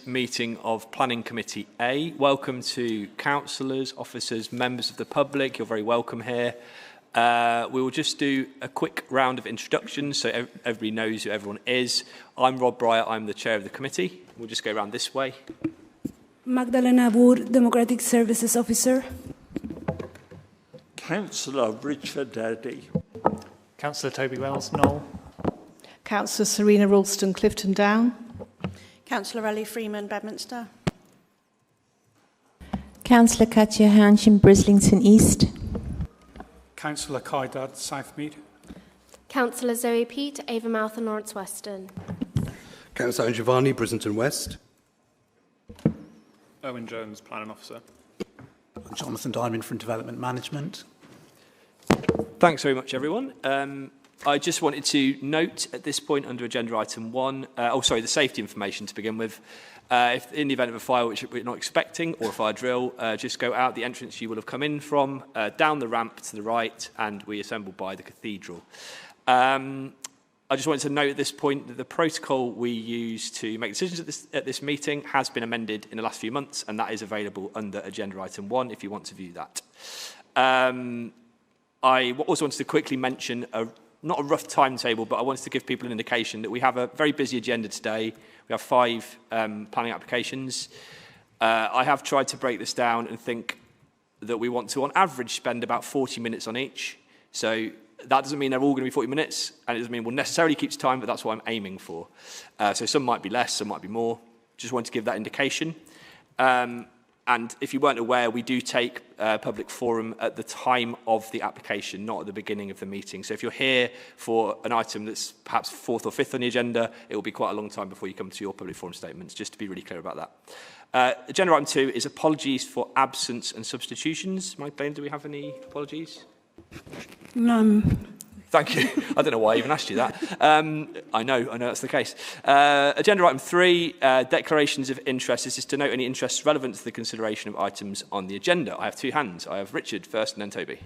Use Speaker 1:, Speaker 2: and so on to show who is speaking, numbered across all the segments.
Speaker 1: meeting of Planning Committee A. Welcome to councillors, officers, members of the public. You're very welcome here. We will just do a quick round of introductions so everybody knows who everyone is. I'm Rob Bryant, I'm the chair of the committee. We'll just go around this way.
Speaker 2: Magdalena Boer, Democratic Services Officer.
Speaker 3: Councillor Richard Eddy.
Speaker 4: Councillor Toby Wells, Knoll.
Speaker 5: Councillor Serena Ralston, Clifton Down.
Speaker 6: Councillor Ellie Freeman, Bedminster.
Speaker 7: Councillor Katja Hanschen, Brislington East.
Speaker 8: Councillor Caidad, Southmead.
Speaker 9: Councillor Zoe Peat, Avonmouth and Lawrence Weston.
Speaker 10: Councillor Giovanni, Brislington West.
Speaker 11: Owen Jones, Planning Officer.
Speaker 12: Jonathan Diamond from Development Management.
Speaker 1: Thanks very much, everyone. I just wanted to note at this point under agenda item 1, the safety information to begin with. If in the event of a fire which we're not expecting or a fire drill, just go out the entrance you will have come in from, down the ramp to the right, and we assemble by the cathedral. I just wanted to note at this point that the protocol we use to make decisions at this meeting has been amended in the last few months, and that is available under agenda item 1 if you want to view that. I also wanted to quickly mention not a rough timetable, but I wanted to give people an indication that we have a very busy agenda today. We have 5 planning applications. I have tried to break this down and think that we want to, on average, spend about 40 minutes on each. So that doesn't mean they're all going to be 40 minutes, and it doesn't mean we'll necessarily keep to time, but that's what I'm aiming for. So some might be less, some might be more. Just wanted to give that indication. And if you weren't aware, we do take public forum at the time of the application, not at the beginning of the meeting. So if you're here for an item that's perhaps 4th or 5th on the agenda, it will be quite a long time before you come to your public forum statements, just to be really clear about that. Agenda item 2 is apologies for absence and substitutions. Magdalena, do we have any apologies?
Speaker 2: None.
Speaker 1: Thank you. I don't know why I even asked you that. I know that's the case. Agenda item 3, declarations of interest. This is to note any interests relevant to the consideration of items on the agenda. I have 2 hands. I have Richard first and then Toby.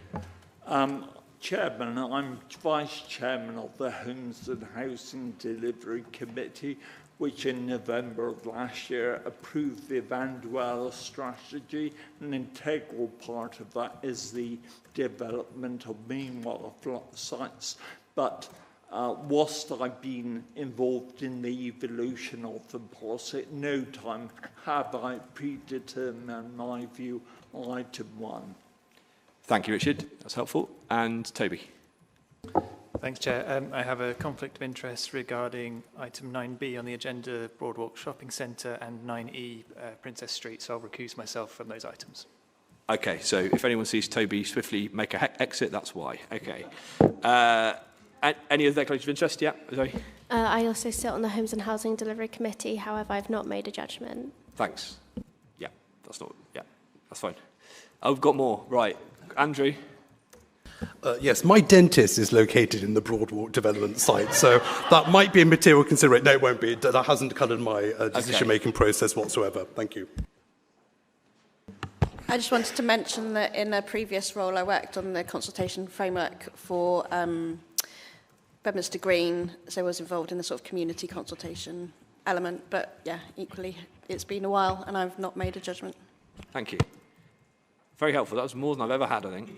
Speaker 3: Chairman, I'm Vice Chairman of the Homes and Housing Delivery Committee, which in November of last year approved the Vanduela strategy. An integral part of that is the development of meanwhile sites. But whilst I've been involved in the evolution of the policy, at no time have I predetermined my view on item 1.
Speaker 1: Thank you, Richard. That's helpful. And Toby.
Speaker 4: Thanks, Chair. I have a conflict of interest regarding item 9B on the agenda, Broadwalk Shopping Centre, and 9E, Princess Street, so I'll recuse myself from those items.
Speaker 1: Okay, so if anyone sees Toby swiftly make an exit, that's why. Okay. Any other declarations of interest? Yeah, Zoe?
Speaker 9: I also sit on the Homes and Housing Delivery Committee, however, I've not made a judgment.
Speaker 1: Thanks. Yeah, that's fine. Oh, we've got more. Right. Andrew?
Speaker 10: Yes, my dentist is located in the Broadwalk development site, so that might be a material consideration. No, it won't be. That hasn't coloured my decision-making process whatsoever. Thank you.
Speaker 6: I just wanted to mention that in a previous role I worked on the consultation framework for Bedminster Green, so I was involved in the sort of community consultation element, but yeah, equally it's been a while and I've not made a judgment.
Speaker 1: Thank you. Very helpful. That was more than I've ever had, I think.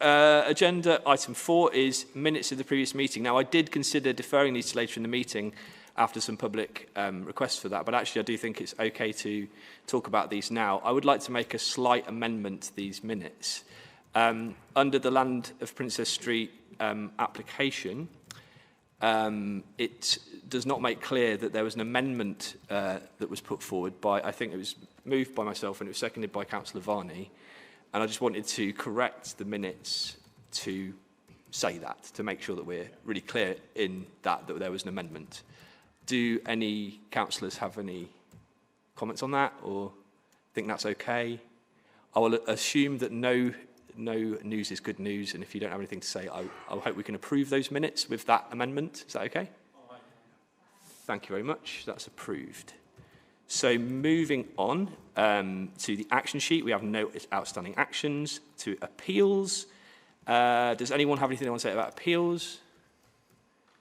Speaker 1: Agenda item 4 is minutes of the previous meeting. Now, I did consider deferring these to later in the meeting after some public requests for that, but actually I do think it's okay to talk about these now. I would like to make a slight amendment to these minutes. Under the Land of Princess Street application, it does not make clear that there was an amendment that was put forward by, I think it was moved by myself and it was seconded by Councillor Varney. And I just wanted to correct the minutes to say that, to make sure that we're really clear in that there was an amendment. Do any councillors have any comments on that or think that's okay? I will assume that no news is good news, and if you don't have anything to say, I hope we can approve those minutes with that amendment. Is that okay? Thank you very much. That's approved. So moving on to the action sheet, we have no outstanding actions. To appeals, does anyone have anything they want to say about appeals?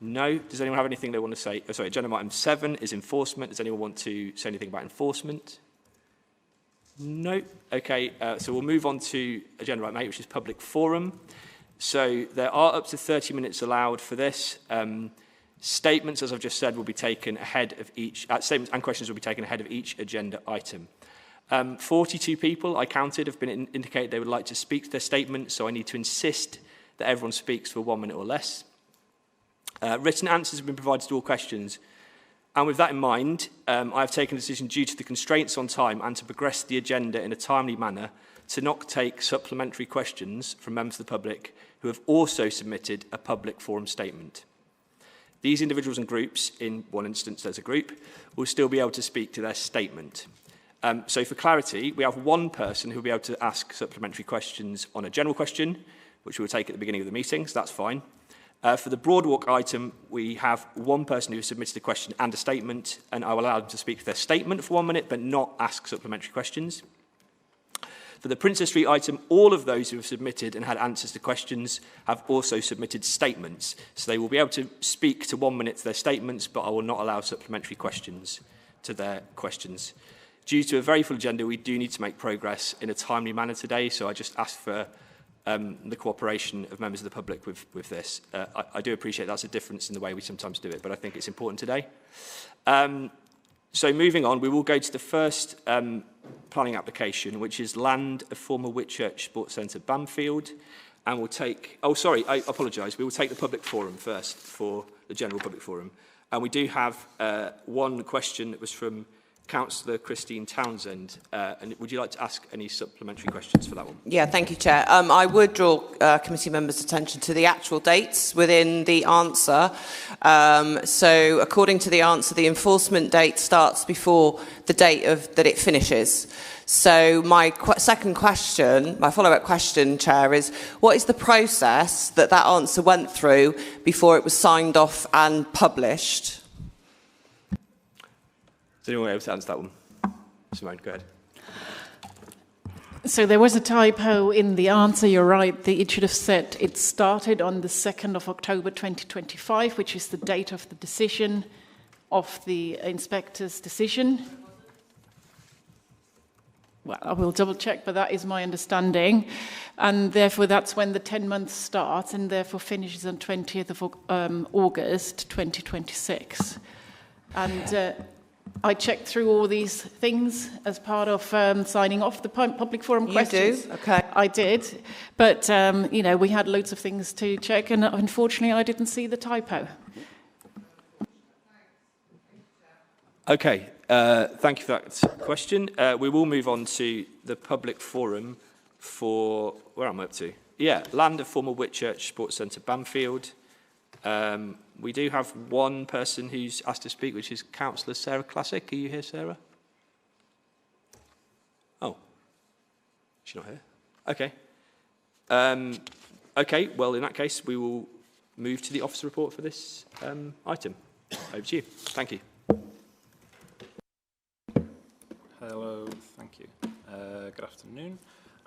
Speaker 1: No. Does anyone have anything they want to say? Oh, sorry, agenda item 7 is enforcement. Does anyone want to say anything about enforcement? No. Okay, so we'll move on to agenda item 8, which is public forum. So there are up to 30 minutes allowed for this. Statements, as I've just said, will be taken ahead of each, statements and questions will be taken ahead of each agenda item. 42 people, I counted, have been indicated they would like to speak to their statement, so I need to insist that everyone speaks for 1 minute or less. Written answers have been provided to all questions. And with that in mind, I have taken a decision due to the constraints on time and to progress the agenda in a timely manner to not take supplementary questions from members of the public who have also submitted a public forum statement. These individuals and groups, in one instance there's a group, will still be able to speak to their statement. So for clarity, we have one person who will be able to ask supplementary questions on a general question, which we will take at the beginning of the meeting, so that's fine. For the Broadwalk item, we have one person who has submitted a question and a statement, and I will allow them to speak to their statement for 1 minute, but not ask supplementary questions. For the Princess Street item, all of those who have submitted and had answers to questions have also submitted statements. So they will be able to speak to 1 minute to their statements, but I will not allow supplementary questions to their questions. Due to a very full agenda, we do need to make progress in a timely manner today, so I just ask for the cooperation of members of the public with this. I do appreciate that's a difference in the way we sometimes do it, but I think it's important today. So moving on, we will go to the first planning application, which is land of former Whitchurch Sports Centre, Bamfield. And we'll take, oh, sorry, I apologise. We will take the public forum first for the general public forum. And we do have one question that was from Councillor Christine Townsend. And would you like to ask any supplementary questions for that one?
Speaker 11: Yeah, thank you, Chair. I would draw committee members' attention to the actual dates within the answer. So according to the answer, the enforcement date starts before the date that it finishes. So my second question, my follow-up question, Chair, is what is the process that answer went through before it was signed off and published?
Speaker 1: Is anyone able to answer that one? Simone, go ahead.
Speaker 13: So there was a typo in the answer, you're right. It should have said it started on the 2nd of October 2025, which is the date of the decision, of the inspector's decision. Well, I will double check, but that is my understanding. And therefore, that's when the 10 months starts and therefore finishes on 20th of August 2026. And I checked through all these things as part of signing off the public forum questions.
Speaker 11: You do? Okay.
Speaker 13: I did. But, you know, we had loads of things to check, and unfortunately, I didn't see the typo.
Speaker 1: Okay. Thank you for that question. We will move on to the public forum for, where am I up to? Yeah, land of former Whitchurch Sports Centre, Bamfield. We do have one person who's asked to speak, which is Councillor Sarah Classic. Are you here, Sarah? Oh, she's not here. Okay. Okay, well, in that case, we will move to the officer report for this item. Over to you. Thank you.
Speaker 14: Hello, thank you. Good afternoon.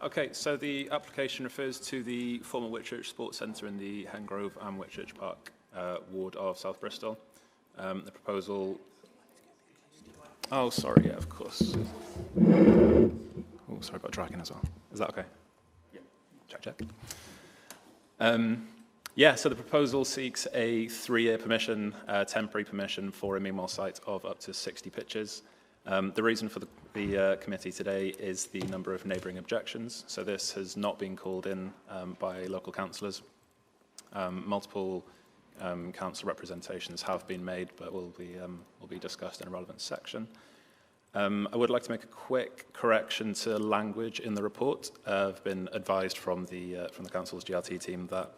Speaker 14: Okay, so the application refers to the former Whitchurch Sports Centre in the Hengrove and Whitchurch Park ward of South Bristol. The proposal... Oh, sorry, yeah, of course. Oh, sorry about dragging as well. Is that okay? Yeah. Check. Yeah, so the proposal seeks a 3-year permission, temporary permission for a meanwhile site of up to 60 pitches. The reason for the committee today is the number of neighbouring objections. So this has not been called in by local councillors. Multiple council representations have been made, but will be discussed in a relevant section. I would like to make a quick correction to language in the report. I've been advised from the council's GRT team that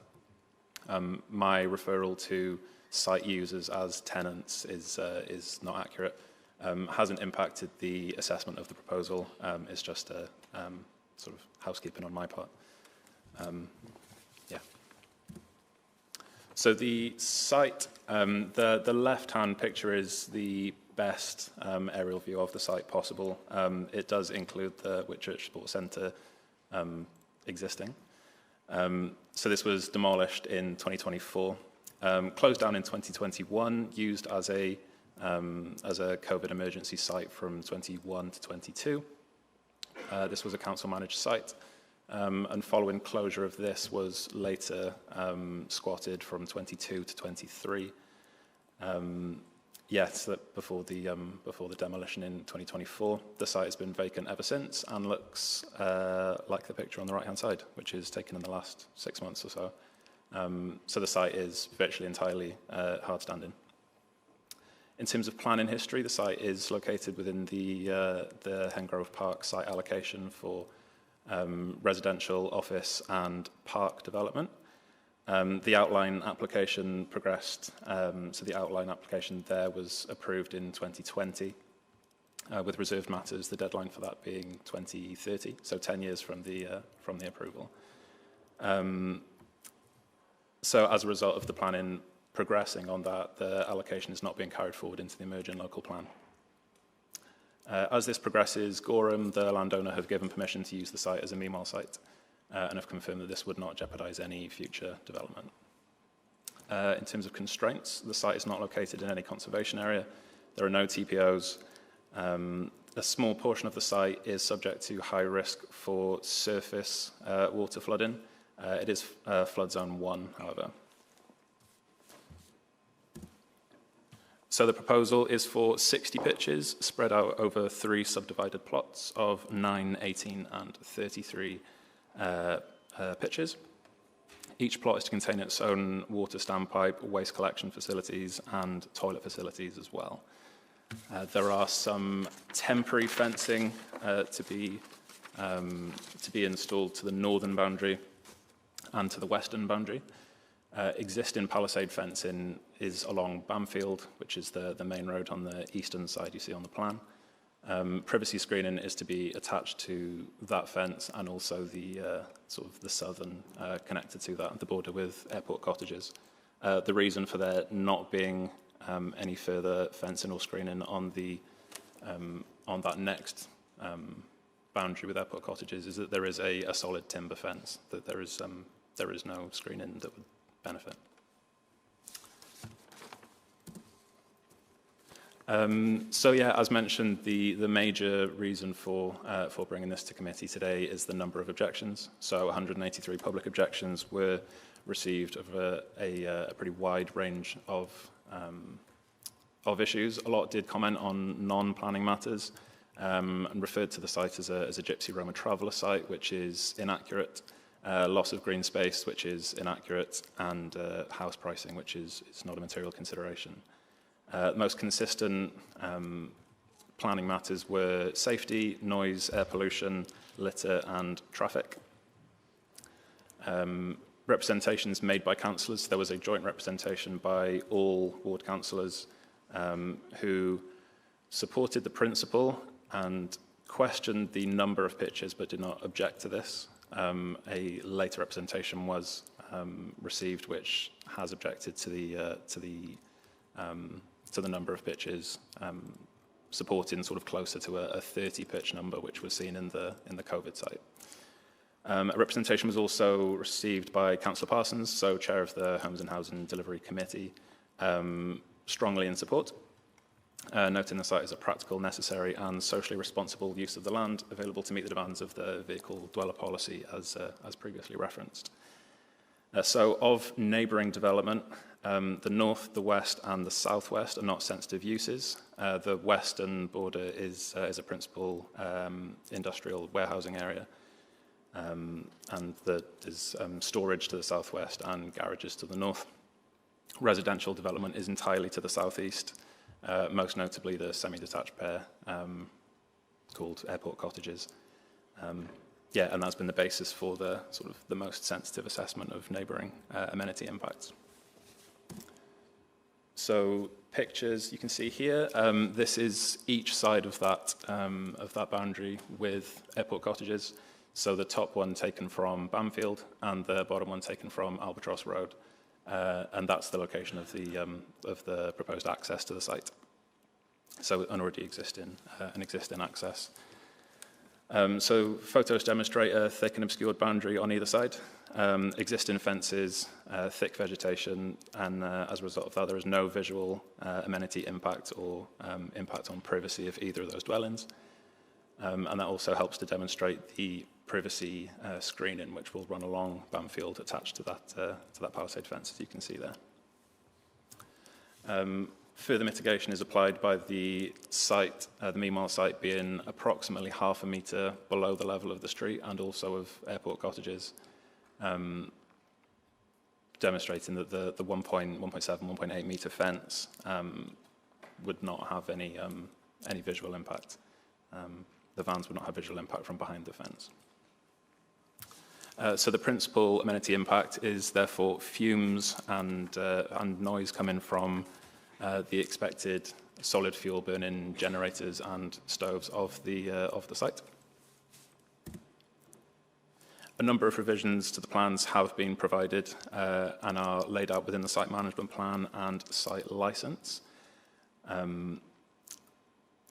Speaker 14: my referral to site users as tenants is not accurate. Hasn't impacted the assessment of the proposal. It's just a sort of housekeeping on my part. Yeah. So the site, the left-hand picture is the best aerial view of the site possible. It does include the Whitchurch Sports Centre existing. So this was demolished in 2024. Closed down in 2021, used as a COVID emergency site from 21 to 22. This was a council-managed site, and following closure of this was later squatted from 22 to 23. Yes, that before the demolition in 2024. The site has been vacant ever since and looks like the picture on the right-hand side, which is taken in the last 6 months or so. So the site is virtually entirely hard standing. In terms of planning history, the site is located within the Hengrove Park site allocation for residential, office, and park development. The outline application progressed, so the outline application there was approved in 2020, with reserved matters, the deadline for that being 2030, so 10 years from the approval. So as a result of the planning progressing on that, the allocation is not being carried forward into the emerging local plan. As this progresses, Gorham, the landowner, have given permission to use the site as a meanwhile site, and have confirmed that this would not jeopardise any future development. In terms of constraints, the site is not located in any conservation area. There are no TPOs. A small portion of the site is subject to high risk for surface water flooding. It is flood zone 1, however. So the proposal is for 60 pitches spread out over 3 subdivided plots of 9, 18 and 33 pitches. Each plot is to contain its own water standpipe, waste collection facilities and toilet facilities as well. There are some temporary fencing to be installed to the northern boundary and to the western boundary. Existing palisade fencing is along Bamfield, which is the main road on the eastern side you see on the plan. Privacy screening is to be attached to that fence and also the sort of the southern connected to that, the border with airport cottages. The reason for there not being any further fencing or screening on that next boundary with airport cottages is that there is a solid timber fence, that there is no screening that would benefit. So yeah, as mentioned, the major reason for bringing this to committee today is the number of objections. So 183 public objections were received of a pretty wide range of issues. A lot did comment on non-planning matters and referred to the site as a Gypsy Roma traveller site, which is inaccurate. Loss of green space, which is inaccurate, and house pricing, which is not a material consideration. The most consistent planning matters were safety, noise, air pollution, litter, and traffic. Representations made by councillors. There was a joint representation by all ward councillors who supported the principle and questioned the number of pitches but did not object to this. A later representation was received, which has objected to the number of pitches, supporting sort of closer to a 30 pitch number, which was seen in the COVID site. A representation was also received by Councillor Parsons, so chair of the Homes and Housing Delivery Committee, strongly in support, noting the site as a practical, necessary and socially responsible use of the land available to meet the demands of the vehicle dweller policy as previously referenced. So of neighbouring development, the north, the west and the southwest are not sensitive uses. The western border is a principal industrial warehousing area, and there is storage to the southwest and garages to the north. Residential development is entirely to the southeast, most notably the semi-detached pair called airport cottages. Yeah, and that's been the basis for the sort of the most sensitive assessment of neighbouring amenity impacts. So pictures you can see here. This is each side of that boundary with airport cottages. So the top one taken from Bamfield and the bottom one taken from Albatross Road, and that's the location of the proposed access to the site. So an already existing access. So photos demonstrate a thick and obscured boundary on either side, existing fences, thick vegetation, and as a result of that, there is no visual amenity impact or impact on privacy of either of those dwellings. And that also helps to demonstrate the privacy screening, which will run along Bamfield attached to that palisade fence, as you can see there. Further mitigation is applied by the site, the Meanwhile site being approximately half a metre below the level of the street and also of airport cottages, demonstrating that the 1.7, 1.8 metre fence would not have any visual impact. The vans would not have visual impact from behind the fence. So the principal amenity impact is therefore fumes and noise coming from the expected solid fuel burning generators and stoves of the site. A number of revisions to the plans have been provided and are laid out within the site management plan and site licence.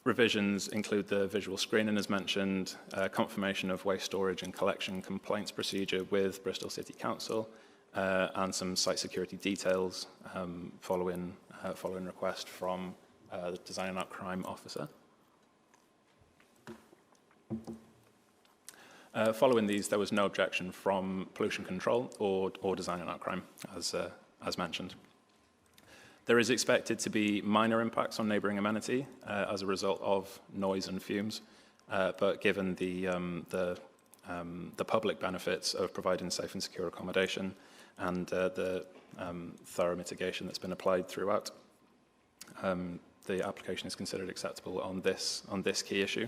Speaker 14: Revisions include the visual screening, as mentioned, confirmation of waste storage and collection complaints procedure with Bristol City Council, and some site security details following request from the Design and Art Crime Officer. Following these, there was no objection from pollution control or Design and Art Crime, as mentioned. There is expected to be minor impacts on neighbouring amenity as a result of noise and fumes, but given the public benefits of providing safe and secure accommodation and the thorough mitigation that's been applied throughout, the application is considered acceptable on this key issue.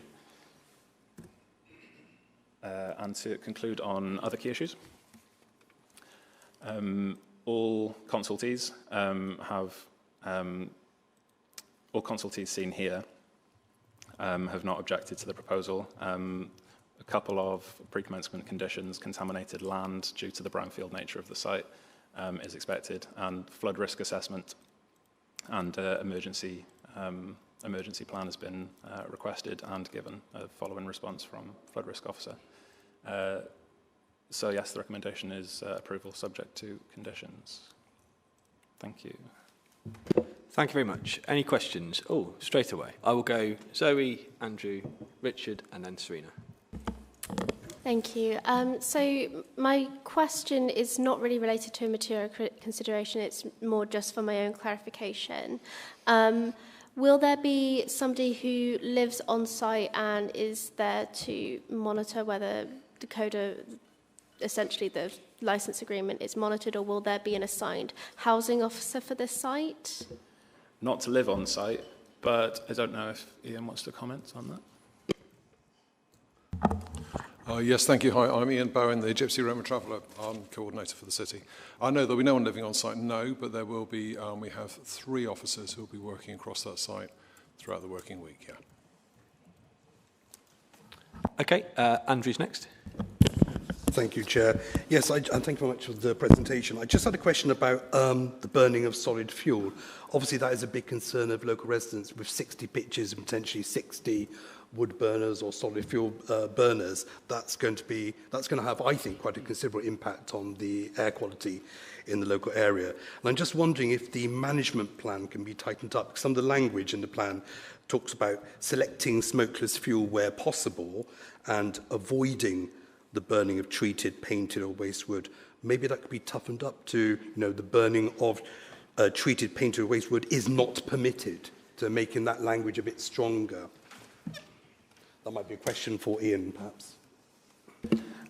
Speaker 14: And to conclude on other key issues, all consultees all consultees seen here have not objected to the proposal. A couple of pre-commencement conditions, contaminated land due to the brownfield nature of the site is expected, and flood risk assessment and emergency plan has been requested and given a following response from flood risk officer. So yes, the recommendation is approval subject to conditions. Thank you.
Speaker 1: Thank you very much. Any questions? Oh, straight away. I will go Zoe, Andrew, Richard, and then Serena.
Speaker 9: Thank you. So my question is not really related to a material consideration. It's more just for my own clarification. Will there be somebody who lives on site and is there to monitor whether the CODA, essentially the license agreement, is monitored, or will there be an assigned housing officer for this site?
Speaker 14: Not to live on site, but I don't know if Ian wants to comment on that.
Speaker 15: Yes, thank you. Hi, I'm Ian Bowen, the Gypsy Roman Traveller coordinator for the city. I know there'll be no one living on site, no, but there will be, we have 3 officers who will be working across that site throughout the working week, yeah.
Speaker 1: Okay, Andrew's next.
Speaker 10: Thank you, Chair. Yes, and thank you very much for the presentation. I just had a question about the burning of solid fuel. Obviously, that is a big concern of local residents with 60 pitches and potentially 60 wood burners or solid fuel burners. That's going to have, I think, quite a considerable impact on the air quality in the local area. And I'm just wondering if the management plan can be tightened up. Some of the language in the plan talks about selecting smokeless fuel where possible and avoiding the burning of treated, painted or waste wood. Maybe that could be toughened up to, the burning of treated, painted or waste wood is not permitted, to making that language a bit stronger. That might be a question for Ian, perhaps.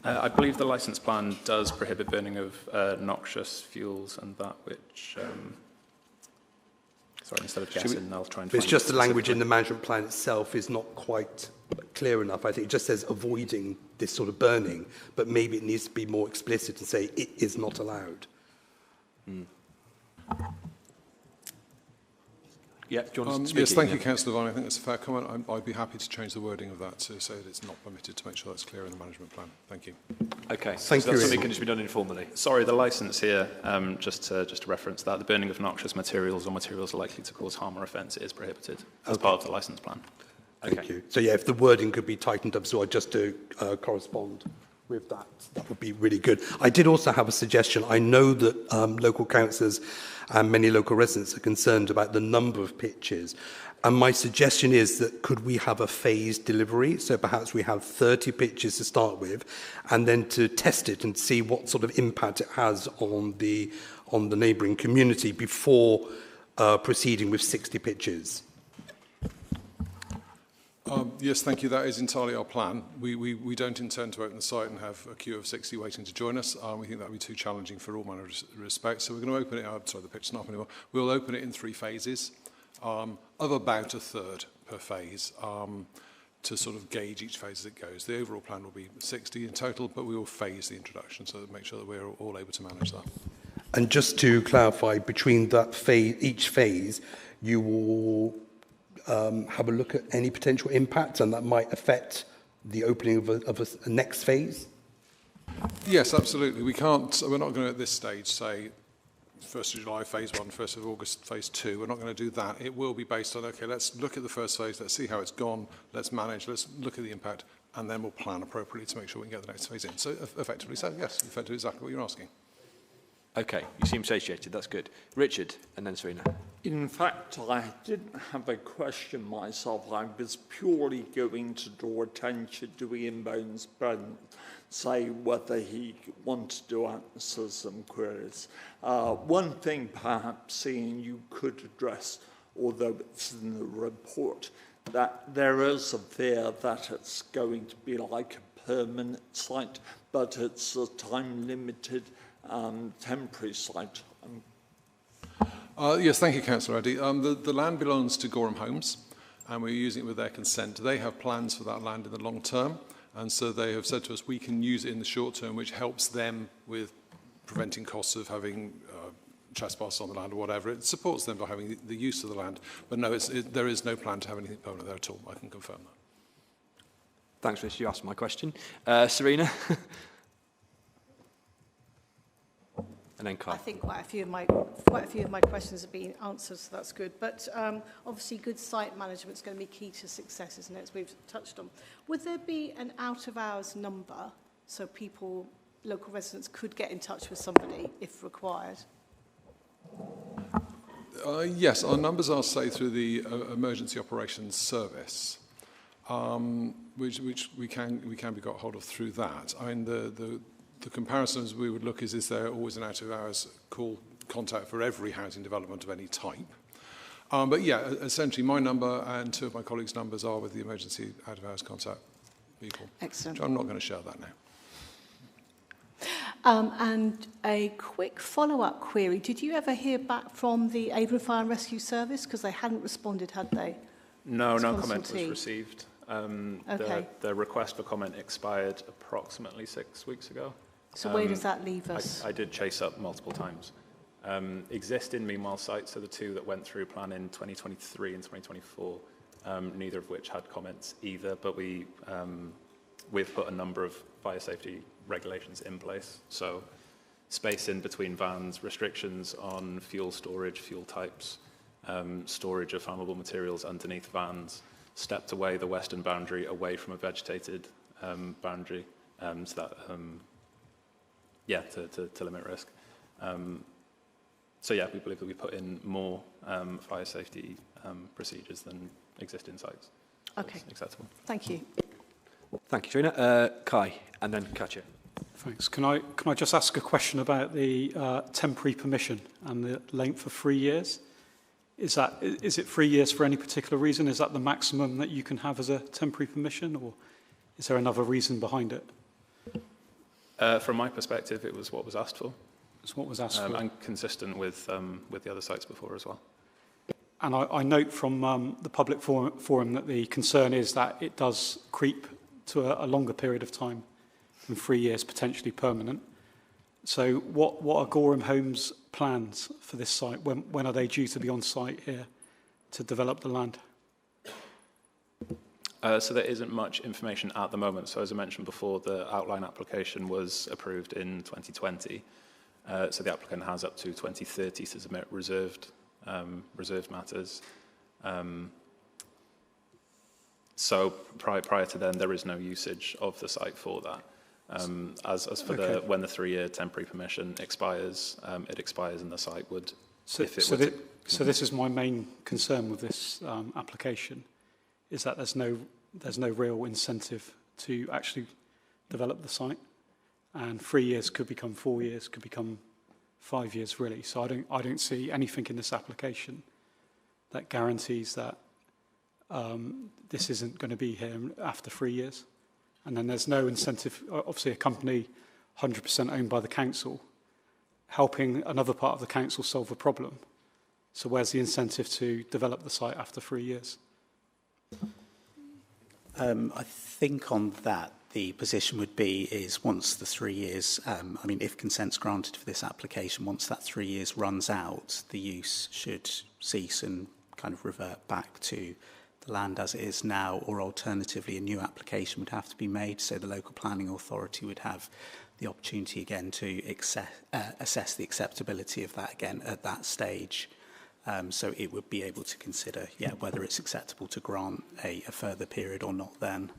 Speaker 14: I believe the licence plan does prohibit burning of noxious fuels and that which... sorry, instead of guessing, I'll try and find
Speaker 10: it's just the language in the management plan itself is not quite clear enough. I think it just says avoiding this sort of burning, but maybe it needs to be more explicit and say it is not allowed.
Speaker 1: Yeah, do you want to speak?
Speaker 15: Yes, thank you, Councillor Vine. I think that's a fair comment. I'd be happy to change the wording of that to say that it's not permitted, to make sure that's clear in the management plan. Thank you.
Speaker 1: Okay,
Speaker 10: thank you.
Speaker 1: That's something can just be done informally.
Speaker 14: Sorry, the licence here, just to reference that, the burning of noxious materials or materials likely to cause harm or offence is prohibited as part of the licence plan.
Speaker 10: Thank you. So yeah, if the wording could be tightened up so just to correspond with that, that would be really good. I did also have a suggestion. I know that local councillors and many local residents are concerned about the number of pitches. And my suggestion is that could we have a phased delivery? So perhaps we have 30 pitches to start with, and then to test it and see what sort of impact it has on the neighbouring community before proceeding with 60 pitches.
Speaker 15: Yes, thank you. That is entirely our plan. We don't intend to open the site and have a queue of 60 waiting to join us. We think that would be too challenging for all manner of respects. So we're going to open it, sorry, the pitch's not up anymore. We'll open it in 3 phases of about a third per phase to sort of gauge each phase as it goes. The overall plan will be 60 in total, but we will phase the introduction so that make sure that we're all able to manage that.
Speaker 10: And just to clarify, between that phase, each phase, you will have a look at any potential impact, and that might affect the opening of a next phase?
Speaker 15: Yes, absolutely. We're not going to at this stage say 1st of July, phase 1, 1st of August, phase 2. We're not going to do that. It will be based on, okay, let's look at the first phase, let's see how it's gone, let's manage, let's look at the impact, and then we'll plan appropriately to make sure we can get the next phase in. So effectively, yes, effectively exactly what you're asking.
Speaker 1: Okay, you seem satiated, that's good. Richard, and then Serena.
Speaker 3: In fact, I didn't have a question myself. I was purely going to draw attention to Ian Bones' presence, say whether he wanted to answer some queries. One thing perhaps, Ian, you could address, although it's in the report, that there is a fear that it's going to be like a permanent site, but it's a time-limited temporary site.
Speaker 15: Yes, thank you, Councillor Eddy. The land belongs to Gorham Homes, and we're using it with their consent. They have plans for that land in the long term, and so they have said to us we can use it in the short term, which helps them with preventing costs of having trespass on the land or whatever. It supports them by having the use of the land. But no, there is no plan to have anything permanent there at all. I can confirm that.
Speaker 1: Thanks, Richard. You asked my question. Serena? And then Kai.
Speaker 5: I think quite a few of my questions have been answered, so that's good. But obviously, good site management is going to be key to success, isn't it? As we've touched on. Would there be an out-of-hours number so local residents, could get in touch with somebody if required?
Speaker 15: Yes, our numbers are, say, through the Emergency Operations Service, which we can be got hold of through that. I mean, the comparisons we would look is there always an out-of-hours call contact for every housing development of any type? But yeah, essentially my number and 2 of my colleagues' numbers are with the emergency out-of-hours contact people.
Speaker 5: Excellent.
Speaker 15: I'm not going to share that now.
Speaker 5: And a quick follow-up query. Did you ever hear back from the Avon Fire and Rescue Service? Because they hadn't responded, had they?
Speaker 14: No, no comment was received.
Speaker 5: Okay.
Speaker 14: The request for comment expired approximately 6 weeks ago.
Speaker 5: So where does that leave us?
Speaker 14: I did chase up multiple times. Existing meanwhile sites, so the 2 that went through plan in 2023 and 2024, neither of which had comments either, but we've put a number of fire safety regulations in place. So space in between vans, restrictions on fuel storage, fuel types, storage of flammable materials underneath vans, stepped away the western boundary away from a vegetated boundary, so that, to limit risk. So yeah, we believe that we put in more fire safety procedures than existing sites. So
Speaker 5: okay.
Speaker 14: Acceptable.
Speaker 5: Thank you.
Speaker 1: Thank you, Trina. Kai, and then Katja.
Speaker 8: Thanks. Can I just ask a question about the temporary permission and the length of 3 years? Is it 3 years for any particular reason? Is that the maximum that you can have as a temporary permission, or is there another reason behind it?
Speaker 14: From my perspective, it was what was asked for.
Speaker 8: It's what was asked for.
Speaker 14: And consistent with the other sites before as well.
Speaker 8: And I note from the public forum that the concern is that it does creep to a longer period of time than 3 years, potentially permanent. So what are Gorham Homes' plans for this site? When are they due to be on site here to develop the land?
Speaker 14: So there isn't much information at the moment. So as I mentioned before, the outline application was approved in 2020. So the applicant has up to 2030 to submit reserved matters. So prior to then, there is no usage of the site for that. As for when the 3-year temporary permission expires, it expires and the site would...
Speaker 8: So this is my main concern with this application, is that there's no real incentive to actually develop the site, and 3 years could become 4 years, could become 5 years really. So I don't see anything in this application that guarantees that this isn't going to be here after 3 years. And then there's no incentive, obviously a company 100% owned by the council, helping another part of the council solve a problem. So where's the incentive to develop the site after 3 years?
Speaker 12: I think on that, the position would be is once the 3 years, I mean, if consent's granted for this application, once that 3 years runs out, the use should cease and kind of revert back to the land as it is now, or alternatively a new application would have to be made, so the local planning authority would have the opportunity again to assess the acceptability of that again at that stage. So it would be able to consider, whether it's acceptable to grant a further period or not then.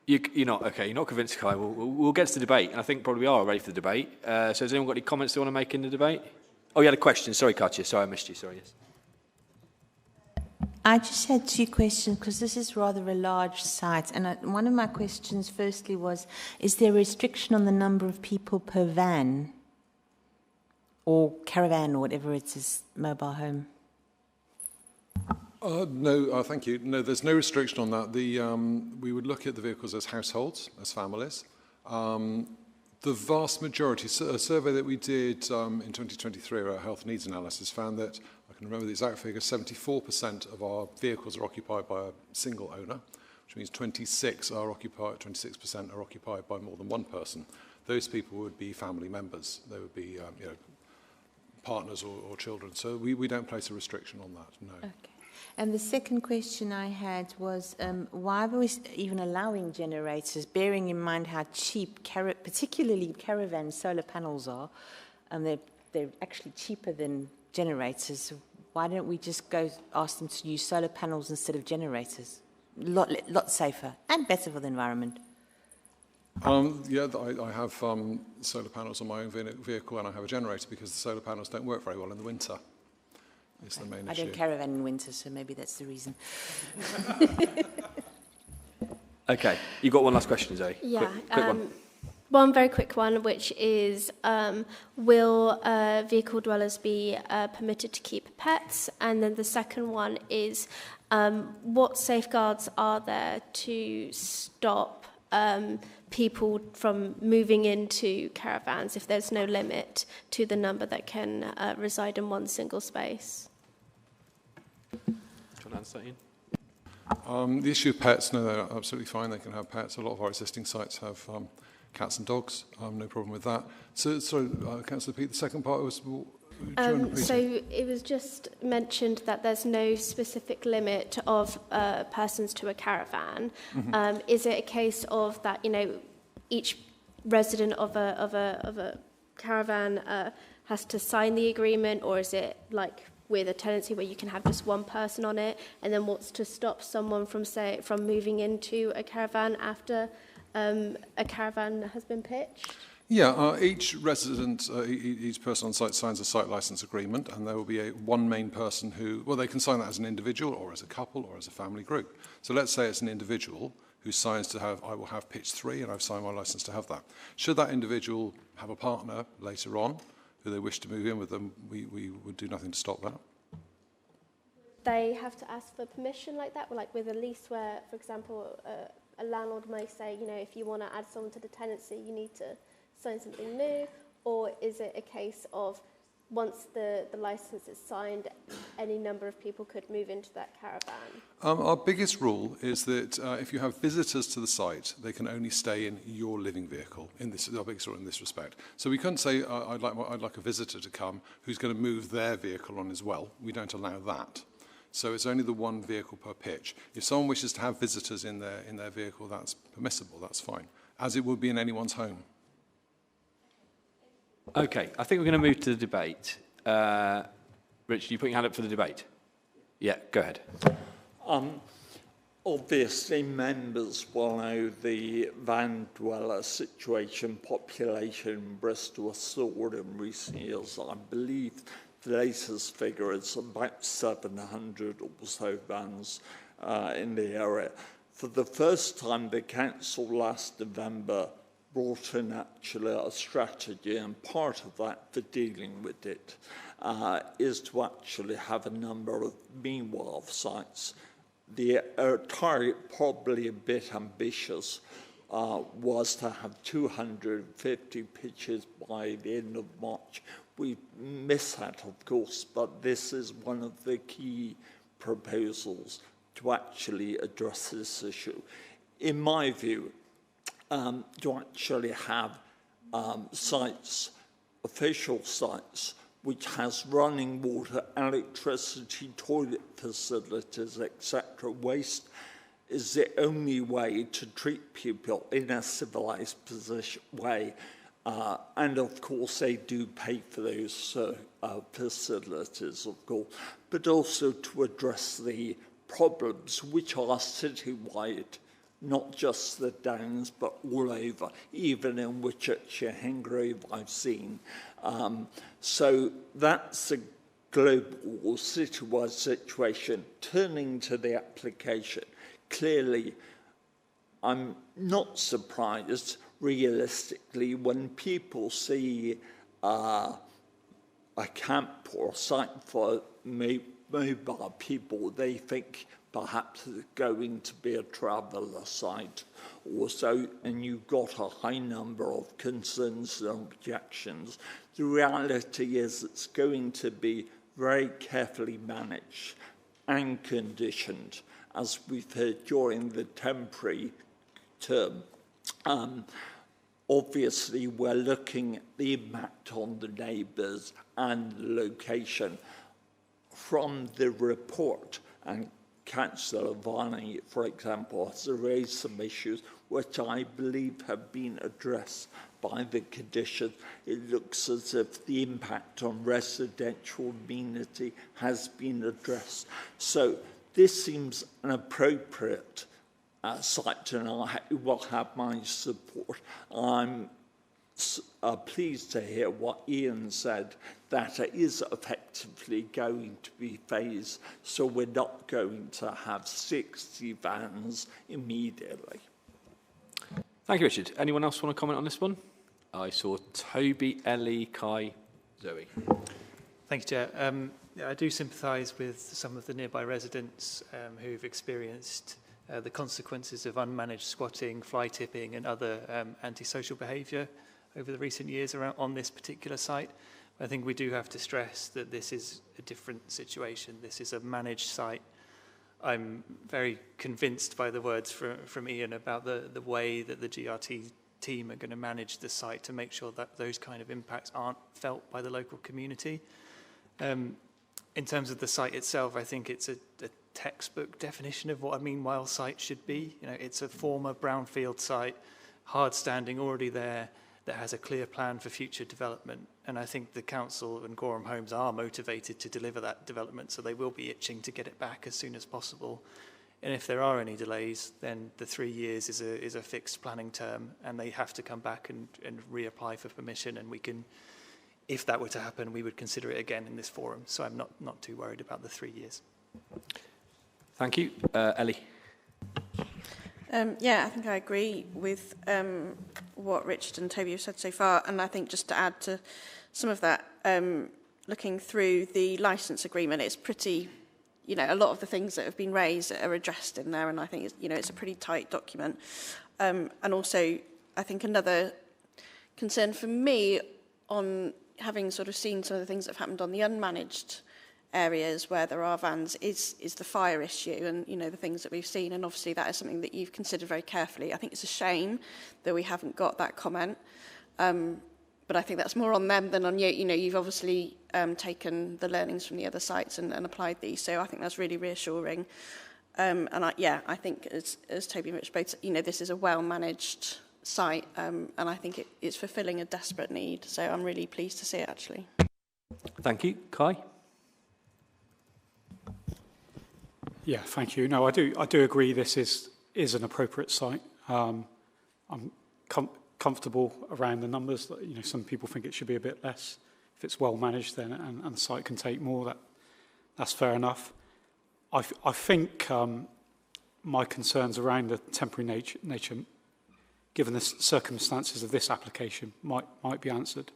Speaker 1: You're not convinced, Kai. We'll get to the debate, and I think probably we are ready for the debate. So has anyone got any comments they want to make in the debate? Oh, you had a question. Sorry, Katya. Sorry, I missed you. Sorry, yes.
Speaker 7: I just had 2 questions because this is rather a large site. And one of my questions firstly was, is there a restriction on the number of people per van or caravan or whatever it is, mobile home?
Speaker 15: No, thank you. No, there's no restriction on that. We would look at the vehicles as households, as families. The vast majority, a survey that we did in 2023, our health needs analysis, found that, I can remember the exact figure, 74% of our vehicles are occupied by a single owner, which means 26% are occupied by more than one person. Those people would be family members. They would be partners or children. So we don't place a restriction on that, no.
Speaker 7: Okay. And the second question I had was, why were we even allowing generators, bearing in mind how cheap, particularly caravan solar panels are, and they're actually cheaper than generators. Why don't we just go ask them to use solar panels instead of generators? Lot safer and better for the environment.
Speaker 15: I have solar panels on my own vehicle, and I have a generator because the solar panels don't work very well in the winter. It's the main issue.
Speaker 7: I don't caravan in winter, so maybe that's the reason.
Speaker 1: Okay, you've got one last question, Zoe.
Speaker 9: Yeah.
Speaker 1: Quick one.
Speaker 9: One very quick one, which is, will vehicle dwellers be permitted to keep pets? And then the second one is, what safeguards are there to stop people from moving into caravans if there's no limit to the number that can reside in one single space?
Speaker 1: Do you want to answer that, Ian?
Speaker 15: The issue of pets, no, they're absolutely fine. They can have pets. A lot of our existing sites have cats and dogs. No problem with that. So, sorry, Councillor Peat, the second part was...
Speaker 9: So it was just mentioned that there's no specific limit of persons to a caravan. Mm-hmm. Is it a case of that, each resident of a caravan has to sign the agreement, or is it like with a tenancy where you can have just one person on it? And then what's to stop someone from moving into a caravan after a caravan has been pitched?
Speaker 15: Yeah, each resident, each person on site signs a site licence agreement, and there will be one main person who, well, they can sign that as an individual or as a couple or as a family group. So let's say it's an individual who signs to have, I will have pitch 3 and I've signed my licence to have that. Should that individual have a partner later on who they wish to move in with them, we would do nothing to stop that.
Speaker 9: They have to ask for permission like that, or like with a lease where, for example, a landlord may say, if you want to add someone to the tenancy, you need to sign something new? Or is it a case of once the licence is signed, any number of people could move into that caravan?
Speaker 15: Our biggest rule is that if you have visitors to the site, they can only stay in your living vehicle. Our biggest rule in this respect. So we couldn't say, I'd like a visitor to come who's going to move their vehicle on as well. We don't allow that. So it's only the one vehicle per pitch. If someone wishes to have visitors in their vehicle, that's permissible, that's fine, as it would be in anyone's home.
Speaker 1: Okay, I think we're going to move to the debate. Richard, you put your hand up for the debate? Yeah, go ahead.
Speaker 3: Obviously, members will know the van dweller situation. Population in Bristol has soared in recent years. I believe the latest figure is about 700 or so vans in the area. For the first time, the council last November brought in actually a strategy, and part of that for dealing with it is to actually have a number of meanwhile sites. The target, probably a bit ambitious, was to have 250 pitches by the end of March. We missed that, of course, but this is one of the key proposals to actually address this issue. In my view, to actually have sites, official sites, which has running water, electricity, toilet facilities, etc., waste, is the only way to treat people in a civilized way. And of course, they do pay for those facilities, of course, but also to address the problems which are citywide, not just the Downs, but all over, even in Whitchurch and Hengrove I've seen. So that's a global citywide situation. Turning to the application, clearly I'm not surprised realistically when people see a camp or a site for mobile people, they think perhaps it's going to be a traveller site or so, and you've got a high number of concerns and objections. The reality is it's going to be very carefully managed and conditioned, as we've heard during the temporary term. Obviously, we're looking at the impact on the neighbours and the location. From the report, and Councillor Varney, for example, has raised some issues which I believe have been addressed by the condition. It looks as if the impact on residential amenity has been addressed. So this seems an appropriate site, and I will have my support. I'm pleased to hear what Ian said, that it is effectively going to be phased, so we're not going to have 60 vans immediately.
Speaker 1: Thank you, Richard. Anyone else want to comment on this one? I saw Toby, Ellie, Kai, Zoe.
Speaker 4: Thank you, Chair. I do sympathise with some of the nearby residents who've experienced the consequences of unmanaged squatting, fly tipping and other antisocial behaviour over the recent years on this particular site. I think we do have to stress that this is a different situation. This is a managed site. I'm very convinced by the words from Ian about the way that the GRT team are going to manage the site to make sure that those kind of impacts aren't felt by the local community. In terms of the site itself, I think it's a textbook definition of what a meanwhile site should be. You know, it's a former brownfield site, hard standing, already there, that has a clear plan for future development. And I think the council and Gorham Homes are motivated to deliver that development, so they will be itching to get it back as soon as possible. And if there are any delays, then the 3 years is a fixed planning term, and they have to come back and reapply for permission. And we can, if that were to happen, we would consider it again in this forum. So I'm not too worried about the 3 years.
Speaker 1: Thank you. Ellie.
Speaker 6: Yeah, I think I agree with what Richard and Toby have said so far. And I think just to add to some of that, looking through the licence agreement, it's pretty, you know, a lot of the things that have been raised are addressed in there. And I think, it's a pretty tight document. And also, I think another concern for me on having sort of seen some of the things that have happened on the unmanaged areas where there are vans is the fire issue and, the things that we've seen. And obviously that is something that you've considered very carefully. I think it's a shame that we haven't got that comment. But I think that's more on them than on you. You've obviously taken the learnings from the other sites and applied these. So I think that's really reassuring. And I think as Toby and Rich both, this is a well-managed site. And I think it's fulfilling a desperate need. So I'm really pleased to see it, actually.
Speaker 1: Thank you. Kai?
Speaker 8: Yeah, thank you. No, I do agree this is an appropriate site. I'm comfortable around the numbers. You know, some people think it should be a bit less. If it's well managed, then and the site can take more, that's fair enough. I think my concerns around the temporary nature, given the circumstances of this application, might be answered.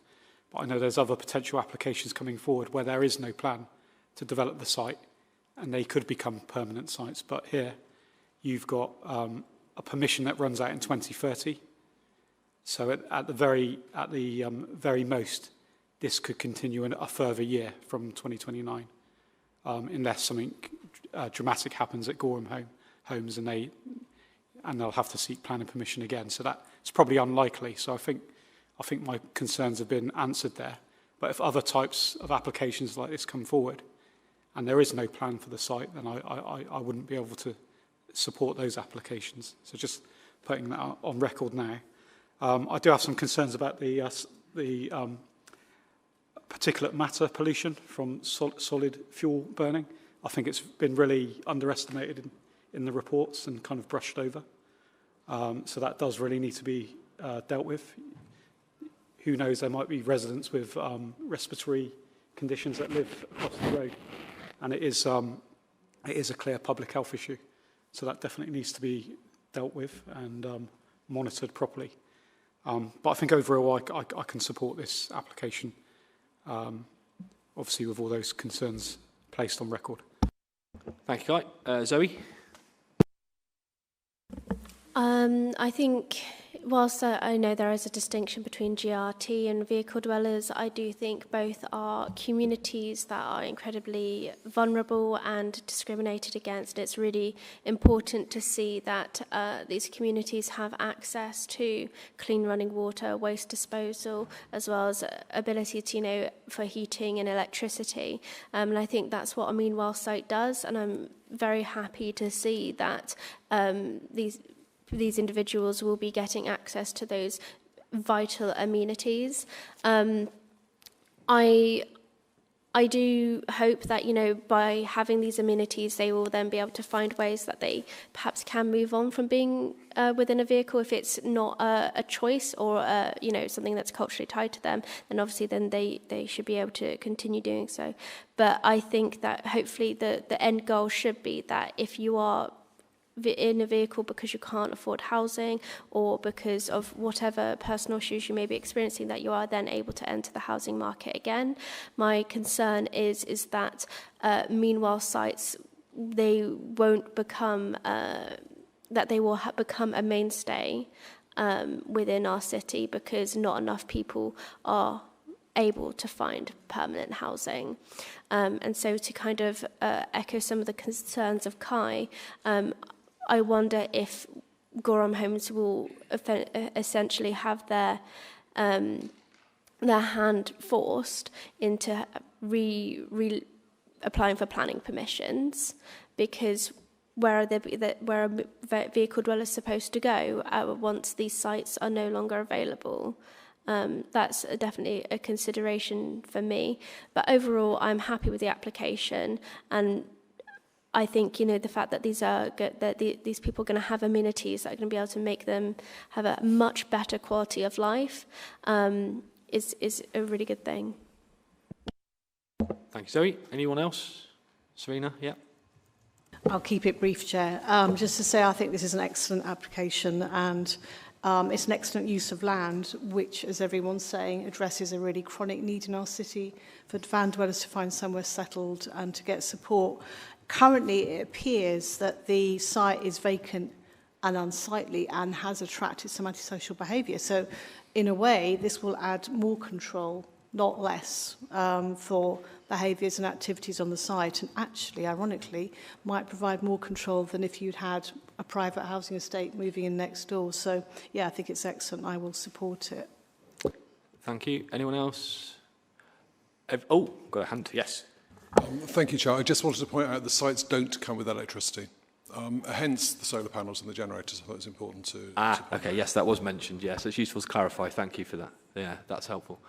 Speaker 8: But I know there's other potential applications coming forward where there is no plan to develop the site, and they could become permanent sites. But here, you've got a permission that runs out in 2030. So at the very most, this could continue in a further year from 2029, unless something dramatic happens at Gorham Homes and they'll have to seek planning permission again. So that's probably unlikely. So I think my concerns have been answered there. But if other types of applications like this come forward, and there is no plan for the site, then I wouldn't be able to support those applications. So just putting that on record now. I do have some concerns about the particulate matter pollution from solid fuel burning. I think it's been really underestimated in the reports and kind of brushed over. So that does really need to be dealt with. Who knows, there might be residents with respiratory conditions that live across the road. And it is a clear public health issue. So that definitely needs to be dealt with and monitored properly. But I think overall I can support this application, obviously with all those concerns placed on record.
Speaker 1: Thank you, Guy. Zoe?
Speaker 9: I think, whilst I know there is a distinction between GRT and vehicle dwellers, I do think both are communities that are incredibly vulnerable and discriminated against. It's really important to see that these communities have access to clean running water, waste disposal, as well as ability to, for heating and electricity. And I think that's what a Meanwhile site does, and I'm very happy to see that these individuals will be getting access to those vital amenities. I do hope that, by having these amenities, they will then be able to find ways that they perhaps can move on from being within a vehicle. If it's not a choice or, something that's culturally tied to them, then obviously then they should be able to continue doing so. But I think that hopefully the end goal should be that if you are in a vehicle because you can't afford housing or because of whatever personal issues you may be experiencing, that you are then able to enter the housing market again. My concern is that Meanwhile sites, they won't become, that they will become a mainstay within our city because not enough people are able to find permanent housing. And so to kind of echo some of the concerns of Kai, I wonder if Gorham Homes will essentially have their hand forced into applying for planning permissions, because where a vehicle dweller is supposed to go once these sites are no longer available. That's definitely a consideration for me. But overall, I'm happy with the application, and I think, the fact that these people are going to have amenities that are going to be able to make them have a much better quality of life is a really good thing.
Speaker 1: Thank you, Zoe. Anyone else? Serena, yeah.
Speaker 5: I'll keep it brief, Chair. Just to say, I think this is an excellent application, and it's an excellent use of land, which, as everyone's saying, addresses a really chronic need in our city for van dwellers to find somewhere settled and to get support. Currently, it appears that the site is vacant and unsightly and has attracted some antisocial behaviour. So, in a way, this will add more control, not less, for behaviours and activities on the site, and actually, ironically, might provide more control than if you'd had a private housing estate moving in next door. So, yeah, I think it's excellent. I will support it.
Speaker 1: Thank you. Anyone else? Oh, got a hand. Yes.
Speaker 15: Thank you, Chair. I just wanted to point out the sites don't come with electricity, hence the solar panels and the generators. I thought it was important to...
Speaker 1: Okay, yes, that was mentioned. Yes, it's useful to clarify. Thank you for that. Yeah, that's helpful.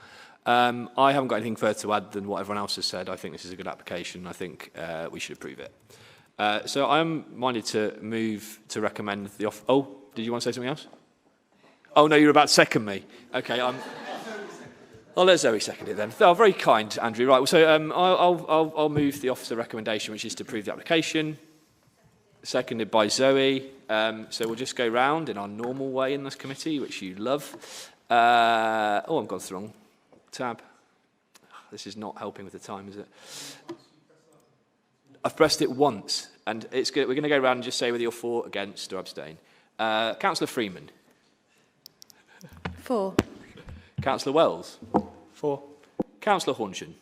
Speaker 1: I haven't got anything further to add than what everyone else has said. I think this is a good application. I think we should approve it. So I'm minded to move to recommend the off. Oh, did you want to say something else? Oh no, you're about to second me. Okay, I'll let Zoe second it then. Oh, very kind, Andrew. Right. So I'll move the officer recommendation, which is to approve the application. Seconded by Zoe. So we'll just go round in our normal way in this committee, which you love. I've gone to the wrong tab. This is not helping with the time, is it? I've pressed it once, and it's good. We're going to go around and just say whether you're for, against, or abstain. Councillor Freeman.
Speaker 6: For.
Speaker 1: Councillor Wells.
Speaker 8: For.
Speaker 1: Councillor Hornshan.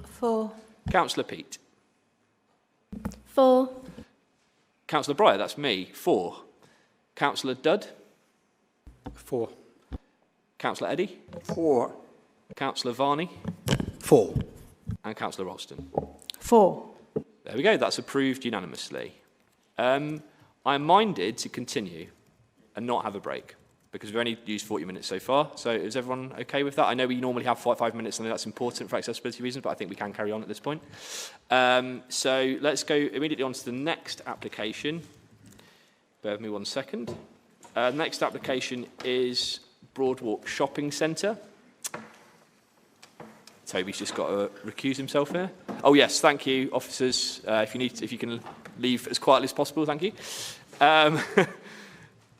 Speaker 6: For.
Speaker 1: Councillor Peat.
Speaker 9: For.
Speaker 1: Councillor Breyer, that's me. For. Councillor Dudd.
Speaker 8: For.
Speaker 1: Councillor Eddy.
Speaker 3: For.
Speaker 1: Councillor Varney.
Speaker 10: For.
Speaker 1: And Councillor Ralston.
Speaker 2: For.
Speaker 1: There we go, that's approved unanimously. I'm minded to continue and not have a break, because we've only used 40 minutes so far. So is everyone okay with that? I know we normally have 5 minutes, and that's important for accessibility reasons, but I think we can carry on at this point. So let's go immediately on to the next application. Bear with me 1 second. Next application is Broadwalk Shopping Centre. Toby's just got to recuse himself here. Oh yes, thank you, officers. If you can leave as quietly as possible, thank you.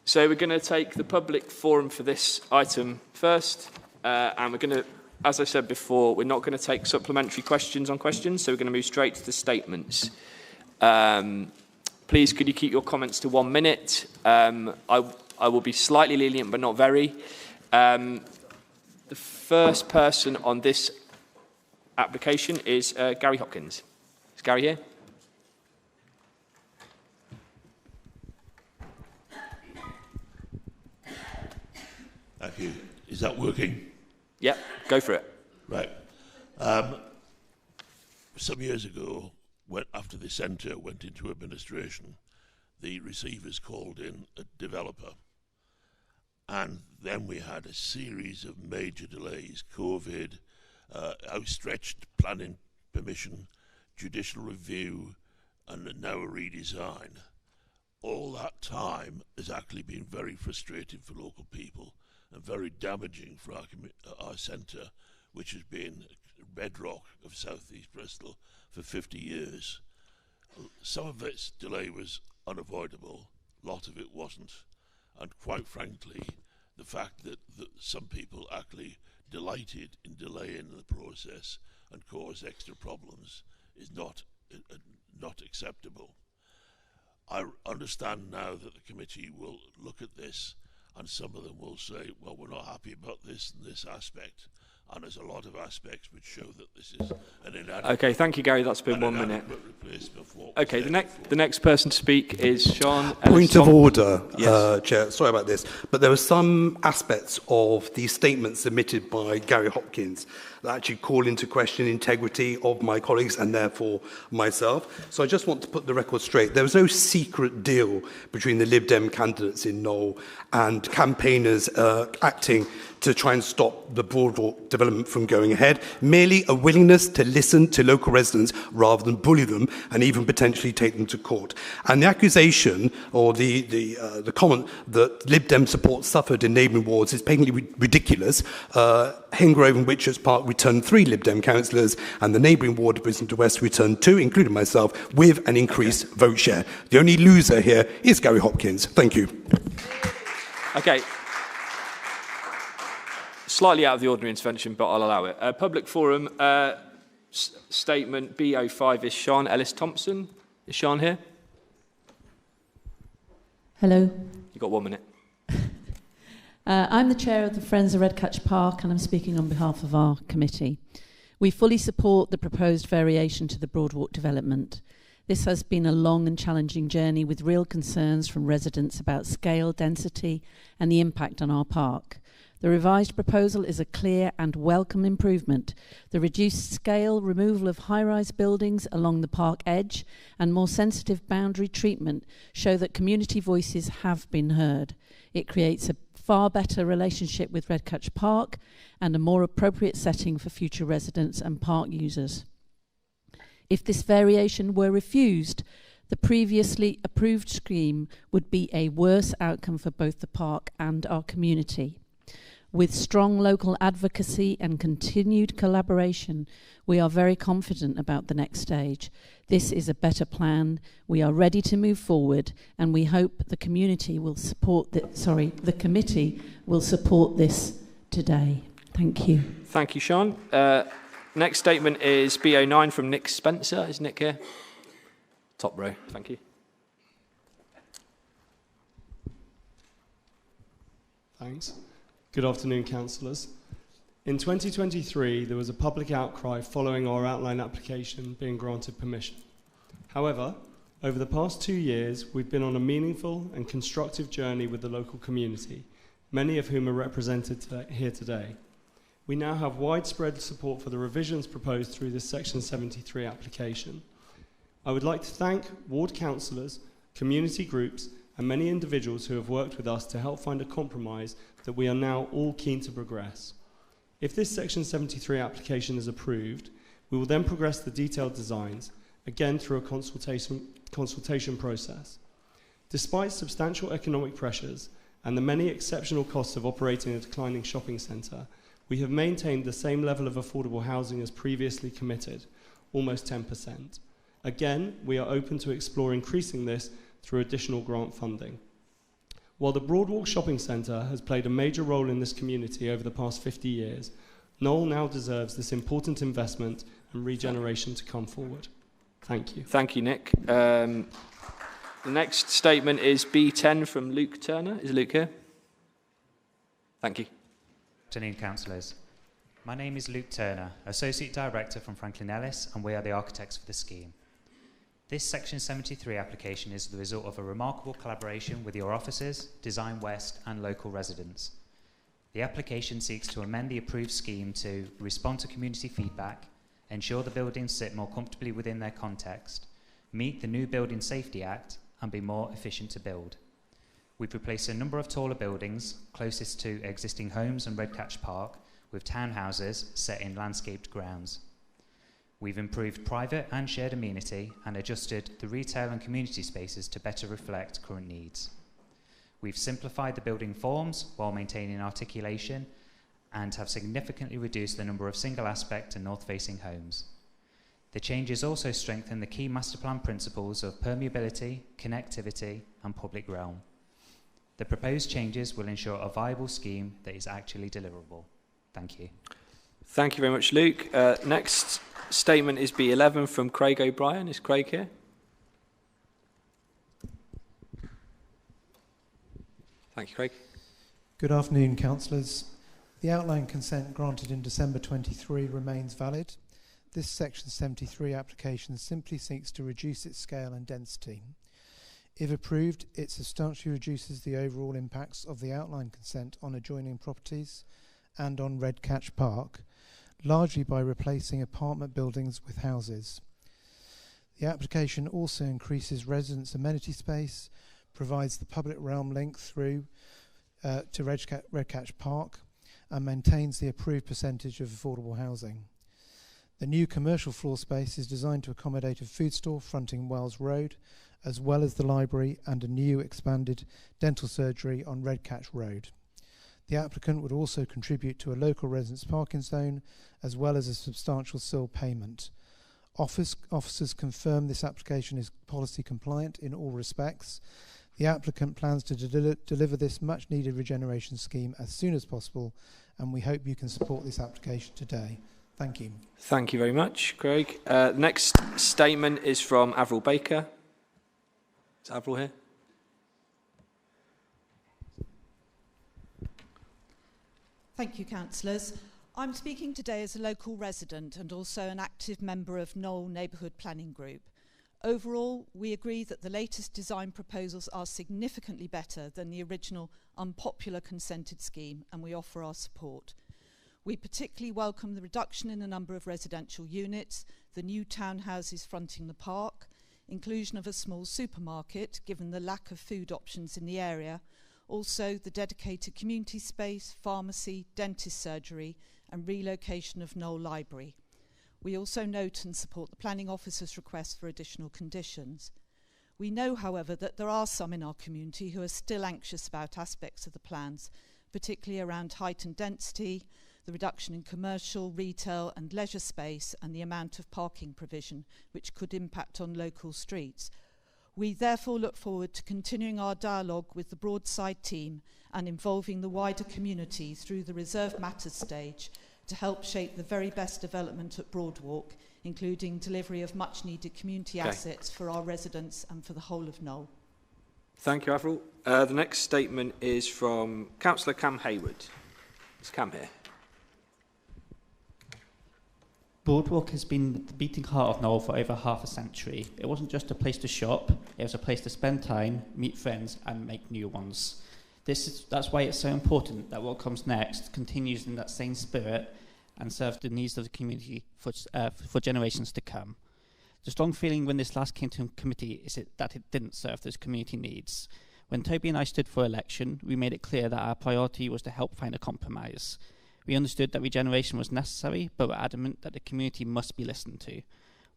Speaker 1: So we're going to take the public forum for this item first, and we're going to, as I said before, we're not going to take supplementary questions on questions, so we're going to move straight to the statements. Please, could you keep your comments to 1 minute? I will be slightly lenient, but not very. The first person on this application is Gary Hopkins. Is Gary here?
Speaker 16: Thank you. Is that working?
Speaker 1: Yep, go for it.
Speaker 16: Right. Some years ago, after the centre went into administration, the receivers called in a developer. And then we had a series of major delays, COVID, outstretched planning permission, judicial review, and now a redesign. All that time has actually been very frustrating for local people and very damaging for our centre, which has been a bedrock of South East Bristol for 50 years. Some of its delay was unavoidable, a lot of it wasn't, and quite frankly, the fact that some people actually delighted in delaying the process and caused extra problems is not acceptable. I understand now that the committee will look at this, and some of them will say, well, we're not happy about this and this aspect. And there's a lot of aspects which show that this is an inadequate...
Speaker 1: Okay, thank you, Gary. That's been 1 minute. Okay, the next person to speak is Sean.
Speaker 10: Point of order,
Speaker 1: yes.
Speaker 10: Chair. Sorry about this. But there are some aspects of the statement submitted by Gary Hopkins that actually call into question integrity of my colleagues and therefore myself. So I just want to put the record straight. There was no secret deal between the Lib Dem candidates in Knoll and campaigners acting to try and stop the Broadwalk development from going ahead. Merely a willingness to listen to local residents rather than bully them and even potentially take them to court. And the accusation or the comment that Lib Dem support suffered in neighbouring wards is patently ridiculous. Hingrove and Whitchurch Park returned 3 Lib Dem councillors, and the neighbouring ward of Bristol West returned 2, including myself, with an increased vote share. The only loser here is Gary Hopkins. Thank you.
Speaker 1: Okay. Slightly out of the ordinary intervention, but I'll allow it. Public forum statement B05 is Sean Ellis-Thompson. Is Sean here?
Speaker 17: Hello.
Speaker 1: You've got 1 minute.
Speaker 17: I'm the chair of the Friends of Redcatch Park, and I'm speaking on behalf of our committee. We fully support the proposed variation to the Broadwalk development. This has been a long and challenging journey with real concerns from residents about scale, density, and the impact on our park. The revised proposal is a clear and welcome improvement. The reduced scale, removal of high-rise buildings along the park edge, and more sensitive boundary treatment show that community voices have been heard. It creates a far better relationship with Redcatch Park and a more appropriate setting for future residents and park users. If this variation were refused, the previously approved scheme would be a worse outcome for both the park and our community. With strong local advocacy and continued collaboration, we are very confident about the next stage. This is a better plan. We are ready to move forward, and we hope the community will support the committee will support this today. Thank you.
Speaker 1: Thank you, Sean. Next statement is BO9 from Nick Spencer. Is Nick here? Top row. Thank you.
Speaker 18: Thanks. Good afternoon, councillors. In 2023, there was a public outcry following our outline application being granted permission. However, over the past 2 years, we've been on a meaningful and constructive journey with the local community, many of whom are represented here today. We now have widespread support for the revisions proposed through this Section 73 application. I would like to thank ward councillors, community groups, and many individuals who have worked with us to help find a compromise that we are now all keen to progress. If this Section 73 application is approved, we will then progress the detailed designs, again through a consultation process. Despite substantial economic pressures and the many exceptional costs of operating a declining shopping centre, we have maintained the same level of affordable housing as previously committed, almost 10%. Again, we are open to explore increasing this through additional grant funding. While the Broadwalk shopping centre has played a major role in this community over the past 50 years, Knoll now deserves this important investment and regeneration to come forward. Thank you.
Speaker 1: Thank you, Nick. The next statement is B10 from Luke Turner. Is Luke here? Thank you.
Speaker 19: Good afternoon, councillors. My name is Luke Turner, Associate Director from Franklin Ellis, and we are the architects for the scheme. This Section 73 application is the result of a remarkable collaboration with your officers, Design West, and local residents. The application seeks to amend the approved scheme to respond to community feedback, ensure the buildings sit more comfortably within their context, meet the new Building Safety Act, and be more efficient to build. We've replaced a number of taller buildings closest to existing homes and Redcatch Park with townhouses set in landscaped grounds. We've improved private and shared amenity and adjusted the retail and community spaces to better reflect current needs. We've simplified the building forms while maintaining articulation and have significantly reduced the number of single aspect and north-facing homes. The changes also strengthen the key master plan principles of permeability, connectivity, and public realm. The proposed changes will ensure a viable scheme that is actually deliverable. Thank you.
Speaker 1: Thank you very much, Luke. Next statement is B11 from Craig O'Brien. Is Craig here? Thank you, Craig.
Speaker 20: Good afternoon, councillors. The outline consent granted in December 23 remains valid. This Section 73 application simply seeks to reduce its scale and density. If approved, it substantially reduces the overall impacts of the outline consent on adjoining properties and on Redcatch Park, largely by replacing apartment buildings with houses. The application also increases residents' amenity space, provides the public realm link through to Redcatch Park, and maintains the approved percentage of affordable housing. The new commercial floor space is designed to accommodate a food store fronting Wells Road, as well as the library and a new expanded dental surgery on Redcatch Road. The applicant would also contribute to a local residents' parking zone, as well as a substantial SIL payment. Officers confirm this application is policy compliant in all respects. The applicant plans to deliver this much-needed regeneration scheme as soon as possible, and we hope you can support this application today. Thank you.
Speaker 1: Thank you very much, Craig. Next statement is from Avril Baker. Is Avril here?
Speaker 21: Thank you, councillors. I'm speaking today as a local resident and also an active member of Knoll Neighbourhood Planning Group. Overall, we agree that the latest design proposals are significantly better than the original unpopular consented scheme, and we offer our support. We particularly welcome the reduction in the number of residential units, the new townhouses fronting the park, inclusion of a small supermarket given the lack of food options in the area, also the dedicated community space, pharmacy, dentist surgery and relocation of Knoll Library. We also note and support the planning officer's request for additional conditions. We know, however, that there are some in our community who are still anxious about aspects of the plans, particularly around height and density, the reduction in commercial, retail and leisure space, and the amount of parking provision, which could impact on local streets. We therefore look forward to continuing our dialogue with the Broadside team and involving the wider community through the Reserve Matters stage to help shape the very best development at Broadwalk, including delivery of much-needed community assets for our residents and for the whole of Knoll.
Speaker 1: Thank you, Avril. The next statement is from Councillor Cam Hayward. Is Cam here?
Speaker 11: Broadwalk has been the beating heart of Knoll for over half a century. It wasn't just a place to shop, it was a place to spend time, meet friends and make new ones. That's why it's so important that what comes next continues in that same spirit and serves the needs of the community for generations to come. The strong feeling when this last came to committee is that it didn't serve those community needs. When Toby and I stood for election, we made it clear that our priority was to help find a compromise. We understood that regeneration was necessary, but were adamant that the community must be listened to.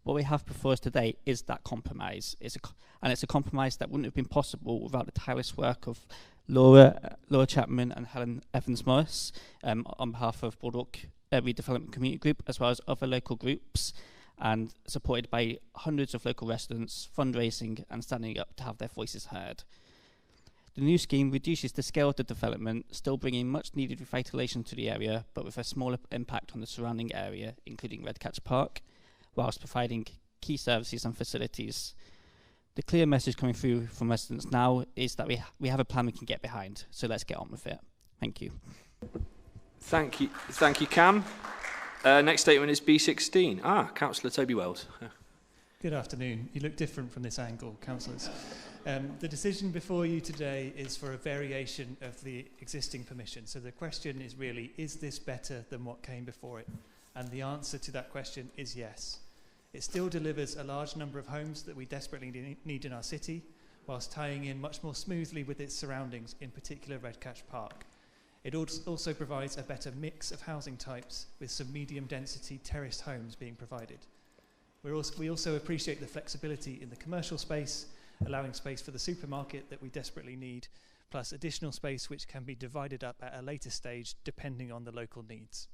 Speaker 11: What we have before us today is that compromise. It's a compromise that wouldn't have been possible without the tireless work of Laura Chapman and Helen Evans-Morris on behalf of Broadwalk Redevelopment Community Group, as well as other local groups, and supported by hundreds of local residents fundraising and standing up to have their voices heard. The new scheme reduces the scale of the development, still bringing much needed revitalisation to the area, but with a smaller impact on the surrounding area, including Redcatch Park, whilst providing key services and facilities. The clear message coming through from residents now is that we have a plan we can get behind, so let's get on with it. Thank you.
Speaker 1: Thank you, Cam. Next statement is B16. Councillor Toby Wells.
Speaker 4: Good afternoon. You look different from this angle, councillors. The decision before you today is for a variation of the existing permission. So the question is really, is this better than what came before it? And the answer to that question is yes. It still delivers a large number of homes that we desperately need in our city, whilst tying in much more smoothly with its surroundings, in particular Redcatch Park. It also provides a better mix of housing types, with some medium density terraced homes being provided. We also appreciate the flexibility in the commercial space, allowing space for the supermarket that we desperately need, plus additional space which can be divided up at a later stage depending on the local needs.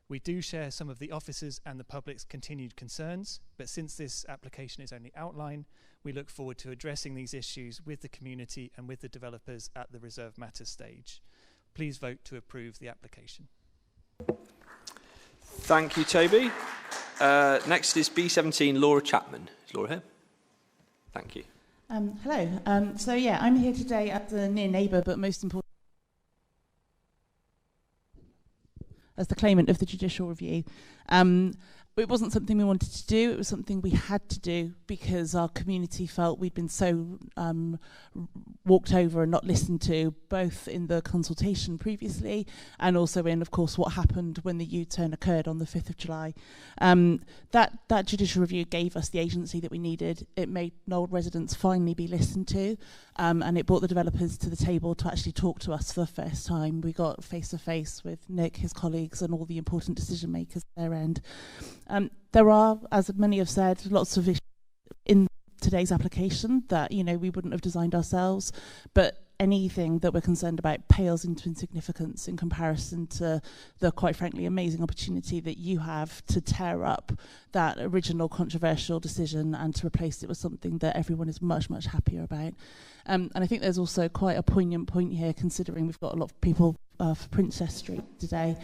Speaker 4: We do share some of the officers' and the public's continued concerns, but since this application is only outline, we look forward to addressing these issues with the community and with the developers at the Reserve Matters stage. Please vote to approve the application.
Speaker 1: Thank you, Toby. Next is B17, Laura Chapman. Is Laura here? Thank you.
Speaker 22: Hello. I'm here today as a near neighbour, but most important, as the claimant of the judicial review. It wasn't something we wanted to do, it was something we had to do because our community felt we'd been so walked over and not listened to, both in the consultation previously and also in, of course, what happened when the U-turn occurred on the 5th of July. That judicial review gave us the agency that we needed. It made Knoll residents finally be listened to, and it brought the developers to the table to actually talk to us for the first time. We got face-to-face with Nick, his colleagues, and all the important decision makers at their end. There are, as many have said, lots of issues in today's application that we wouldn't have designed ourselves, but anything that we're concerned about pales into insignificance in comparison to the, quite frankly, amazing opportunity that you have to tear up that original controversial decision and to replace it with something that everyone is much, much happier about. And I think there's also quite a poignant point here, considering we've got a lot of people for Princess Street today,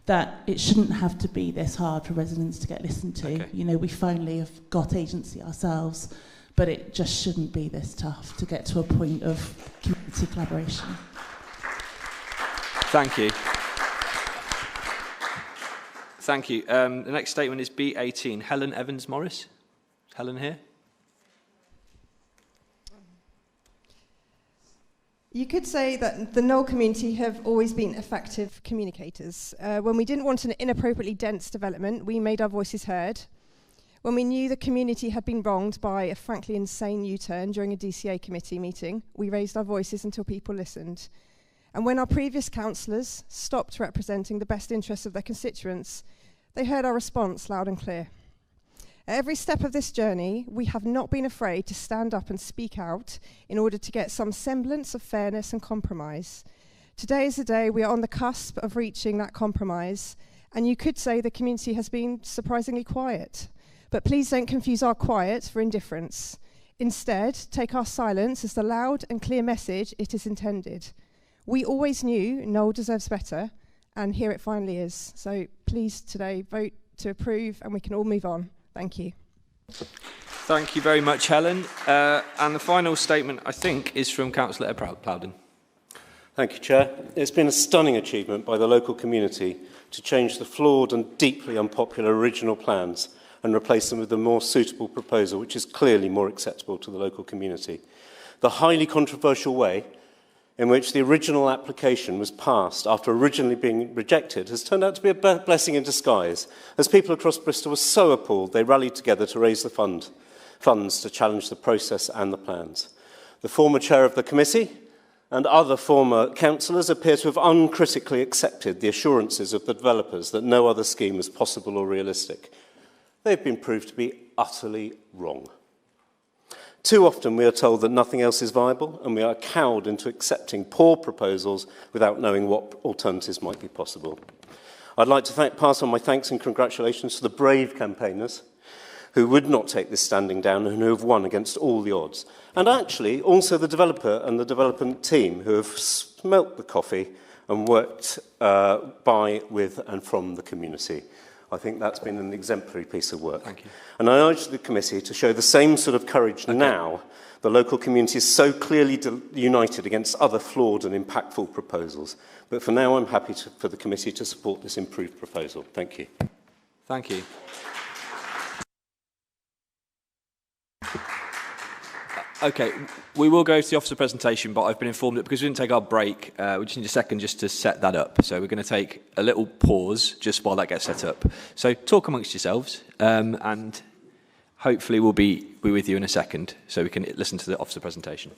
Speaker 22: that it shouldn't have to be this hard for residents to get listened to. Okay. We finally have got agency ourselves, but it just shouldn't be this tough to get to a point of community collaboration.
Speaker 1: Thank you. Thank you. The next statement is B18, Helen Evans-Morris. Is Helen here?
Speaker 23: You could say that the Knoll community have always been effective communicators. When we didn't want an inappropriately dense development, we made our voices heard. When we knew the community had been wronged by a frankly insane U-turn during a DCA committee meeting, we raised our voices until people listened. And when our previous councillors stopped representing the best interests of their constituents, They heard our response loud and clear. At every step of this journey, we have not been afraid to stand up and speak out in order to get some semblance of fairness and compromise. Today is the day we are on the cusp of reaching that compromise, and you could say the community has been surprisingly quiet. But please don't confuse our quiet for indifference. Instead, take our silence as the loud and clear message it is intended. We always knew Noel deserves better, and here it finally is. So please today vote to approve, and we can all move on. Thank you.
Speaker 1: Thank you very much, Helen. And the final statement, I think, is from Councillor Plowden.
Speaker 12: Thank you, Chair. It's been a stunning achievement by the local community to change the flawed and deeply unpopular original plans and replace them with a more suitable proposal, which is clearly more acceptable to the local community. The highly controversial way in which the original application was passed after originally being rejected has turned out to be a blessing in disguise, as people across Bristol were so appalled they rallied together to raise the funds to challenge the process and the plans. The former chair of the committee and other former councillors appear to have uncritically accepted the assurances of the developers that no other scheme was possible or realistic. They've been proved to be utterly wrong. Too often we are told that nothing else is viable, and we are cowed into accepting poor proposals without knowing what alternatives might be possible. I'd like to pass on my thanks and congratulations to the brave campaigners who would not take this standing down and who have won against all the odds. And actually, also the developer and the development team who have smelt the coffee and worked by, with and from the community. I think that's been an exemplary piece of work.
Speaker 1: Thank you.
Speaker 12: And I urge the committee to show the same sort of courage now. The local community is so clearly united against other flawed and impactful proposals. But for now, I'm happy for the committee to support this improved proposal. Thank you.
Speaker 1: Thank you. Okay, we will go to the officer presentation, but I've been informed that because we didn't take our break, we just need a second just to set that up. So we're going to take a little pause just while that gets set up. So talk amongst yourselves, and hopefully we'll be with you in a second so we can listen to the officer presentation.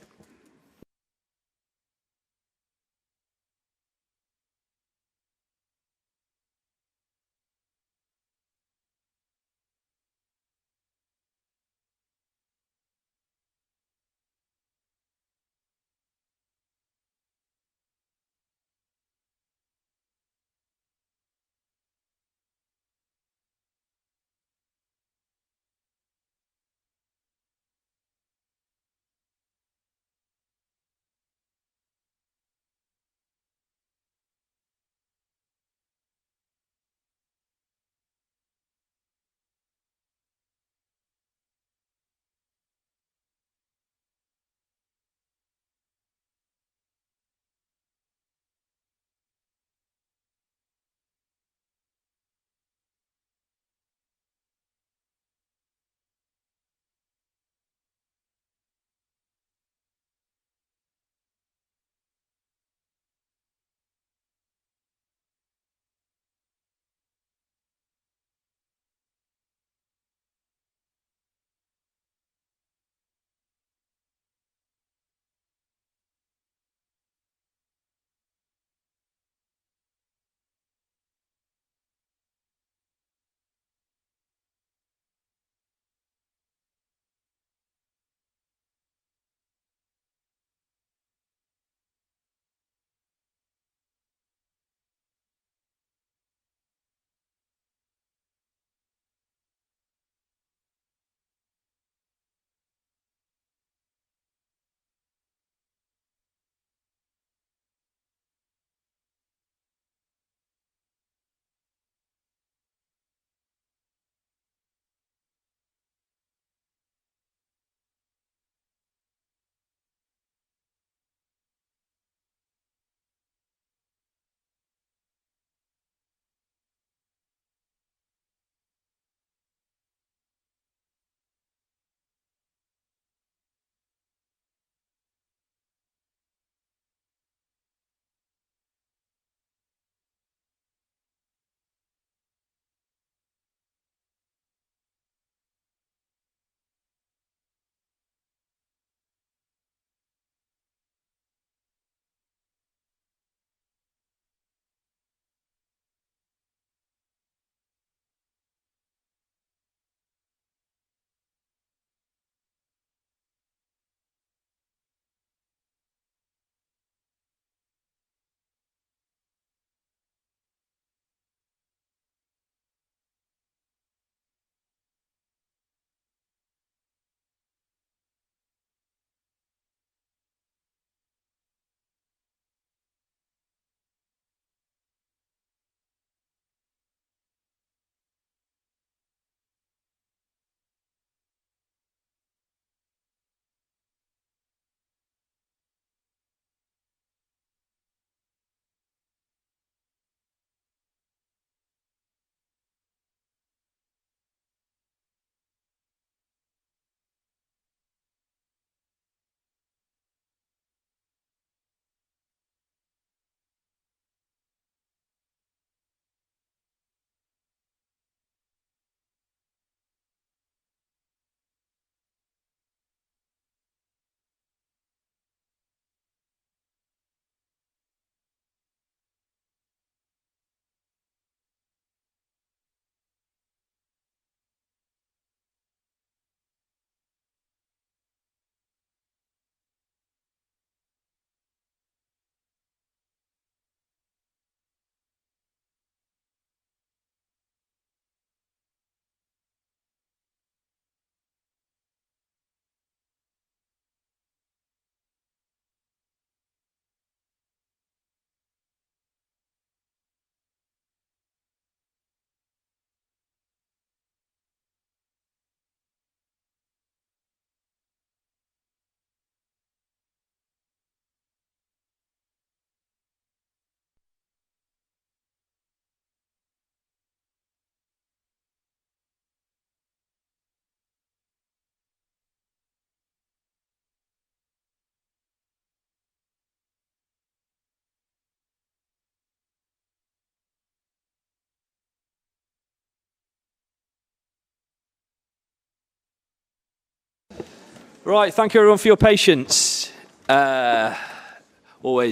Speaker 1: Right, thank you everyone for your patience. Always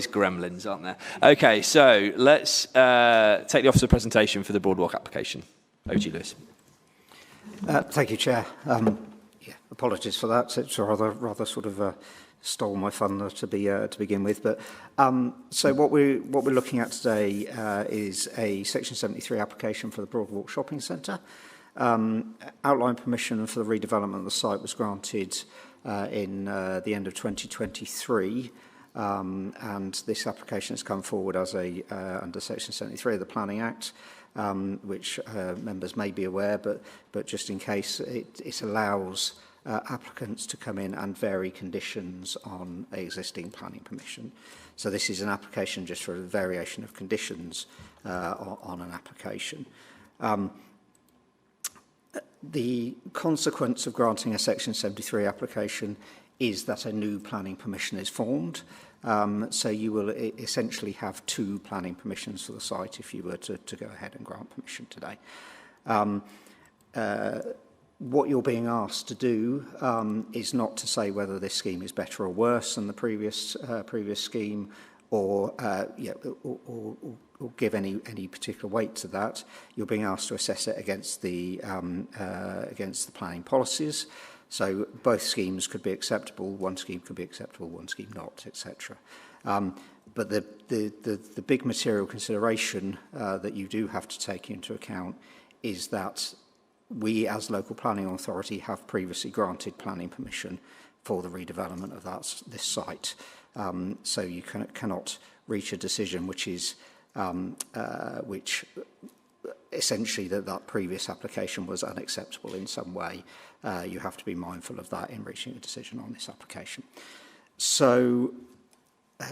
Speaker 1: gremlins, aren't there? Okay, so let's take the officer presentation for the Broadwalk application. Over to you, Lewis.
Speaker 7: Thank you, Chair. Apologies for that. It's rather sort of stole my thunder to begin with. But so what we're looking at today is a Section 73 application for the Broadwalk Shopping Centre. Outline permission for the redevelopment of the site was granted in the end of 2023. And this application has come forward as under Section 73 of the Planning Act, which members may be aware, but just in case, it allows applicants to come in and vary conditions on existing planning permission. So this is an application just for a variation of conditions on an application. The consequence of granting a Section 73 application is that a new planning permission is formed. So you will essentially have two planning permissions for the site if you were to go ahead and grant permission today. What you're being asked to do is not to say whether this scheme is better or worse than the previous scheme, or give any particular weight to that. You're being asked to assess it against the planning policies. So both schemes could be acceptable. One scheme could be acceptable, one scheme not, etc. But the big material consideration that you do have to take into account is that we, as local planning authority, have previously granted planning permission for the redevelopment of this site. So you cannot reach a decision which is which essentially that previous application was unacceptable in some way. You have to be mindful of that in reaching a decision on this application. So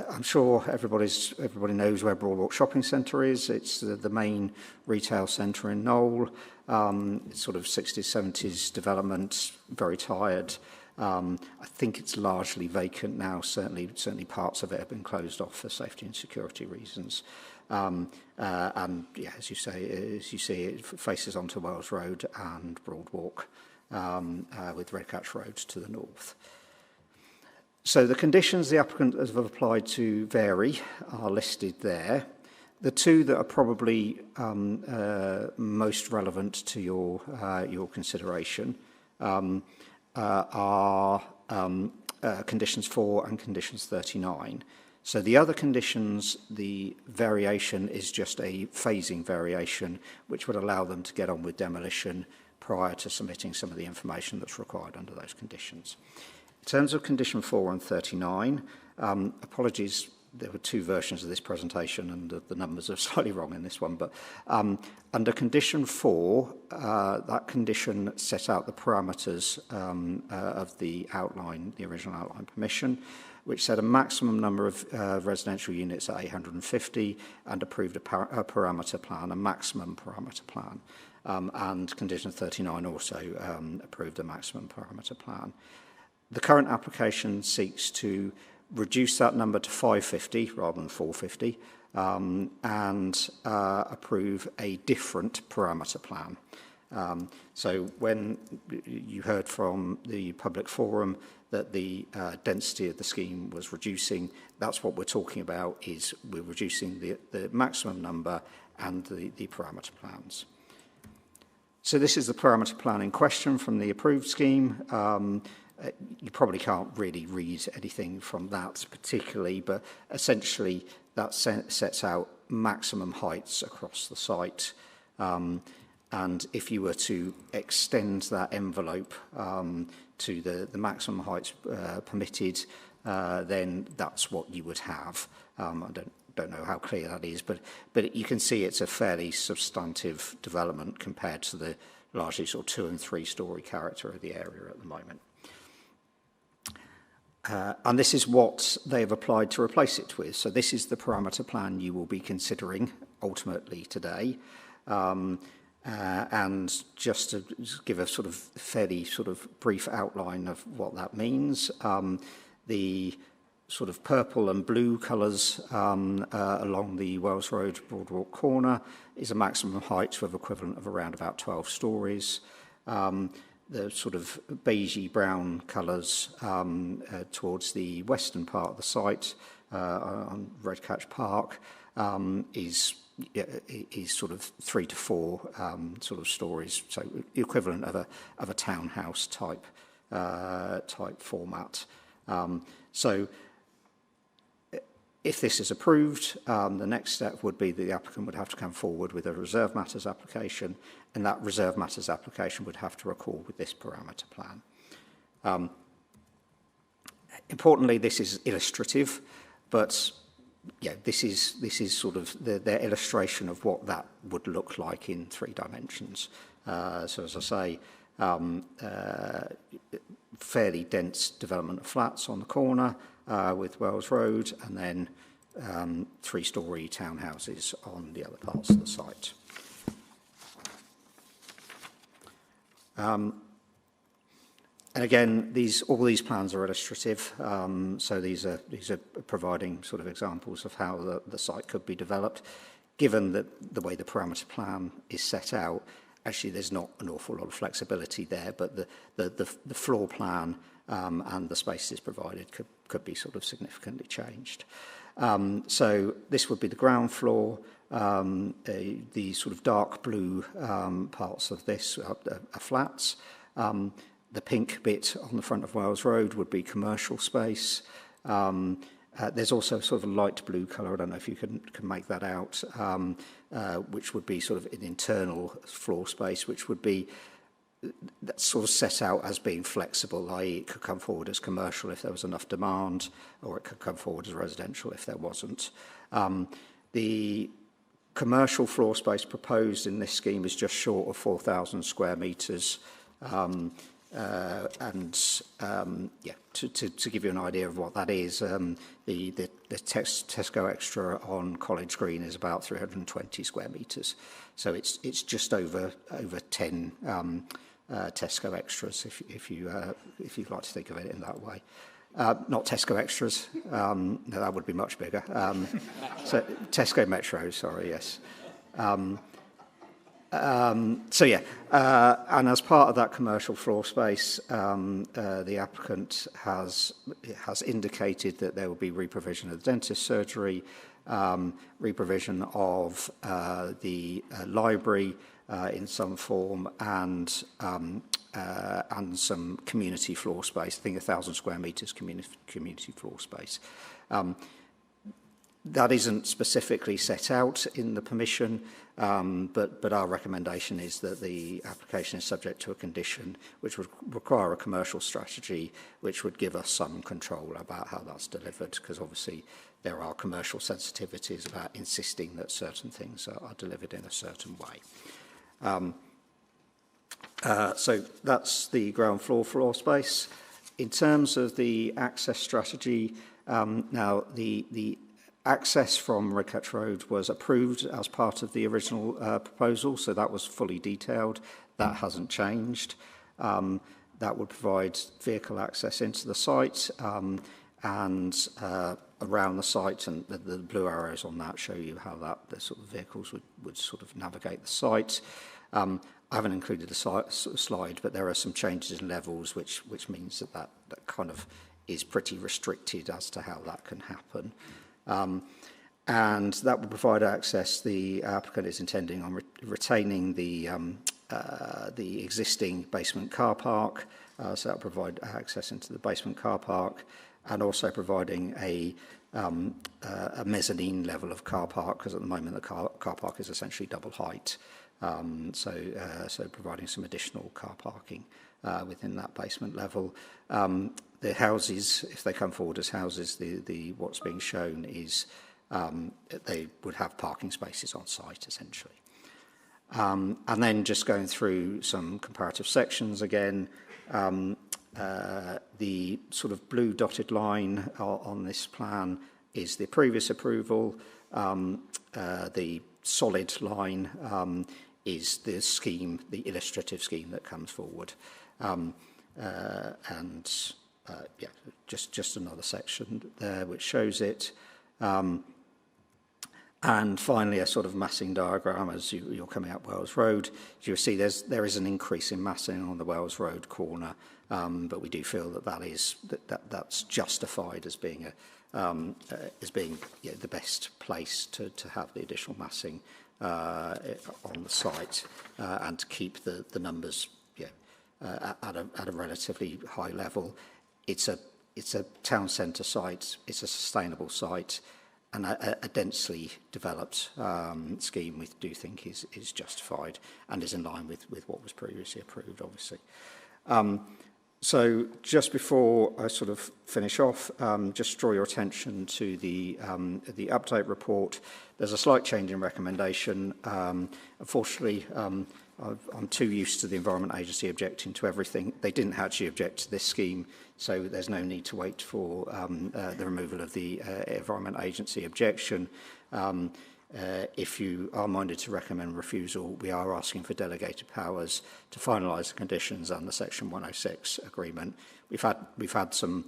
Speaker 7: I'm sure everybody knows where Broadwalk Shopping Centre is. It's the main retail centre in Knoll. It's sort of 60s, 70s development, very tired. I think it's largely vacant now. Certainly parts of it have been closed off for safety and security reasons. And yeah, as you see, it faces onto Wells Road and Broadwalk, with Redcatch Road to the north. So the conditions the applicant has applied to vary are listed there. The two that are probably most relevant to your consideration are conditions 4 and conditions 39. So the other conditions, the variation is just a phasing variation, which would allow them to get on with demolition prior to submitting some of the information that's required under those conditions. In terms of condition 4 and 39, apologies, there were two versions of this presentation and the numbers are slightly wrong in this one, but under condition 4, that condition set out the parameters of the outline, the original outline permission, which said a maximum number of residential units at 850 and approved a parameter plan, a maximum parameter plan. And condition 39 also approved a maximum parameter plan. The current application seeks to reduce that number to 550 rather than 450 and approve a different parameter plan. So when you heard from the public forum that the density of the scheme was reducing, that's what we're talking about, is we're reducing the maximum number and the parameter plans. So this is the parameter plan in question from the approved scheme. You probably can't really read anything from that particularly, but essentially that sets out maximum heights across the site. And if you were to extend that envelope to the maximum heights permitted, then that's what you would have. I don't know how clear that is, but you can see it's a fairly substantive development compared to the largely sort of 2- and 3-story character of the area at the moment. And this is what they've applied to replace it with. So this is the parameter plan you will be considering ultimately today. And just to give a sort of fairly sort of brief outline of what that means, the sort of purple and blue colours along the Wells Road Broadwalk corner is a maximum height with equivalent of around about 12 stories. sort of beigey brown colours towards the western part of the site on Redcatch Park is sort of 3 to 4 sort of stories, so equivalent of a townhouse type format. So if this is approved, the next step would be that the applicant would have to come forward with a reserve matters application, and that reserve matters application would have to record with this parameter plan. Importantly, this is illustrative, but yeah, this is sort of their illustration of what that would look like in 3 dimensions. So as I say, fairly dense development of flats on the corner with Wells Road, and then 3-storey townhouses on the other parts of the site. And again, all these plans are illustrative, so these are providing sort of examples of how the site could be developed. Given that the way the parameter plan is set out, actually there's not an awful lot of flexibility there, but the floor plan and the spaces provided could be sort of significantly changed. So this would be the ground floor. The sort of dark blue parts of this are flats. The pink bit on the front of Wales Road would be commercial space. There's also sort of a light blue colour, I don't know if you can make that out, which would be sort of an internal floor space, which would be that's sort of set out as being flexible, i.e. it could come forward as commercial if there was enough demand, or it could come forward as residential if there wasn't. The commercial floor space proposed in this scheme is just short of 4,000 square metres. Yeah, to give you an idea of what that is, the Tesco Extra on College Green is about 320 square metres. So it's just over 10 Tesco Extras, if you'd like to think of it in that way. Not Tesco Extras, no, that would be much bigger. So Tesco Metro, sorry, yes. So yeah, and as part of that commercial floor space, the applicant has indicated that there will be reprovision of the dentist surgery, reprovision of the library in some form, and some community floor space. I think 1,000 square metres community floor space. That isn't specifically set out in the permission, but our recommendation is that the application is subject to a condition which would require a commercial strategy, which would give us some control about how that's delivered, because obviously there are commercial sensitivities about insisting that certain things are delivered in a certain way. So that's the ground floor space. In terms of the access strategy, now the access from Redcatch Road was approved as part of the original proposal, so that was fully detailed. That hasn't changed. That would provide vehicle access into the site and around the site, and the blue arrows on that show you how the sort of vehicles would sort of navigate the site. I haven't included a slide, but there are some changes in levels, which means that kind of is pretty restricted as to how that can happen. And that will provide access. The applicant is intending on retaining the existing basement car park, so that will provide access into the basement car park, and also providing a mezzanine level of car park, because at the moment the car park is essentially double height. So providing some additional car parking within that basement level. The houses, if they come forward as houses, what's being shown is they would have parking spaces on site, essentially. And then just going through some comparative sections again, the sort of blue dotted line on this plan is the previous approval. The solid line is the scheme, the illustrative scheme that comes forward. Yeah, just another section there which shows it. And finally, a sort of massing diagram as you're coming up Wells Road. As you'll see, there is an increase in massing on the Wells Road corner, but we do feel that's justified as being the best place to have the additional massing on the site and to keep the numbers at a relatively high level. It's a town centre site. It's a sustainable site. And a densely developed scheme we do think is justified and is in line with what was previously approved, obviously. So just before I sort of finish off, just draw your attention to the update report. There's a slight change in recommendation. Unfortunately, I'm too used to the Environment Agency objecting to everything. They didn't actually object to this scheme, so there's no need to wait for the removal of the Environment Agency objection. If you are minded to recommend refusal, we are asking for delegated powers to finalise the conditions and the Section 106 agreement. We've had some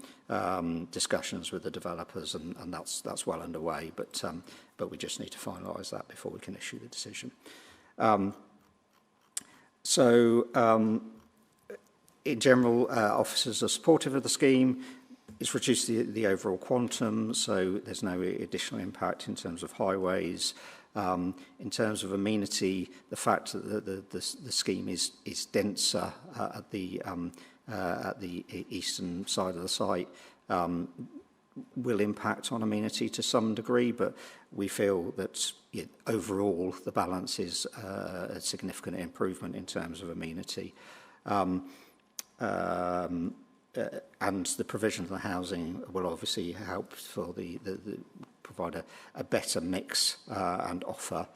Speaker 7: discussions with the developers, and that's well underway, but we just need to finalise that before we can issue the decision. In general, officers are supportive of the scheme. It's reduced the overall quantum, so there's no additional impact in terms of highways. In terms of amenity, the fact that the scheme is denser at the eastern side of the site will impact on amenity to some degree, but we feel that overall the balance is a significant improvement in terms of amenity. And the provision of the housing will obviously help for provide a better mix and offer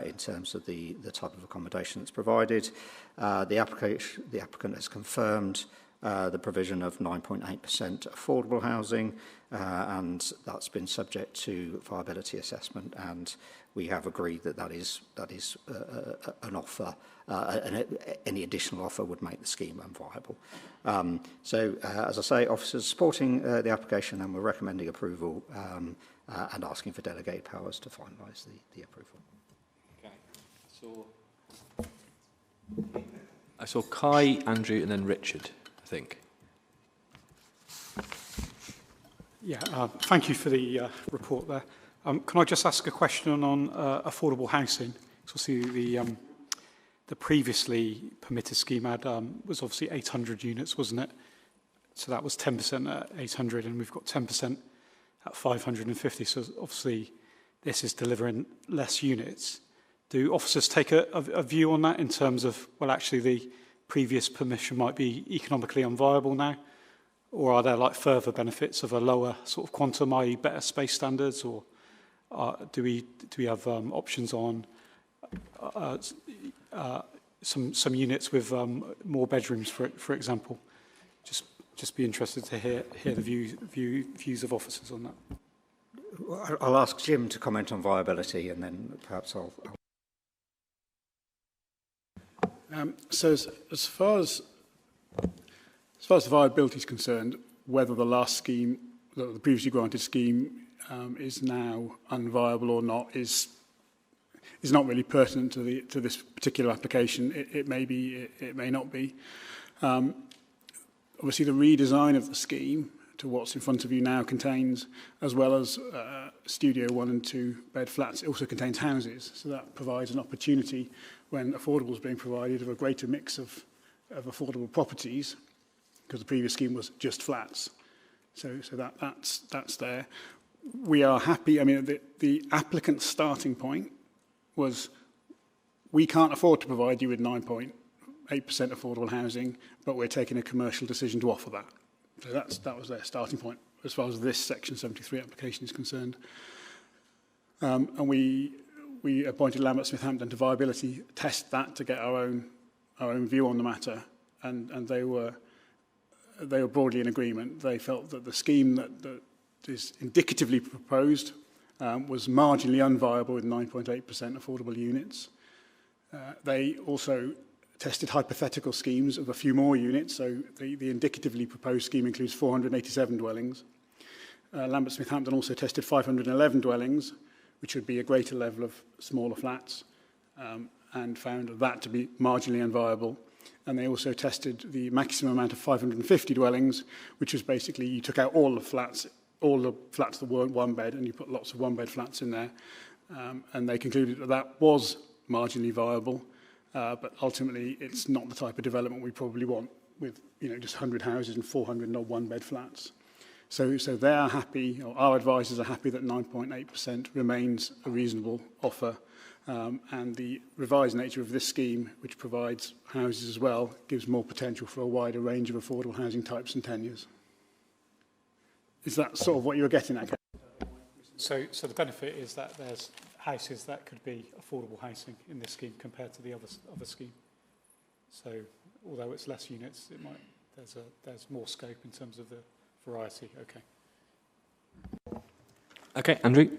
Speaker 7: in terms of the type of accommodation that's provided. The applicant has confirmed the provision of 9.8% affordable housing, and that's been subject to viability assessment, and we have agreed that is an offer. Any additional offer would make the scheme unviable. As I say, officers supporting the application, and we're recommending approval and asking for delegated powers to finalise the approval.
Speaker 1: Okay. I saw Kai, Andrew, and then Richard, I think.
Speaker 8: Yeah, thank you for the report there. Can I just ask a question on affordable housing? So see the previously permitted scheme was obviously 800 units, wasn't it? So that was 10% at 800, and we've got 10% at 550. So obviously this is delivering less units. Do officers take a view on that in terms of, well, actually the previous permission might be economically unviable now? Or are there like further benefits of a lower sort of quantum, i.e. better space standards? Or do we have options on some units with more bedrooms, for example? Just be interested to hear the views of officers on that.
Speaker 7: I'll ask Jim to comment on viability, and then perhaps I'll...
Speaker 5: So as far as the viability is concerned, whether the last scheme, the previously granted scheme, is now unviable or not is not really pertinent to this particular application. It may be, it may not be. Obviously, the redesign of the scheme to what's in front of you now contains, as well as studio 1 and 2 bed flats, it also contains houses. So that provides an opportunity when affordable is being provided of a greater mix of affordable properties, because the previous scheme was just flats. So that's there. We are happy. I mean, the applicant's starting point was, we can't afford to provide you with 9.8% affordable housing, but we're taking a commercial decision to offer that. So that was their starting point as far as this Section 73 application is concerned. And we appointed Lambert Smith Hampton to viability test that to get our own view on the matter, and they were broadly in agreement. They felt that the scheme that is indicatively proposed was marginally unviable with 9.8% affordable units. They also tested hypothetical schemes of a few more units, so the indicatively proposed scheme includes 487 dwellings. Lambert Smith Hampton also tested 511 dwellings which would be a greater level of smaller flats, and found that to be marginally unviable. And they also tested the maximum amount of 550 dwellings, which was basically you took out all the flats that weren't one bed, and you put lots of one bed flats in there. And they concluded that that was marginally viable, but ultimately it's not the type of development we probably want with just 100 houses and 400 not one bed flats. So they are happy, or our advisors are happy that 9.8% remains a reasonable offer. And the revised nature of this scheme, which provides houses as well, gives more potential for a wider range of affordable housing types and tenures. Is that sort of what you were getting at?
Speaker 8: So the benefit is that there's houses that could be affordable housing in this scheme compared to the other scheme. So although it's less units, there's more scope in terms of the variety. Okay.
Speaker 1: Okay, Andrew.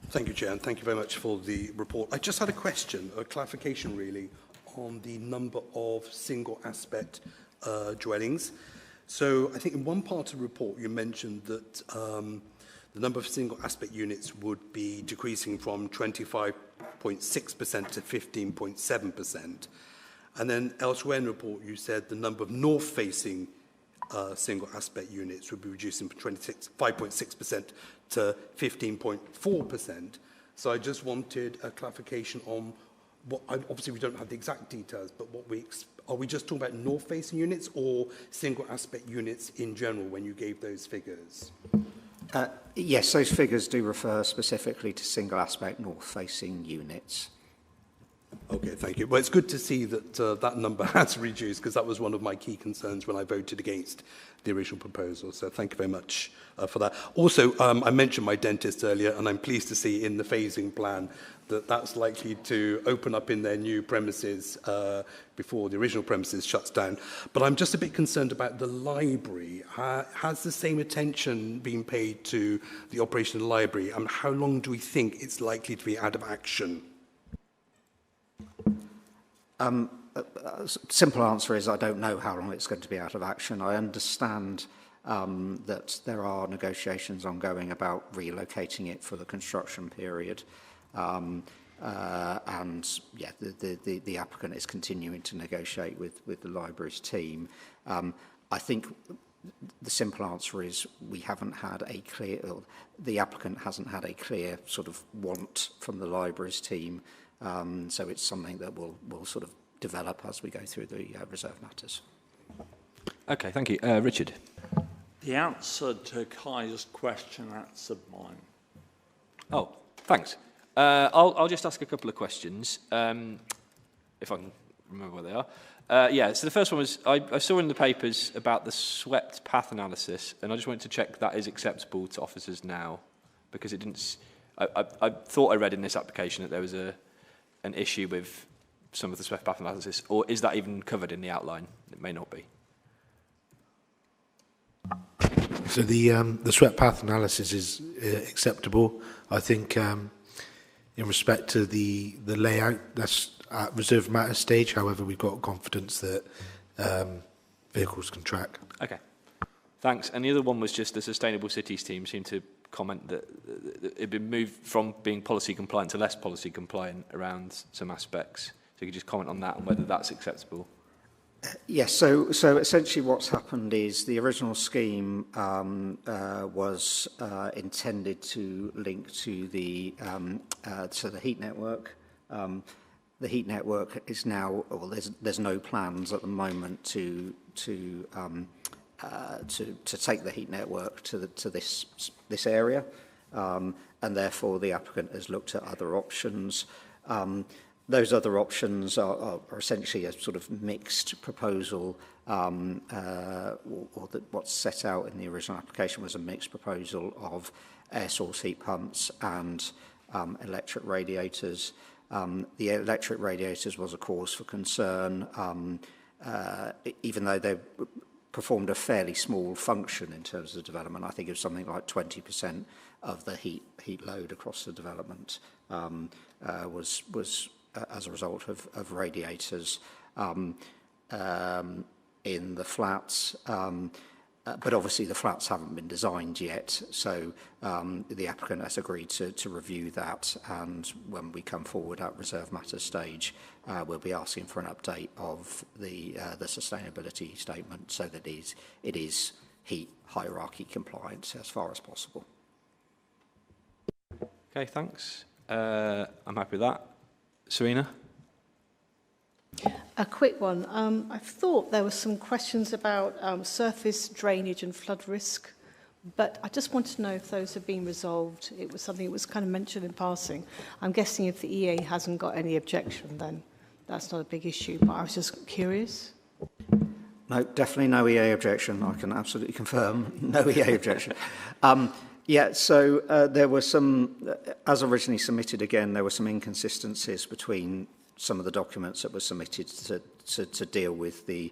Speaker 10: Thank you, Chair, and thank you very much for the report. I just had a question, a clarification really, on the number of single aspect dwellings. So I think in one part of the report you mentioned that the number of single aspect units would be decreasing from 25.6% to 15.7%. And then elsewhere in the report you said the number of north-facing single aspect units would be reducing from 5.6% to 15.4%. So I just wanted a clarification on what, obviously we don't have the exact details, but are we just talking about north-facing units or single aspect units in general when you gave those figures?
Speaker 7: Yes, those figures do refer specifically to single aspect north-facing units.
Speaker 10: Okay, thank you. Well, it's good to see that that number has reduced, because that was one of my key concerns when I voted against the original proposal. So thank you very much for that. Also, I mentioned my dentist earlier, and I'm pleased to see in the phasing plan that that's likely to open up in their new premises before the original premises shuts down. But I'm just a bit concerned about the library. Has the same attention been paid to the operation of the library? And how long do we think it's likely to be out of action?
Speaker 7: Simple answer is I don't know how long it's going to be out of action. I understand that there are negotiations ongoing about relocating it for the construction period. And yeah, the applicant is continuing to negotiate with the library's team. I think the simple answer is we haven't had a clear, the applicant hasn't had a clear sort of want from the library's team. So it's something that we'll sort of develop as we go through the reserve matters. Okay, thank you. Richard.
Speaker 3: The answer to Kai's question answered mine.
Speaker 1: Oh, thanks. I'll just ask a couple of questions, if I can remember where they are. Yeah, so the first one was, I saw in the papers about the swept path analysis, and I just wanted to check that is acceptable to officers now, because it didn't... I thought I read in this application that there was an issue with some of the swept path analysis, or is that even covered in the outline? It may not be.
Speaker 13: So the swept path analysis is acceptable. I think in respect to the layout, that's at reserve matter stage. However, we've got confidence that vehicles can track.
Speaker 1: Okay, thanks. And the other one was just the Sustainable Cities team seemed to comment that it'd been moved from being policy compliant to less policy compliant around some aspects. So you could just comment on that and whether that's acceptable.
Speaker 7: Yes, so essentially what's happened is the original scheme was intended to link to the heat network. The heat network is now, well, there's no plans at the moment to take the heat network to this area, and therefore the applicant has looked at other options. Those other options are essentially a sort of mixed proposal, what's set out in the original application was a mixed proposal of air source heat pumps and electric radiators. The electric radiators was a cause for concern, even though they performed a fairly small function in terms of development. I think it was something like 20% of the heat load across the development was as a result of radiators in the flats. but obviously the flats haven't been designed yet, so the applicant has agreed to review that, and when we come forward at reserve matters stage, we'll be asking for an update of the sustainability statement so that it is heat hierarchy compliant as far as possible.
Speaker 1: Okay, thanks. I'm happy with that. Serena?
Speaker 6: A quick one. I thought there were some questions about surface drainage and flood risk, but I just want to know if those have been resolved. It was something that was kind of mentioned in passing. I'm guessing if the EA hasn't got any objection, then that's not a big issue, but I was just curious.
Speaker 7: No, definitely no EA objection. I can absolutely confirm no EA objection. Yeah, so there were some, as originally submitted again, there were some inconsistencies between some of the documents that were submitted to deal with the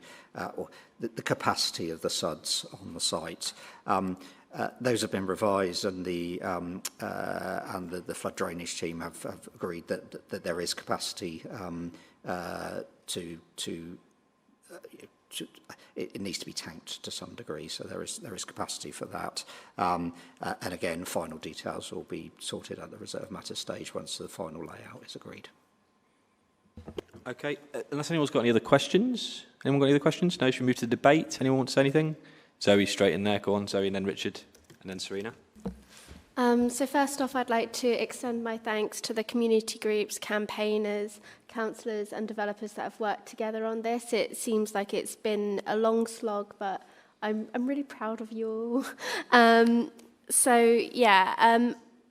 Speaker 7: capacity of the SUDs on the site. Those have been revised, and the flood drainage team have agreed that there is capacity it needs to be tanked to some degree, so there is capacity for that. And again, final details will be sorted at the reserve matters stage once the final layout is agreed.
Speaker 1: Okay, unless anyone's got any other questions. Anyone got any other questions? No, should we move to the debate? Anyone want to say anything? Zoe, straight in there. Go on, Zoe, and then Richard, and then Serena.
Speaker 9: So first off, I'd like to extend my thanks to the community groups, campaigners, councillors and developers that have worked together on this. It seems like it's been a long slog, but I'm really proud of you all.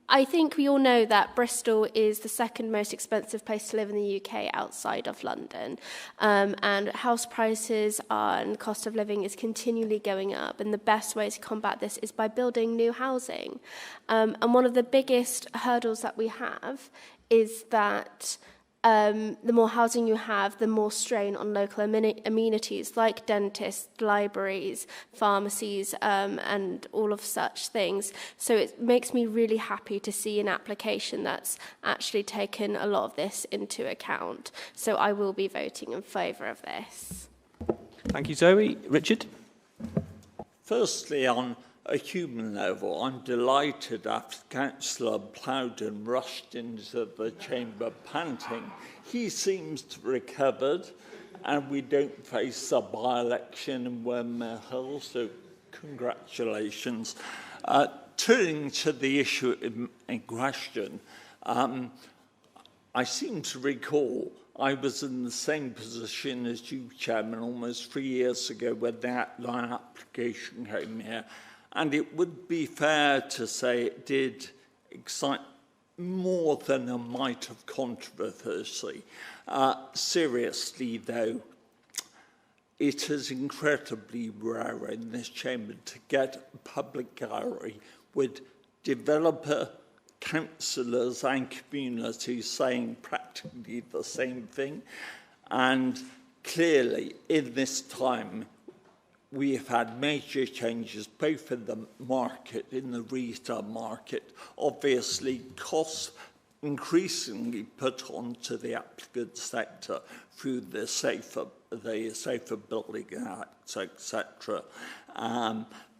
Speaker 9: I think we all know that Bristol is the second most expensive place to live in the UK outside of London. And house prices and cost of living is continually going up. And the best way to combat this is by building new housing. And one of the biggest hurdles that we have is that the more housing you have, the more strain on local amenities like dentists, libraries, pharmacies, and all of such things. So it makes me really happy to see an application that's actually taken a lot of this into account. So I will be voting in favour of this.
Speaker 1: Thank you, Zoe. Richard?
Speaker 3: Firstly, on a human level, I'm delighted after Councillor Plowden rushed into the chamber panting. He seems to have recovered, and we don't face a by-election in Windmill Hill, so congratulations. Turning to the issue in question, I seem to recall I was in the same position as you, Chairman, almost 3 years ago when the outline application came here. And it would be fair to say it did excite more than a mite of controversy. Seriously, though, it is incredibly rare in this chamber to get a public gallery with developer, councillors and communities saying practically the same thing. And clearly, in this time, we have had major changes, both in the market, in the retail market. Obviously, costs increasingly put onto the applicant sector through the Safer Building Act, etc.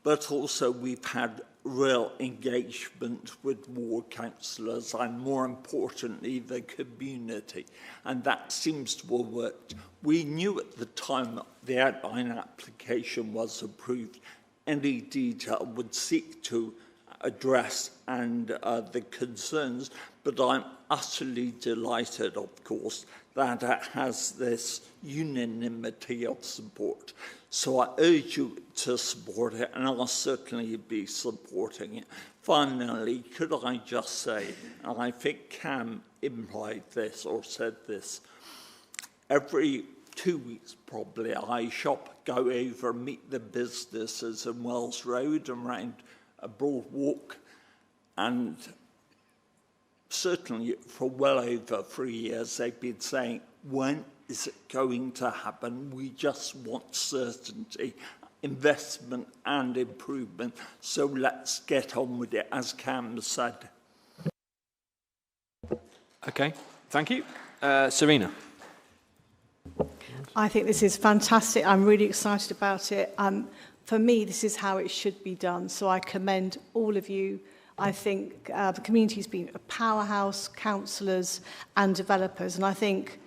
Speaker 3: But also we've had real engagement with ward councillors and, more importantly, the community. And that seems to have worked. We knew at the time the outline application was approved, any detail would seek to address and the concerns, but I'm utterly delighted, of course, that it has this unanimity of support. So I urge you to support it, and I'll certainly be supporting it. Finally, could I just say, and I think Cam implied this or said this, every 2 weeks probably I go over, meet the businesses in Wells Road and around a Broadwalk, and certainly for well over 3 years they've been saying, when is it going to happen? We just want certainty, investment and improvement, so let's get on with it, as Cam said.
Speaker 1: Okay, thank you. Serena?
Speaker 6: I think this is fantastic. I'm really excited about it. for me, this is how it should be done. So I commend all of you. I think the community's been a powerhouse, councillors and developers, and I think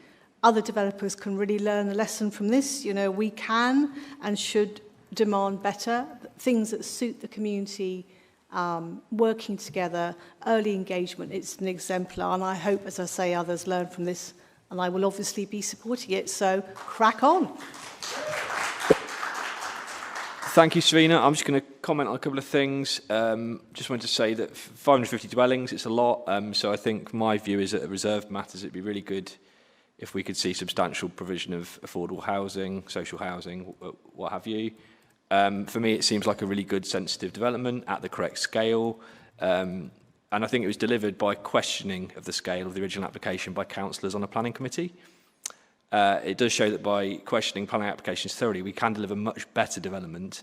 Speaker 6: other developers can really learn a lesson from this. You know, we can and should demand better, things that suit the community, working together, early engagement. It's an exemplar, and I hope, as I say, others learn from this, and I will obviously be supporting it, so crack on.
Speaker 1: Thank you, Serena. I'm just going to comment on a couple of things. Just wanted to say that 550 dwellings, it's a lot. So I think my view is that at reserved matters, it'd be really good if we could see substantial provision of affordable housing, social housing, what have you. For me, it seems like a really good, sensitive development at the correct scale. And I think it was delivered by questioning of the scale of the original application by councillors on a planning committee. It does show that by questioning planning applications thoroughly, we can deliver much better development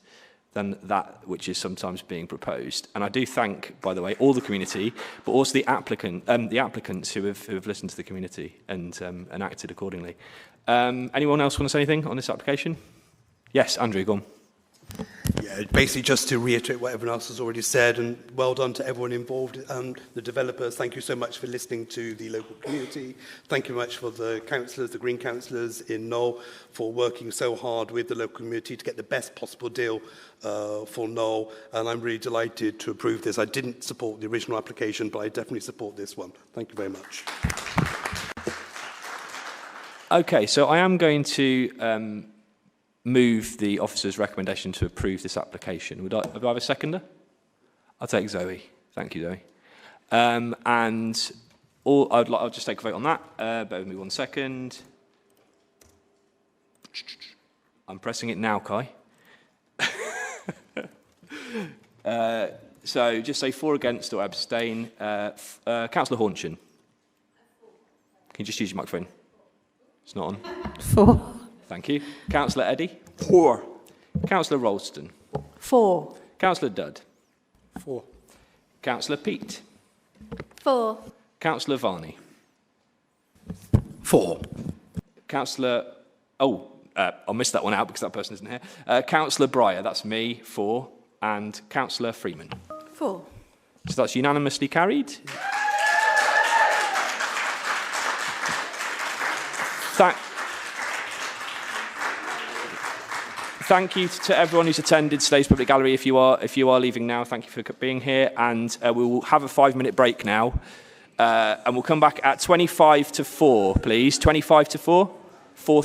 Speaker 1: than that which is sometimes being proposed. And I do thank, by the way, all the community, but also the applicants who have listened to the community and acted accordingly. Anyone else want to say anything on this application? Yes, Andrew, go on.
Speaker 10: Yeah, basically just to reiterate what everyone else has already said, and well done to everyone involved, the developers. Thank you so much for listening to the local community. Thank you very much for the councillors, the Green councillors in Knoll, for working so hard with the local community to get the best possible deal for Knoll. And I'm really delighted to approve this. I didn't support the original application, but I definitely support this one. Thank you very much.
Speaker 1: Okay, so I am going to move the officer's recommendation to approve this application. Would I have a seconder? I'll take Zoe. Thank you, Zoe. And I'll just take a vote on that. Bear with me 1 second. I'm pressing it now, Kai. So just say 4 against or abstain. Councillor Hornchin. Can you just use your microphone? It's not on.
Speaker 22: 4.
Speaker 1: Thank you. Councillor Eddy? 4. Councillor Ralston?
Speaker 6: 4.
Speaker 1: Councillor Dudd?
Speaker 5: 4.
Speaker 1: Councillor Peat?
Speaker 9: 4.
Speaker 1: Councillor Varney?
Speaker 10: 4.
Speaker 1: Councillor... I'll miss that one out because that person isn't here. Councillor Breyer, that's me, 4. And Councillor Freeman?
Speaker 6: 4.
Speaker 1: So that's unanimously carried. Thank you to everyone who's attended today's public gallery. If you are leaving now, thank you for being here. And we will have a 5-minute break now. And we'll come back at 25 to 4, please. 25 to 4? 4.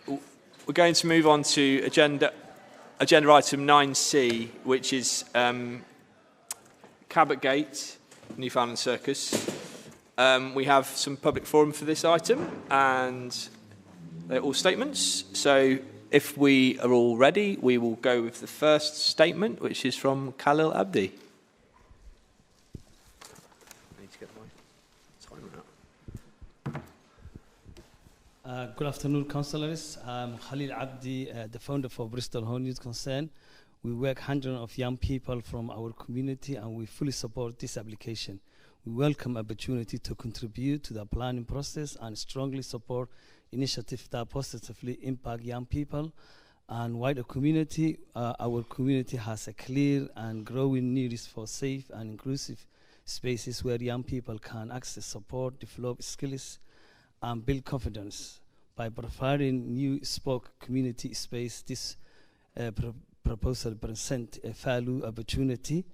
Speaker 1: We're going to move on to agenda item 9C, which is Cabot Gate, Newfoundland Circus. We have some public forum for this item, and they're all statements. So if we are all ready, we will go with the first statement, which is from Khalil Abdi.
Speaker 2: Good afternoon, councillors. I'm Khalil Abdi, the founder for Bristol Home Youth Concern. We work hundreds of young people from our community, and we fully support this application. We welcome opportunity to contribute to the planning process and strongly support initiatives that positively impact young people and wider community. Our community has a clear and growing need for safe and inclusive spaces where young people can access support, develop skills, and build confidence. By providing new spoke community space, this proposal presents a valuable opportunity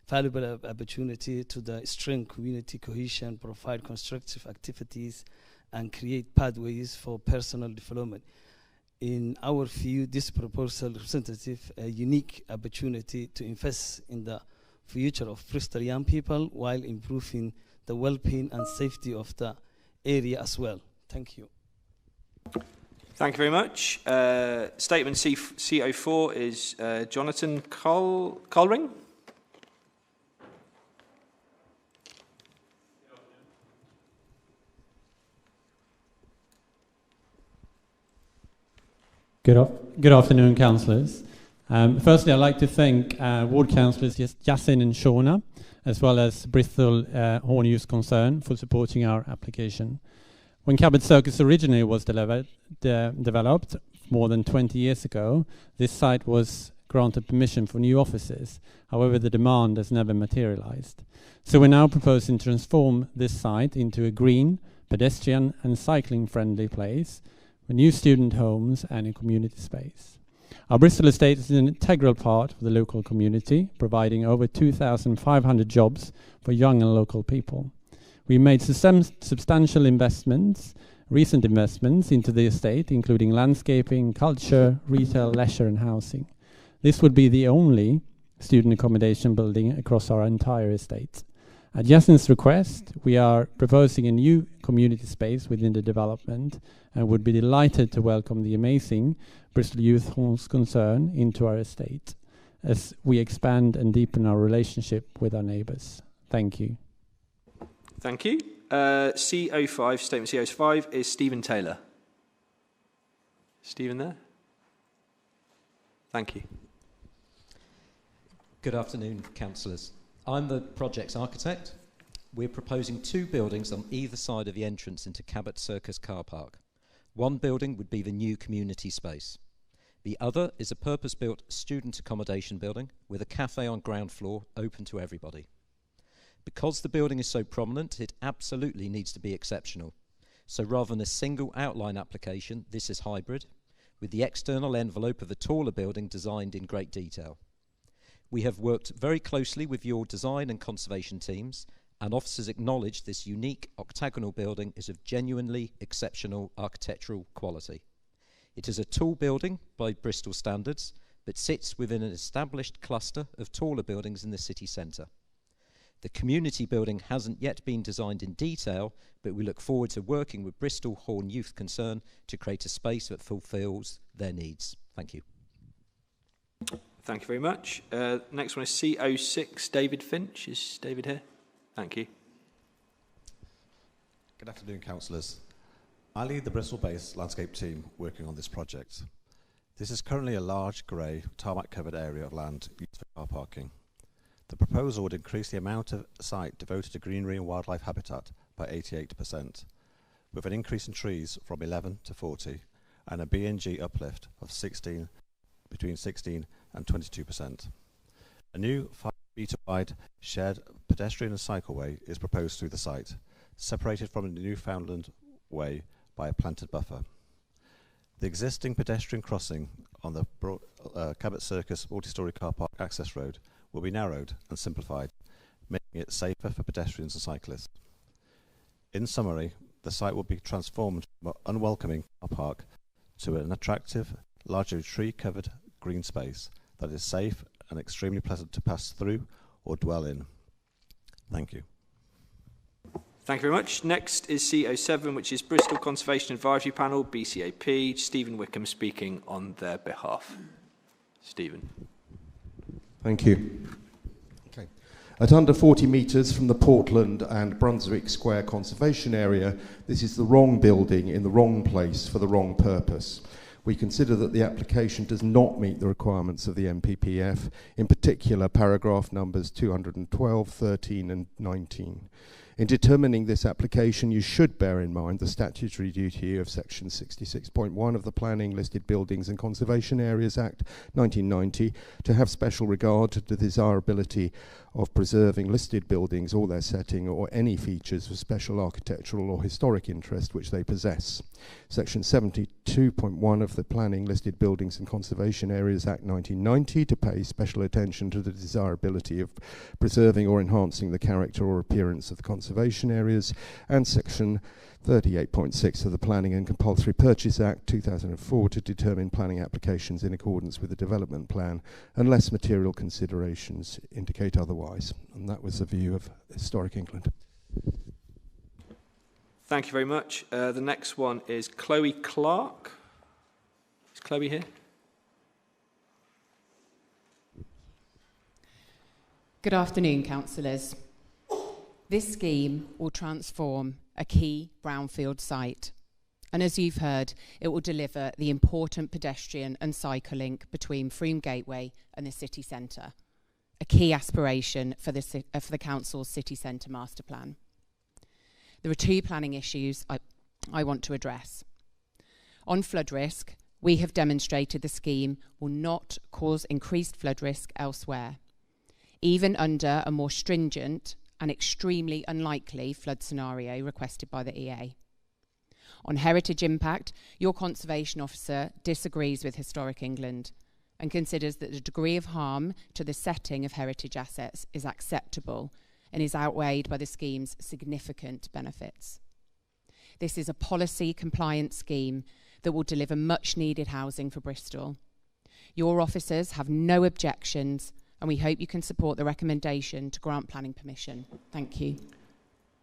Speaker 2: to the strengthen community cohesion, provide constructive activities, and create pathways for personal development. In our view, this proposal represents a unique opportunity to invest in the future of Bristol young people while improving the well-being and safety of the area as well. Thank you.
Speaker 1: Thank you very much. Statement CO4 is Jonathan Colring.
Speaker 14: Good afternoon, councillors. Firstly, I'd like to thank ward councillors Yasin and Shauna, as well as Bristol Horn Youth Concern for supporting our application. When Cabot Circus originally was developed more than 20 years ago, this site was granted permission for new offices. However, the demand has never materialized. So we're now proposing to transform this site into a green, pedestrian and cycling-friendly place with new student homes and a community space. Our Bristol estate is an integral part of the local community, providing over 2,500 jobs for young and local people. We made substantial recent investments into the estate, including landscaping, culture, retail, leisure and housing. This would be the only student accommodation building across our entire estate. At Yasin's request, we are proposing a new community space within the development and would be delighted to welcome the amazing Bristol Youth Concern into our estate as we expand and deepen our relationship with our neighbours. Thank you.
Speaker 1: Thank you. CO5, statement CO5 is Stephen Taylor. Stephen there? Thank you.
Speaker 15: Good afternoon, councillors. I'm the project's architect. We're proposing 2 buildings on either side of the entrance into Cabot Circus car park. One building would be the new community space. The other is a purpose-built student accommodation building with a cafe on ground floor open to everybody. Because the building is so prominent, it absolutely needs to be exceptional. So rather than a single outline application, this is hybrid, with the external envelope of the taller building designed in great detail. We have worked very closely with your design and conservation teams, and officers acknowledge this unique octagonal building is of genuinely exceptional architectural quality. It is a tall building by Bristol standards, but sits within an established cluster of taller buildings in the city centre. The community building hasn't yet been designed in detail, but we look forward to working with Bristol Horn Youth Concern to create a space that fulfills their needs. Thank you.
Speaker 1: Thank you very much. Next one is CO6, David Finch. Is David here? Thank you.
Speaker 24: Good afternoon, councillors. I lead the Bristol-based landscape team working on this project. This is currently a large grey tarmac-covered area of land used for car parking. The proposal would increase the amount of site devoted to greenery and wildlife habitat by 88%, with an increase in trees from 11 to 40 and a B&G uplift of between 16 and 22%. A new 5-metre wide shared pedestrian and cycleway is proposed through the site, separated from the Newfoundland way by a planted buffer. The existing pedestrian crossing on the Cabot Circus multi-storey car park access road will be narrowed and simplified, making it safer for pedestrians and cyclists. In summary, the site will be transformed from an unwelcoming car park to an attractive, largely tree-covered green space that is safe and extremely pleasant to pass through or dwell in. Thank you.
Speaker 1: Thank you very much. Next is C07, which is Bristol Conservation Advisory Panel, BCAP. Stephen Wickham speaking on their behalf. Stephen.
Speaker 16: Thank you. Okay. At under 40 metres from the Portland and Brunswick Square Conservation Area, this is the wrong building in the wrong place for the wrong purpose. We consider that the application does not meet the requirements of the MPPF, in particular paragraph numbers 212, 13 and 19. In determining this application, you should bear in mind the statutory duty of section 66.1 of the Planning, Listed Buildings and Conservation Areas Act 1990 to have special regard to the desirability of preserving listed buildings or their setting or any features of special architectural or historic interest which they possess. Section 72.1 of the Planning, Listed Buildings and Conservation Areas Act 1990 to pay special attention to the desirability of preserving or enhancing the character or appearance of the conservation areas, and Section 38.6 of the Planning and Compulsory Purchase Act 2004 to determine planning applications in accordance with the development plan unless material considerations indicate otherwise. And that was the view of Historic England.
Speaker 1: Thank you very much. The next one is Chloe Clark. Is Chloe here?
Speaker 17: Good afternoon, councillors. This scheme will transform a key brownfield site. And as you've heard, it will deliver the important pedestrian and cycle link between Froome Gateway and the city centre, a key aspiration for the council's city centre master plan. There are two planning issues I want to address. On flood risk, we have demonstrated the scheme will not cause increased flood risk elsewhere, even under a more stringent and extremely unlikely flood scenario requested by the EA. On heritage impact, your conservation officer disagrees with Historic England and considers that the degree of harm to the setting of heritage assets is acceptable and is outweighed by the scheme's significant benefits. This is a policy compliant scheme that will deliver much needed housing for Bristol. Your officers have no objections, and we hope you can support the recommendation to grant planning permission. Thank you.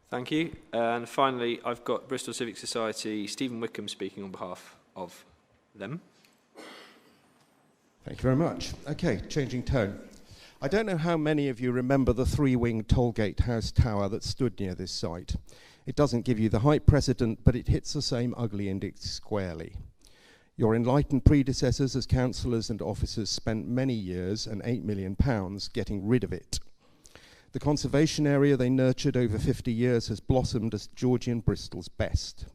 Speaker 1: Thank you. And finally, I've got Bristol Civic Society, Stephen Wickham speaking on behalf of them.
Speaker 16: Thank you very much. Okay, changing tone. I don't know how many of you remember the three-winged Tollgate House tower that stood near this site. It doesn't give you the height precedent, but it hits the same ugly index squarely. Your enlightened predecessors as councillors and officers spent many years and £8 million getting rid of it. The conservation area they nurtured over 50 years has blossomed as Georgian Bristol's best.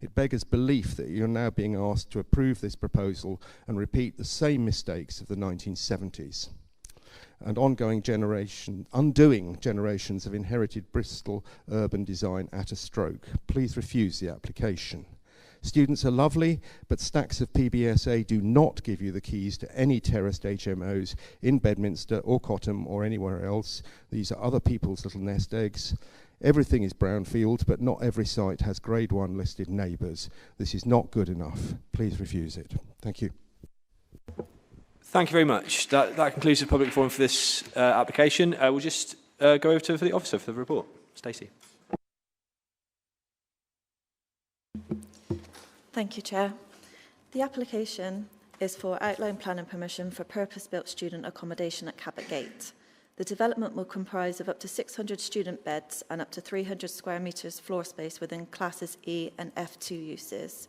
Speaker 16: It beggars belief that you're now being asked to approve this proposal and repeat the same mistakes of the 1970s. And undoing generations of inherited Bristol urban design at a stroke. Please refuse the application. Students are lovely, but stacks of PBSA do not give you the keys to any terraced HMOs in Bedminster or Cottam or anywhere else. These are other people's little nest eggs. Everything is brownfield, but not every site has grade 1 listed neighbours. This is not good enough. Please refuse it. Thank you.
Speaker 1: Thank you very much. That concludes the public forum for this application. We'll just go over to the officer for the report. Stacey.
Speaker 18: Thank you, Chair. The application is for outline plan and permission for purpose-built student accommodation at Cabot Gate. The development will comprise of up to 600 student beds and up to 300 square metres floor space within classes E and F2 uses.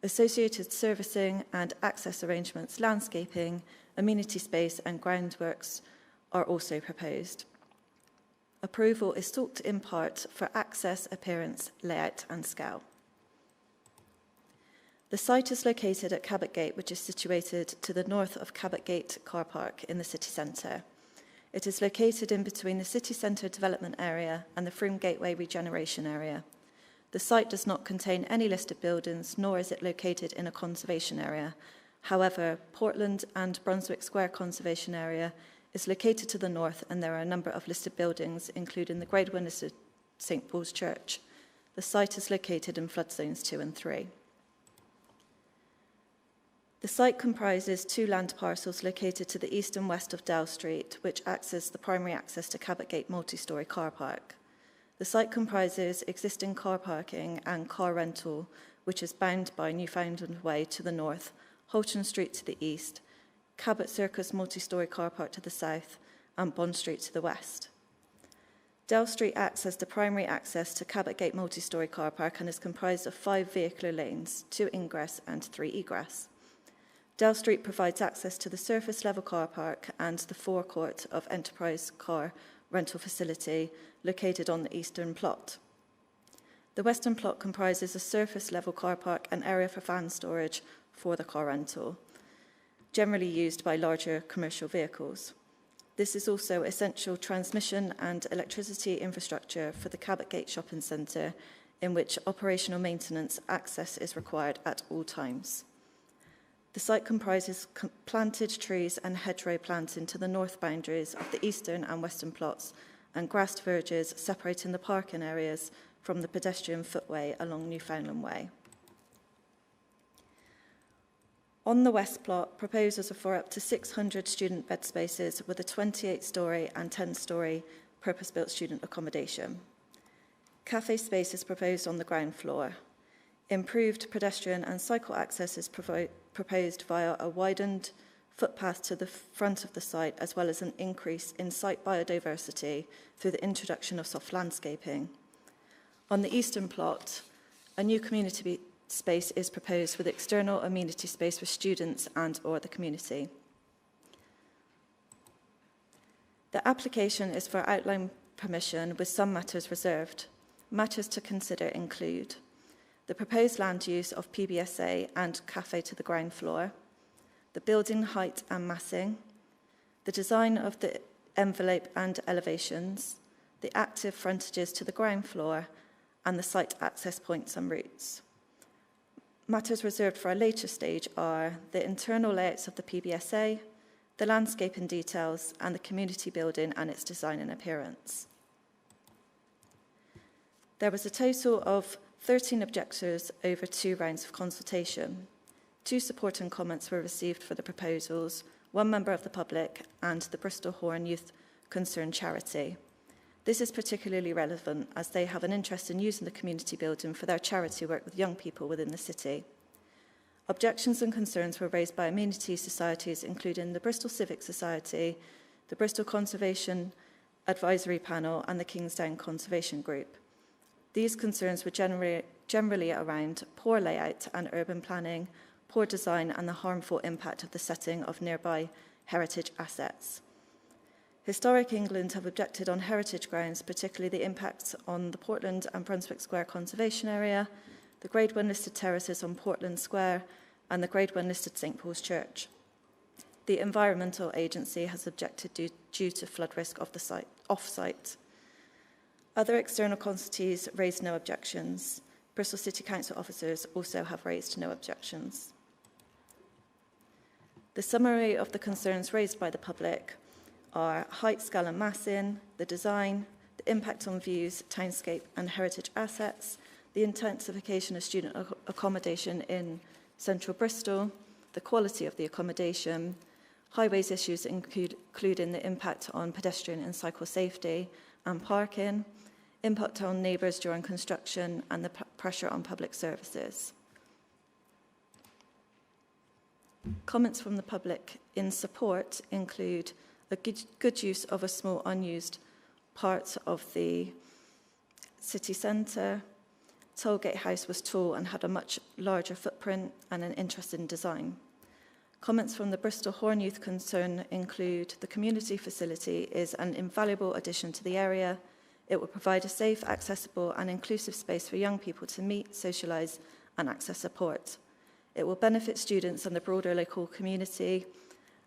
Speaker 18: Associated servicing and access arrangements, landscaping, amenity space and groundworks are also proposed. Approval is sought in part for access, appearance, layout and scale. The site is located at Cabot Gate, which is situated to the north of Cabot Gate car park in the city centre. It is located in between the city centre development area and the Froome Gateway regeneration area. The site does not contain any listed buildings, nor is it located in a conservation area. However, Portland and Brunswick Square Conservation Area is located to the north, and there are a number of listed buildings, including the Grade 1 listed St Paul's Church. The site is located in flood zones 2 and 3. The site comprises 2 land parcels located to the east and west of Dell Street, which acts as the primary access to Cabot Gate multi-storey car park. The site comprises existing car parking and car rental, which is bound by Newfoundland Way to the north, Holton Street to the east, Cabot Circus multi-storey car park to the south, and Bond Street to the west. Dell Street acts as the primary access to Cabot Gate multi-storey car park and is comprised of 5 vehicular lanes, 2 ingress and 3 egress. Dell Street provides access to the surface level car park and the forecourt of Enterprise car rental facility located on the eastern plot. The western plot comprises a surface level car park and area for van storage for the car rental, generally used by larger commercial vehicles. This is also essential transmission and electricity infrastructure for the Cabot Gate shopping centre, in which operational maintenance access is required at all times. The site comprises planted trees and hedgerow planting to the north boundaries of the eastern and western plots, and grassed verges separating the parking areas from the pedestrian footway along Newfoundland Way. On the west plot, proposals are for up to 600 student bed spaces with a 28-storey and 10-storey purpose-built student accommodation. Cafe space is proposed on the ground floor. Improved pedestrian and cycle access is proposed via a widened footpath to the front of the site, as well as an increase in site biodiversity through the introduction of soft landscaping. On the eastern plot, a new community space is proposed with external amenity space for students and or the community. The application is for outline permission with some matters reserved. Matters to consider include the proposed land use of PBSA and cafe to the ground floor, the building height and massing, the design of the envelope and elevations, the active frontages to the ground floor, and the site access points and routes. Matters reserved for a later stage are the internal layouts of the PBSA, the landscaping details, and the community building and its design and appearance. There was a total of 13 objectors over 2 rounds of consultation. 2 supporting comments were received for the proposals, 1 member of the public, and the Bristol Horn Youth Concern charity. This is particularly relevant as they have an interest in using the community building for their charity work with young people within the city. Objections and concerns were raised by amenity societies, including the Bristol Civic Society, the Bristol Conservation Advisory Panel, and the Kingsdown Conservation Group. These concerns were generally around poor layout and urban planning, poor design, and the harmful impact of the setting of nearby heritage assets. Historic England have objected on heritage grounds, particularly the impacts on the Portland and Brunswick Square Conservation Area, the Grade 1 listed terraces on Portland Square, and the Grade 1 listed St Paul's Church. The Environmental Agency has objected due to flood risk of the site, off-site. Other external consultees raised no objections. Bristol City Council officers also have raised no objections. The summary of the concerns raised by the public are height, scale and massing, the design, the impact on views, townscape and heritage assets, the intensification of student accommodation in central Bristol, the quality of the accommodation, highways issues including the impact on pedestrian and cycle safety and parking, impact on neighbours during construction, and the pressure on public services. Comments from the public in support include a good use of a small unused part of the city centre. Tollgate House was tall and had a much larger footprint and an interesting design. Comments from the Bristol Horn Youth Concern include the community facility is an invaluable addition to the area. It will provide a safe, accessible and inclusive space for young people to meet, socialise and access support. It will benefit students and the broader local community,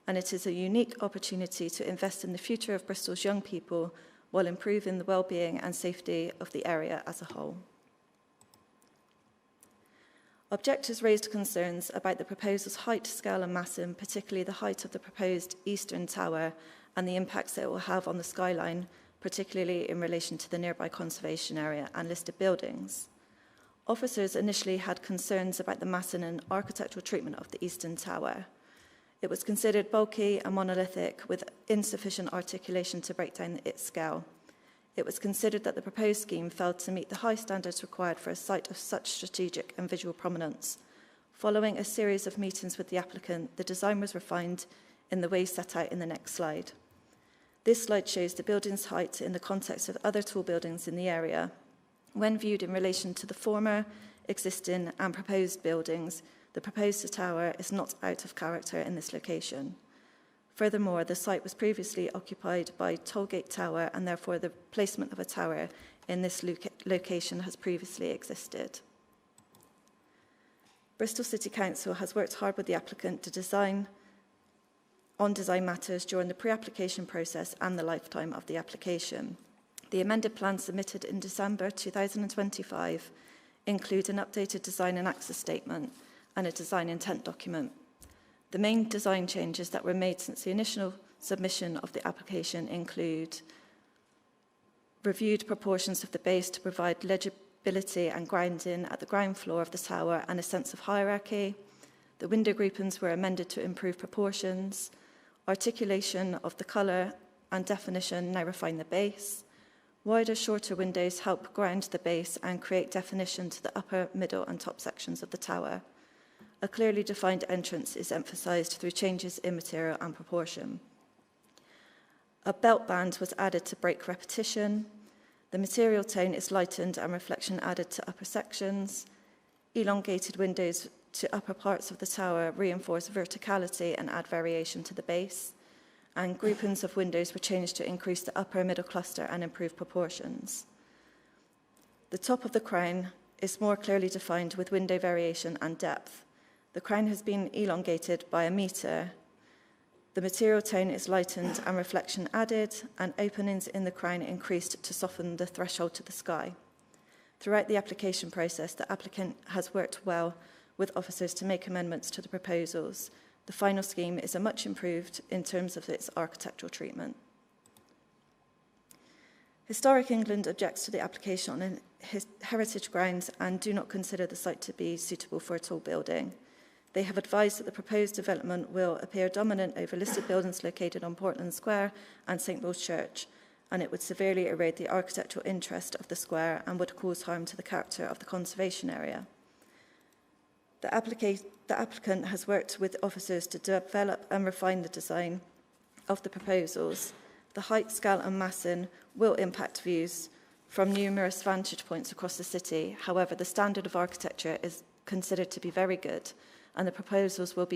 Speaker 18: and it is a unique opportunity to invest in the future of Bristol's young people while improving the well-being and safety of the area as a whole. Objectors raised concerns about the proposal's height, scale and massing, particularly the height of the proposed eastern tower and the impacts that it will have on the skyline, particularly in relation to the nearby conservation area and listed buildings. Officers initially had concerns about the massing and architectural treatment of the eastern tower. It was considered bulky and monolithic with insufficient articulation to break down its scale. It was considered that the proposed scheme failed to meet the high standards required for a site of such strategic and visual prominence. Following a series of meetings with the applicant, the design was refined in the way set out in the next slide. This slide shows the building's height in the context of other tall buildings in the area. When viewed in relation to the former, existing and proposed buildings, the proposed tower is not out of character in this location. Furthermore, the site was previously occupied by Tollgate Tower, and therefore the placement of a tower in this location has previously existed. Bristol City Council has worked hard with the applicant to design matters during the pre-application process and the lifetime of the application. The amended plans submitted in December 2025 include an updated design and access statement and a design intent document. The main design changes that were made since the initial submission of the application include reviewed proportions of the base to provide legibility and grounding at the ground floor of the tower and a sense of hierarchy. The window groupings were amended to improve proportions. Articulation of the colour and definition now refine the base. Wider, shorter windows help ground the base and create definition to the upper, middle and top sections of the tower. A clearly defined entrance is emphasised through changes in material and proportion. A belt band was added to break repetition. The material tone is lightened and reflection added to upper sections. Elongated windows to upper parts of the tower reinforce verticality and add variation to the base. And groupings of windows were changed to increase the upper middle cluster and improve proportions. The top of the crown is more clearly defined with window variation and depth. The crown has been elongated by 1 metre. The material tone is lightened and reflection added, and openings in the crown increased to soften the threshold to the sky. Throughout the application process, the applicant has worked well with officers to make amendments to the proposals. The final scheme is much improved in terms of its architectural treatment. Historic England objects to the application on heritage grounds and do not consider the site to be suitable for a tall building. They have advised that the proposed development will appear dominant over listed buildings located on Portland Square and St Paul's Church, and it would severely erode the architectural interest of the square and would cause harm to the character of the conservation area. The applicant has worked with officers to develop and refine the design of the proposals. The height, scale and massing will impact views from numerous vantage points across the city. However, the standard of architecture is considered to be very good, and the proposals will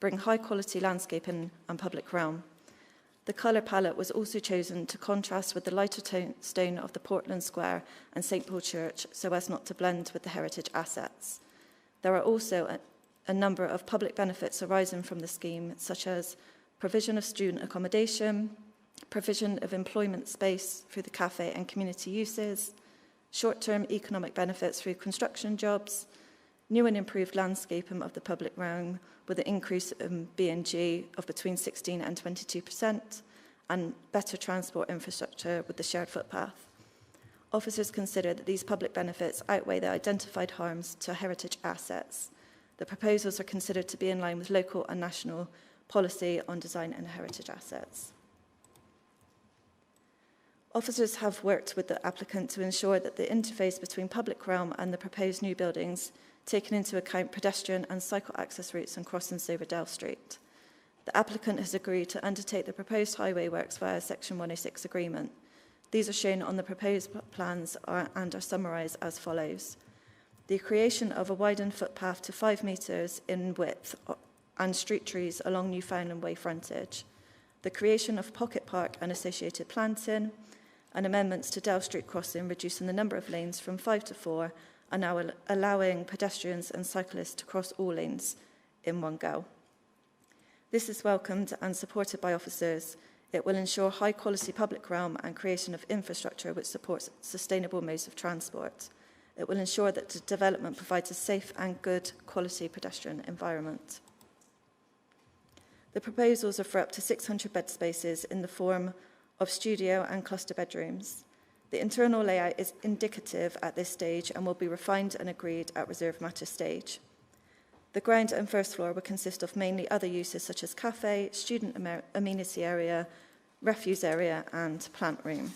Speaker 18: bring high-quality landscaping and public realm. The colour palette was also chosen to contrast with the lighter stone of the Portland Square and St Paul Church so as not to blend with the heritage assets. There are also a number of public benefits arising from the scheme, such as provision of student accommodation, provision of employment space through the cafe and community uses, short-term economic benefits through construction jobs, new and improved landscaping of the public realm with an increase in B&G of between 16 and 22%, and better transport infrastructure with the shared footpath. Officers consider that these public benefits outweigh the identified harms to heritage assets. The proposals are considered to be in line with local and national policy on design and heritage assets. Officers have worked with the applicant to ensure that the interface between public realm and the proposed new buildings taken into account pedestrian and cycle access routes and crossings over Dale Street. The applicant has agreed to undertake the proposed highway works via Section 106 agreement. These are shown on the proposed plans and are summarised as follows. The creation of a widened footpath to 5 metres in width and street trees along Newfoundland Way frontage. The creation of pocket park and associated planting, and amendments to Dale Street crossing, reducing the number of lanes from 5 to 4, and now allowing pedestrians and cyclists to cross all lanes in one go. This is welcomed and supported by officers. It will ensure high-quality public realm and creation of infrastructure which supports sustainable modes of transport. It will ensure that the development provides a safe and good quality pedestrian environment. The proposals are for up to 600 bed spaces in the form of studio and cluster bedrooms. The internal layout is indicative at this stage and will be refined and agreed at reserve matter stage. The ground and first floor will consist of mainly other uses such as cafe, student amenity area, refuse area and plant room.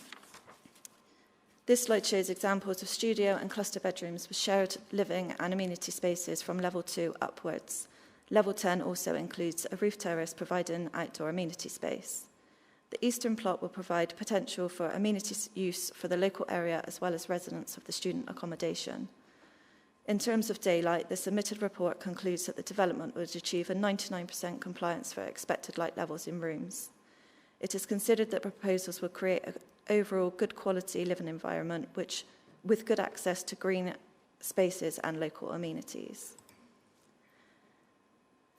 Speaker 18: This slide shows examples of studio and cluster bedrooms with shared living and amenity spaces from level 2 upwards. Level 10 also includes a roof terrace providing outdoor amenity space. The eastern plot will provide potential for amenity use for the local area as well as residents of the student accommodation. In terms of daylight, the submitted report concludes that the development would achieve a 99% compliance for expected light levels in rooms. It is considered that proposals will create an overall good quality living environment with good access to green spaces and local amenities.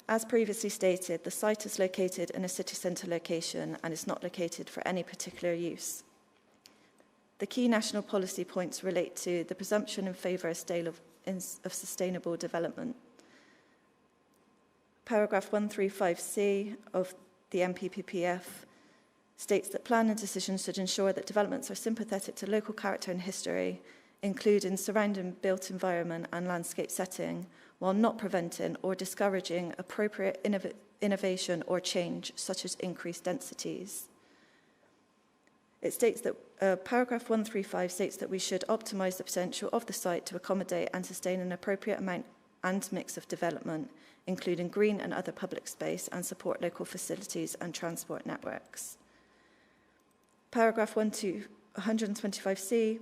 Speaker 18: As previously stated, the site is located in a city centre location and is not located for any particular use. The key national policy points relate to the presumption in favour of sustainable development. Paragraph 135C of the MPPPF states that plan and decisions should ensure that developments are sympathetic to local character and history, including surrounding built environment and landscape setting, while not preventing or discouraging appropriate innovation or change, such as increased densities. It states that paragraph 135 states that we should optimise the potential of the site to accommodate and sustain an appropriate amount and mix of development, including green and other public space, and support local facilities and transport networks. Paragraph 125C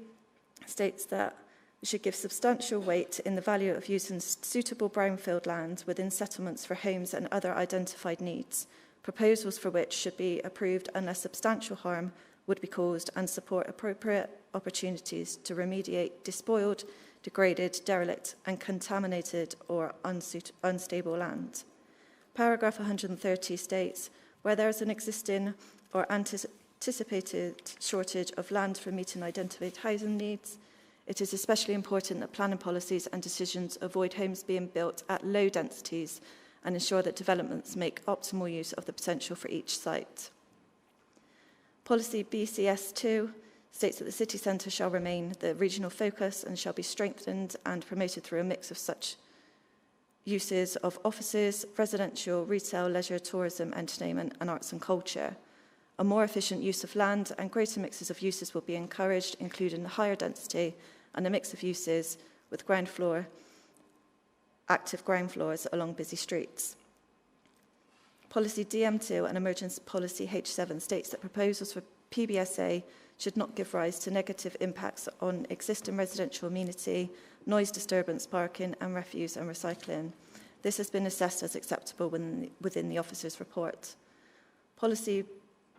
Speaker 18: states that we should give substantial weight in the value of using suitable brownfield land within settlements for homes and other identified needs, proposals for which should be approved unless substantial harm would be caused, and support appropriate opportunities to remediate despoiled, degraded, derelict and contaminated or unstable land. Paragraph 130 states, where there is an existing or anticipated shortage of land for meeting identified housing needs, it is especially important that planning policies and decisions avoid homes being built at low densities and ensure that developments make optimal use of the potential for each site. Policy BCS2 states that the city centre shall remain the regional focus and shall be strengthened and promoted through a mix of such uses of offices, residential, retail, leisure, tourism, entertainment and arts and culture. A more efficient use of land and greater mixes of uses will be encouraged, including higher density and a mix of uses with active ground floors along busy streets. Policy DM2 and Emergency Policy H7 states that proposals for PBSA should not give rise to negative impacts on existing residential amenity, noise disturbance, parking and refuse and recycling. This has been assessed as acceptable within the officer's report. Policy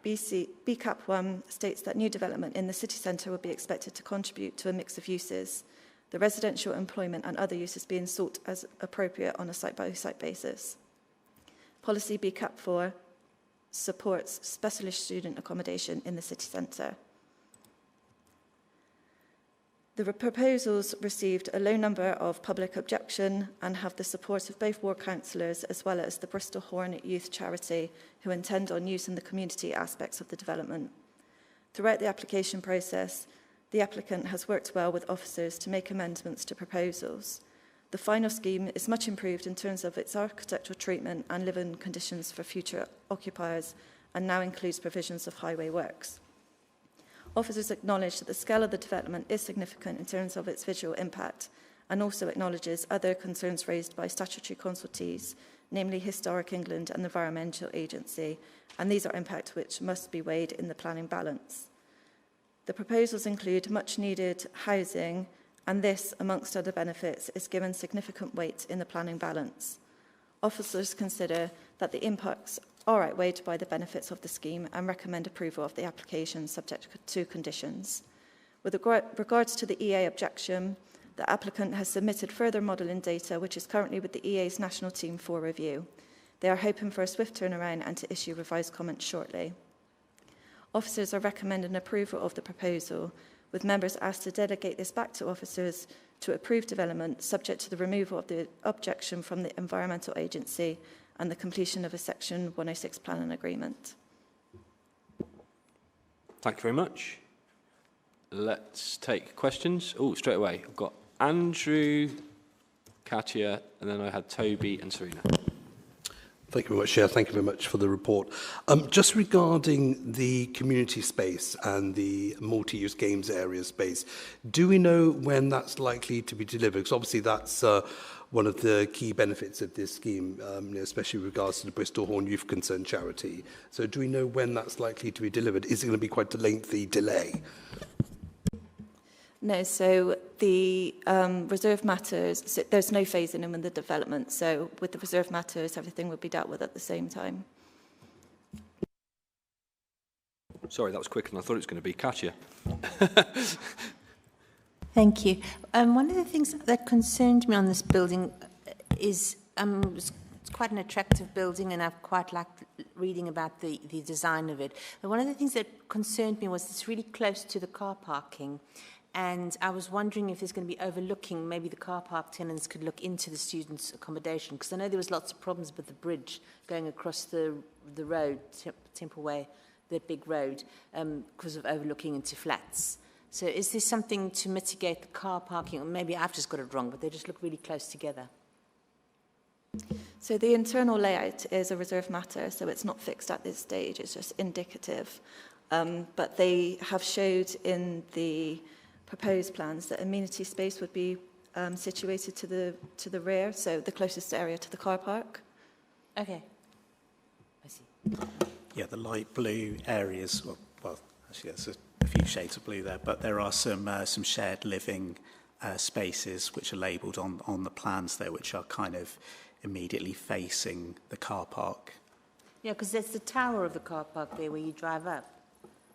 Speaker 18: BCAP1 states that new development in the city centre will be expected to contribute to a mix of uses, the residential employment and other uses being sought as appropriate on a site-by-site basis. Policy BCAP4 supports specialist student accommodation in the city centre. The proposals received a low number of public objection and have the support of both ward councillors as well as the Bristol Horn Youth Charity, who intend on using the community aspects of the development. Throughout the application process, the applicant has worked well with officers to make amendments to proposals. The final scheme is much improved in terms of its architectural treatment and living conditions for future occupiers, and now includes provisions of highway works. Officers acknowledge that the scale of the development is significant in terms of its visual impact, and also acknowledges other concerns raised by statutory consultees, namely Historic England and the Environmental Agency, and these are impacts which must be weighed in the planning balance. The proposals include much needed housing, and this, amongst other benefits, is given significant weight in the planning balance. Officers consider that the impacts are outweighed by the benefits of the scheme and recommend approval of the application subject to conditions. With regards to the EA objection, the applicant has submitted further modelling data which is currently with the EA's national team for review. They are hoping for a swift turnaround and to issue revised comments shortly. Officers are recommending approval of the proposal, with members asked to delegate this back to officers to approve development subject to the removal of the objection from the Environmental Agency and the completion of a Section 106 planning agreement.
Speaker 1: Thank you very much. Let's take questions. Oh, straight away. I've got Andrew, Katia, and then I had Toby and Serena.
Speaker 10: Thank you very much, Chair. Thank you very much for the report. Just regarding the community space and the multi-use games area space, do we know when that's likely to be delivered? Because obviously that's one of the key benefits of this scheme, especially with regards to the Bristol Horn Youth Concern charity. So do we know when that's likely to be delivered? Is it going to be quite a lengthy delay?
Speaker 18: No, so the reserve matters, so there's no phasing in with the development. So with the reserve matters, everything would be dealt with at the same time.
Speaker 1: Sorry, that was quicker than I thought it was going to be. Katia.
Speaker 11: Thank you. One of the things that concerned me on this building is it's quite an attractive building, and I've quite liked reading about the design of it. But one of the things that concerned me was it's really close to the car parking. And I was wondering if there's going to be overlooking, maybe the car park tenants could look into the students' accommodation, because I know there was lots of problems with the bridge going across the road, Temple Way, the big road, because of overlooking into flats. So is this something to mitigate the car parking? Or maybe I've just got it wrong, but they just look really close together.
Speaker 18: So the internal layout is a reserve matter, so it's not fixed at this stage, it's just indicative. But they have showed in the proposed plans that amenity space would be situated to the rear, so the closest area to the car park.
Speaker 11: Okay. I see.
Speaker 19: Yeah, the light blue areas, well actually there's a few shades of blue there, but there are some shared living spaces which are labelled on the plans there, which are kind of immediately facing the car park.
Speaker 11: Yeah, because there's the tower of the car park there where you drive up,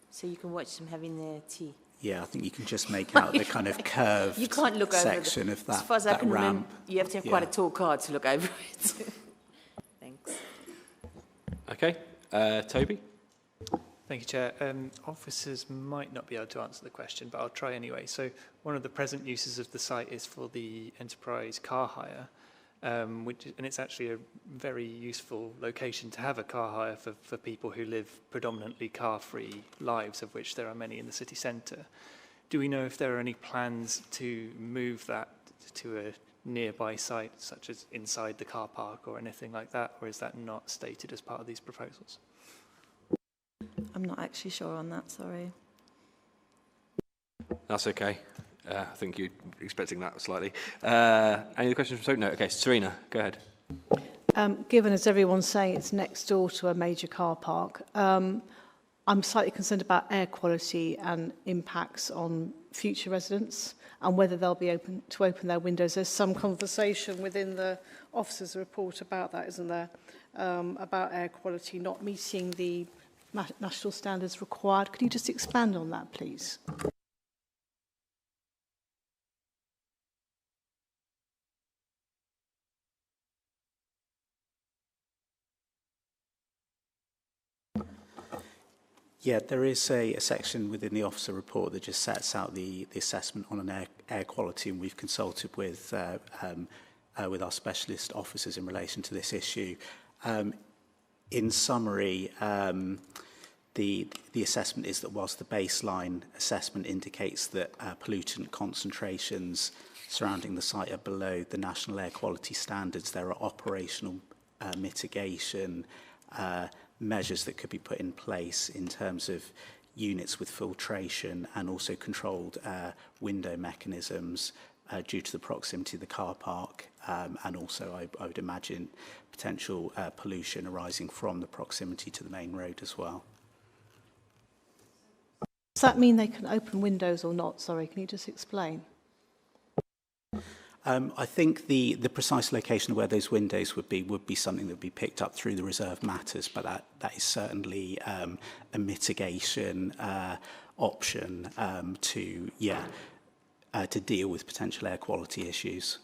Speaker 11: so you can watch them having their tea.
Speaker 19: Yeah, I think you can just make out the kind of curved
Speaker 11: you can't look
Speaker 19: section
Speaker 11: over
Speaker 19: of that,
Speaker 11: as far as I can
Speaker 19: ramp.
Speaker 11: remember, you have to have quite a tall car to look over it. Thanks.
Speaker 1: Okay, Toby?
Speaker 4: Thank you, Chair. Officers might not be able to answer the question, but I'll try anyway. So one of the present uses of the site is for the enterprise car hire, and it's actually a very useful location to have a car hire for people who live predominantly car-free lives, of which there are many in the city centre. Do we know if there are any plans to move that to a nearby site, such as inside the car park or anything like that, or is that not stated as part of these proposals?
Speaker 18: I'm not actually sure on that, sorry.
Speaker 1: That's okay. I think you're expecting that slightly. Any other questions from Toby? No. Okay, Serena, go ahead.
Speaker 6: Given, as everyone's saying, it's next door to a major car park, I'm slightly concerned about air quality and impacts on future residents and whether they'll be able to open their windows. There's some conversation within the officer's report about that, isn't there? About air quality not meeting the national standards required. Could you just expand on that, please?
Speaker 19: Yeah, there is a section within the officer report that just sets out the assessment on an air quality, and we've consulted with our specialist officers in relation to this issue. In summary, the assessment is that whilst the baseline assessment indicates that pollutant concentrations surrounding the site are below the national air quality standards, there are operational mitigation measures that could be put in place in terms of units with filtration and also controlled window mechanisms due to the proximity of the car park, and also I would imagine potential pollution arising from the proximity to the main road as well.
Speaker 6: Does that mean they can open windows or not? Sorry, can you just explain?
Speaker 19: I think the precise location of where those windows would be something that would be picked up through the reserve matters, but that is certainly a mitigation option to deal with potential air quality issues.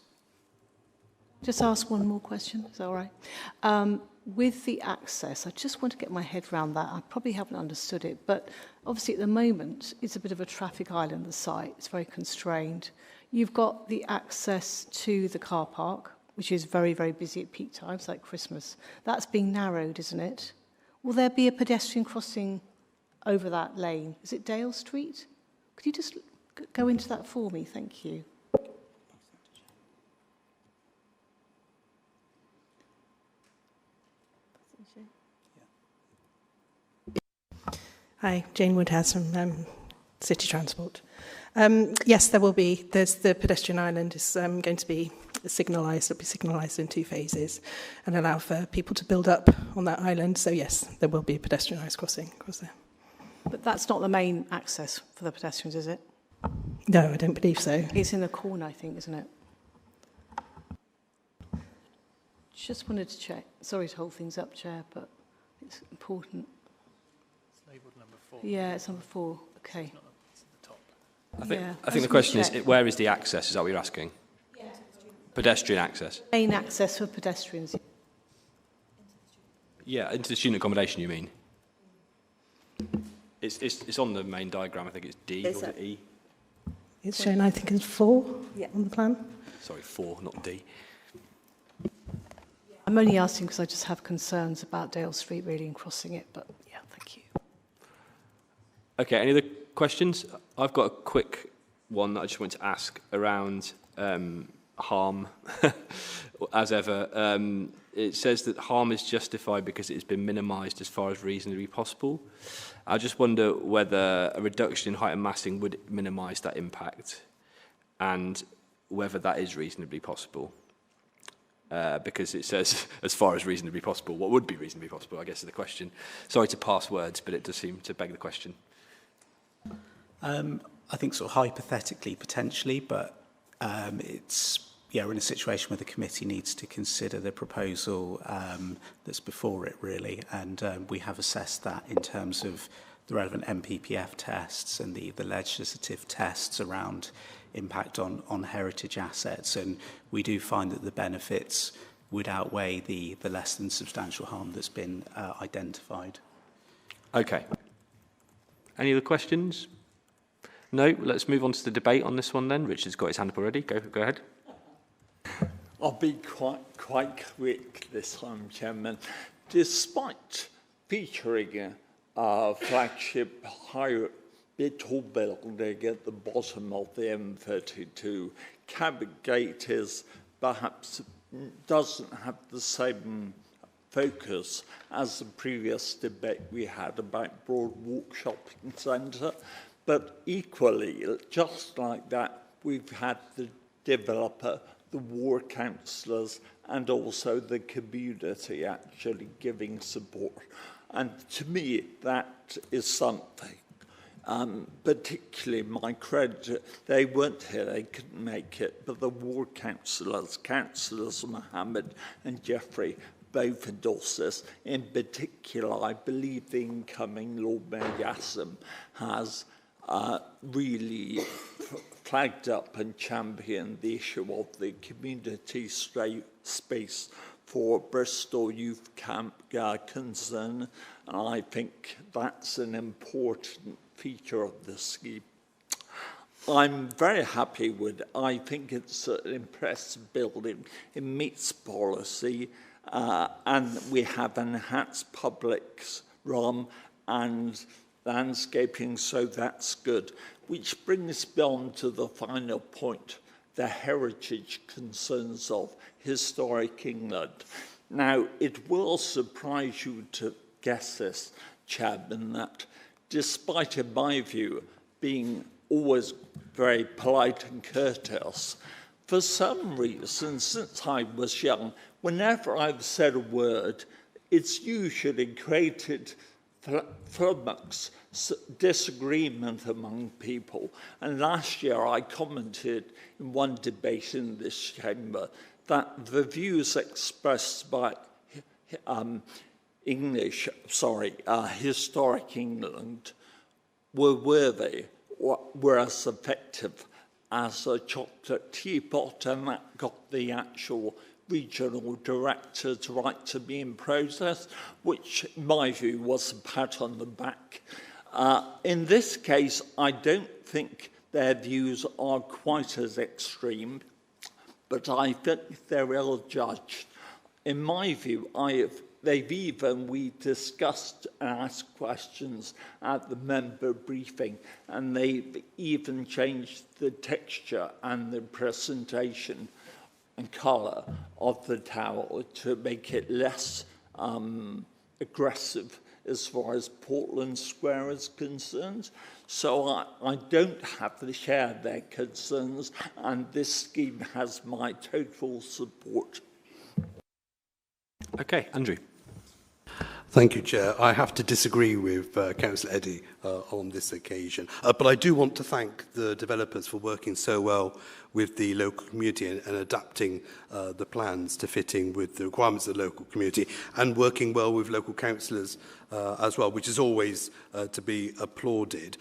Speaker 6: Just ask one more question, is that all right? With the access, I just want to get my head around that. I probably haven't understood it, but obviously at the moment, it's a bit of a traffic island, the site. It's very constrained. You've got the access to the car park, which is very, very busy at peak times, like Christmas. That's being narrowed, isn't it? Will there be a pedestrian crossing over that lane? Is it Dale Street? Could you just go into that for me? Thank you.
Speaker 12: Hi, Jane Woodhouse from City Transport. Yes, there's the pedestrian island is going to be signalised. It'll be signalised in 2 phases and allow for people to build up on that island. So yes, there will be a pedestrianised crossing across there.
Speaker 6: But that's not the main access for the pedestrians, is it?
Speaker 12: No, I don't believe so.
Speaker 6: It's in the corner, I think, isn't it? Just wanted to check. Sorry to hold things up, Chair, but it's important.
Speaker 4: It's labelled number 4.
Speaker 6: Yeah, it's number 4. Okay.
Speaker 1: I think the question is, where is the access? Is that what you're asking? Yeah. Pedestrian access.
Speaker 6: Main access for pedestrians.
Speaker 1: Yeah, into the student accommodation, you mean? It's on the main diagram. I think it's D, or is it E?
Speaker 12: It's shown, I think, as 4 on the plan.
Speaker 1: Sorry, 4, not D.
Speaker 6: I'm only asking because I just have concerns about Dale Street really and crossing it, but yeah, thank you.
Speaker 1: Okay, any other questions? I've got a quick one that I just want to ask around harm, as ever. It says that harm is justified because it has been minimised as far as reasonably possible. I just wonder whether a reduction in height and massing would minimise that impact and whether that is reasonably possible. Because it says, as far as reasonably possible, what would be reasonably possible, I guess, is the question. Sorry to pass words, but it does seem to beg the question.
Speaker 19: I think sort of hypothetically, potentially, but we're in a situation where the committee needs to consider the proposal that's before it, really, and we have assessed that in terms of the relevant MPPF tests and the legislative tests around impact on heritage assets, and we do find that the benefits would outweigh the less than substantial harm that's been identified.
Speaker 1: Okay. Any other questions? No? Let's move on to the debate on this one then. Richard's got his hand up already. Go ahead.
Speaker 3: I'll be quite quick this time, Chairman. Despite featuring a flagship high-tall building at the bottom of the M32, Cabot Gate is perhaps doesn't have the same focus as the previous debate we had about Broadwalk Shopping Centre. But equally, just like that, we've had the developer, the ward councillors, and also the community actually giving support. And to me, that is something. Particularly my credit, they weren't here, they couldn't make it, but the ward councillors, Councillors Mohammed and Jeffrey, both endorse this. In particular, I believe the incoming Lord Mayor Yassim has really flagged up and championed the issue of the community space for Bristol Youth Camp concern, and I think that's an important feature of the scheme. I'm very happy with it. I think it's an impressive building. It meets policy, and we have enhanced public realm and landscaping, so that's good. Which brings me on to the final point, the heritage concerns of historic England. Now, it will surprise you to guess this, Chairman, that despite, in my view, being always very polite and courteous, for some reason, since I was young, whenever I've said a word, it's usually created flummox, disagreement among people. And last year I commented in one debate in this chamber that the views expressed by historic England were worthy, were as effective as a chocolate teapot, and that got the actual regional director's right to be in process, which, in my view, was a pat on the back. In this case, I don't think their views are quite as extreme, but I think they're ill-judged. In my view, we discussed and asked questions at the member briefing, and they've even changed the texture and the presentation and colour of the tower to make it less aggressive as far as Portland Square is concerned. So I don't have to share their concerns, and this scheme has my total support.
Speaker 1: Okay, Andrew.
Speaker 10: Thank you, Chair. I have to disagree with Councillor Eddy on this occasion. But I do want to thank the developers for working so well with the local community and adapting the plans to fit in with the requirements of the local community, and working well with local councillors as well, which is always to be applauded.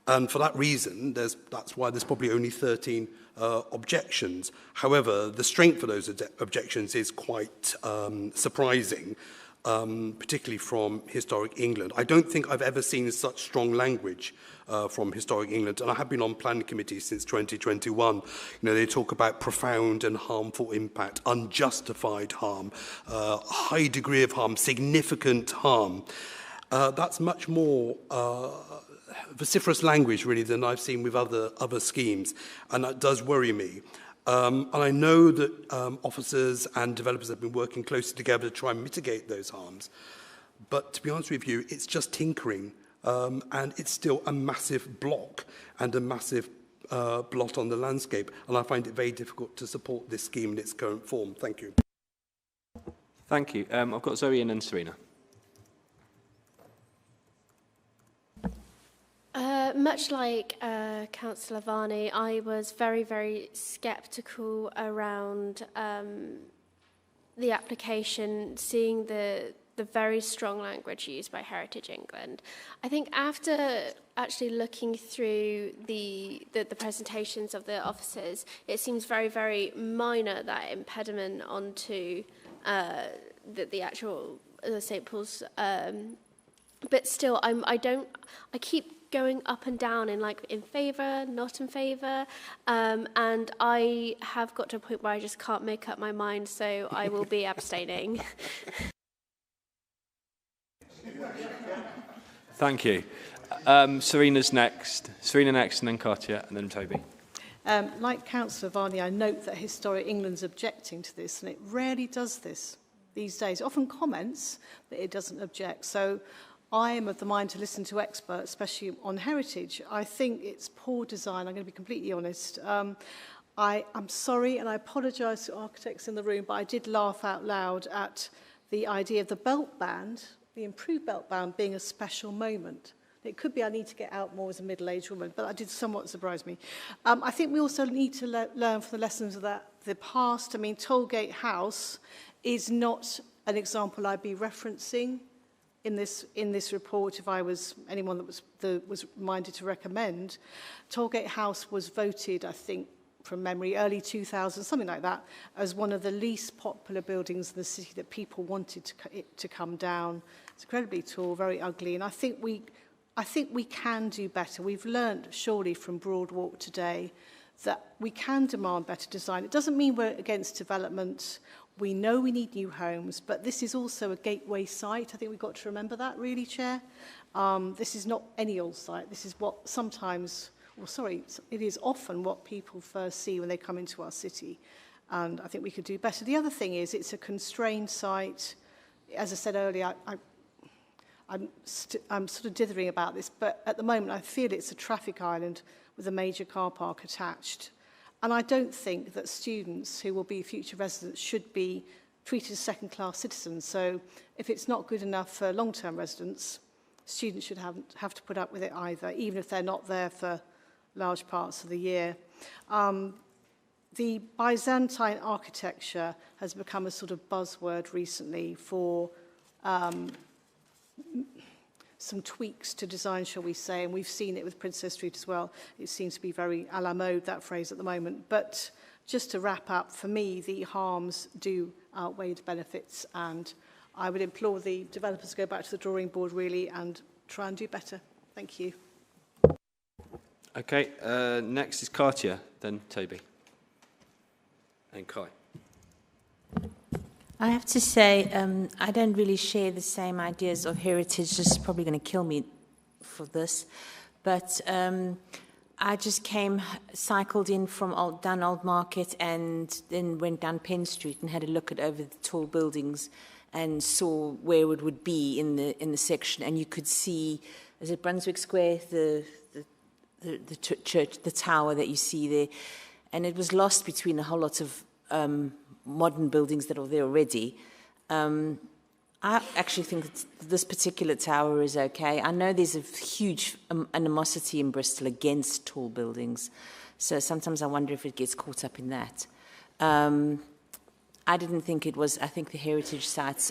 Speaker 10: And for that reason, that's why there's probably only 13 objections. However, the strength of those objections is quite surprising, particularly from Historic England. I don't think I've ever seen such strong language from Historic England, and I have been on planning committees since 2021. You know, they talk about profound and harmful impact, unjustified harm, high degree of harm, significant harm. That's much more vociferous language, really, than I've seen with other schemes, and that does worry me. And I know that officers and developers have been working closely together to try and mitigate those harms. But to be honest with you, it's just tinkering, and it's still a massive block and a massive blot on the landscape. And I find it very difficult to support this scheme in its current form. Thank you.
Speaker 1: Thank you. I've got Zoe and then Serena.
Speaker 9: Much like Councillor Varney, I was very, very sceptical around the application, seeing the very strong language used by Heritage England. I think after actually looking through the presentations of the officers, it seems very, very minor, that impediment onto the actual St. Paul's. But still, I keep going up and down in favour, not in favour, and I have got to a point where I just can't make up my mind, so I will be abstaining.
Speaker 1: Thank you. Serena next, and then Katya, and then Toby.
Speaker 6: Like Councillor Varney, I note that Historic England's objecting to this, and it rarely does this these days. It often comments, but it doesn't object. So I am of the mind to listen to experts, especially on heritage. I think it's poor design. I'm going to be completely honest. I'm sorry, and I apologise to architects in the room, but I did laugh out loud at the idea of the belt band, the improved belt band, being a special moment. It could be I need to get out more as a middle-aged woman, but that did somewhat surprise me. I think we also need to learn from the lessons of the past. I mean, Tollgate House is not an example I'd be referencing in this report if I was anyone that was minded to recommend. Tollgate House was voted, I think, from memory, early 2000s, something like that, as one of the least popular buildings in the city that people wanted it to come down. It's incredibly tall, very ugly, and I think we can do better. We've learned, surely, from Broadwalk today that we can demand better design. It doesn't mean we're against development. We know we need new homes, but this is also a gateway site. I think we've got to remember that, really, Chair. This is not any old site. This is what sometimes, it is often what people first see when they come into our city, and I think we could do better. The other thing is it's a constrained site. As I said earlier, I'm sort of dithering about this, but at the moment I feel it's a traffic island with a major car park attached. And I don't think that students who will be future residents should be treated as second-class citizens. So if it's not good enough for long-term residents, students should have to put up with it either, even if they're not there for large parts of the year. The Byzantine architecture has become a sort of buzzword recently for some tweaks to design, shall we say, and we've seen it with Princess Street as well. It seems to be very à la mode, that phrase, at the moment. But just to wrap up, for me, the harms do outweigh the benefits, and I would implore the developers to go back to the drawing board, really, and try and do better. Thank you.
Speaker 1: Okay, next is Katya, then Toby, and Kai.
Speaker 11: I have to say, I don't really share the same ideas of heritage. This is probably going to kill me for this. But I just cycled in from down Old Market and then went down Penn Street and had a look at over the tall buildings and saw where it would be in the section. And you could see, is it Brunswick Square, the church, the tower that you see there. And it was lost between a whole lot of modern buildings that are there already. I actually think that this particular tower is okay. I know there's a huge animosity in Bristol against tall buildings, so sometimes I wonder if it gets caught up in that. I didn't think it was. I think the heritage sites,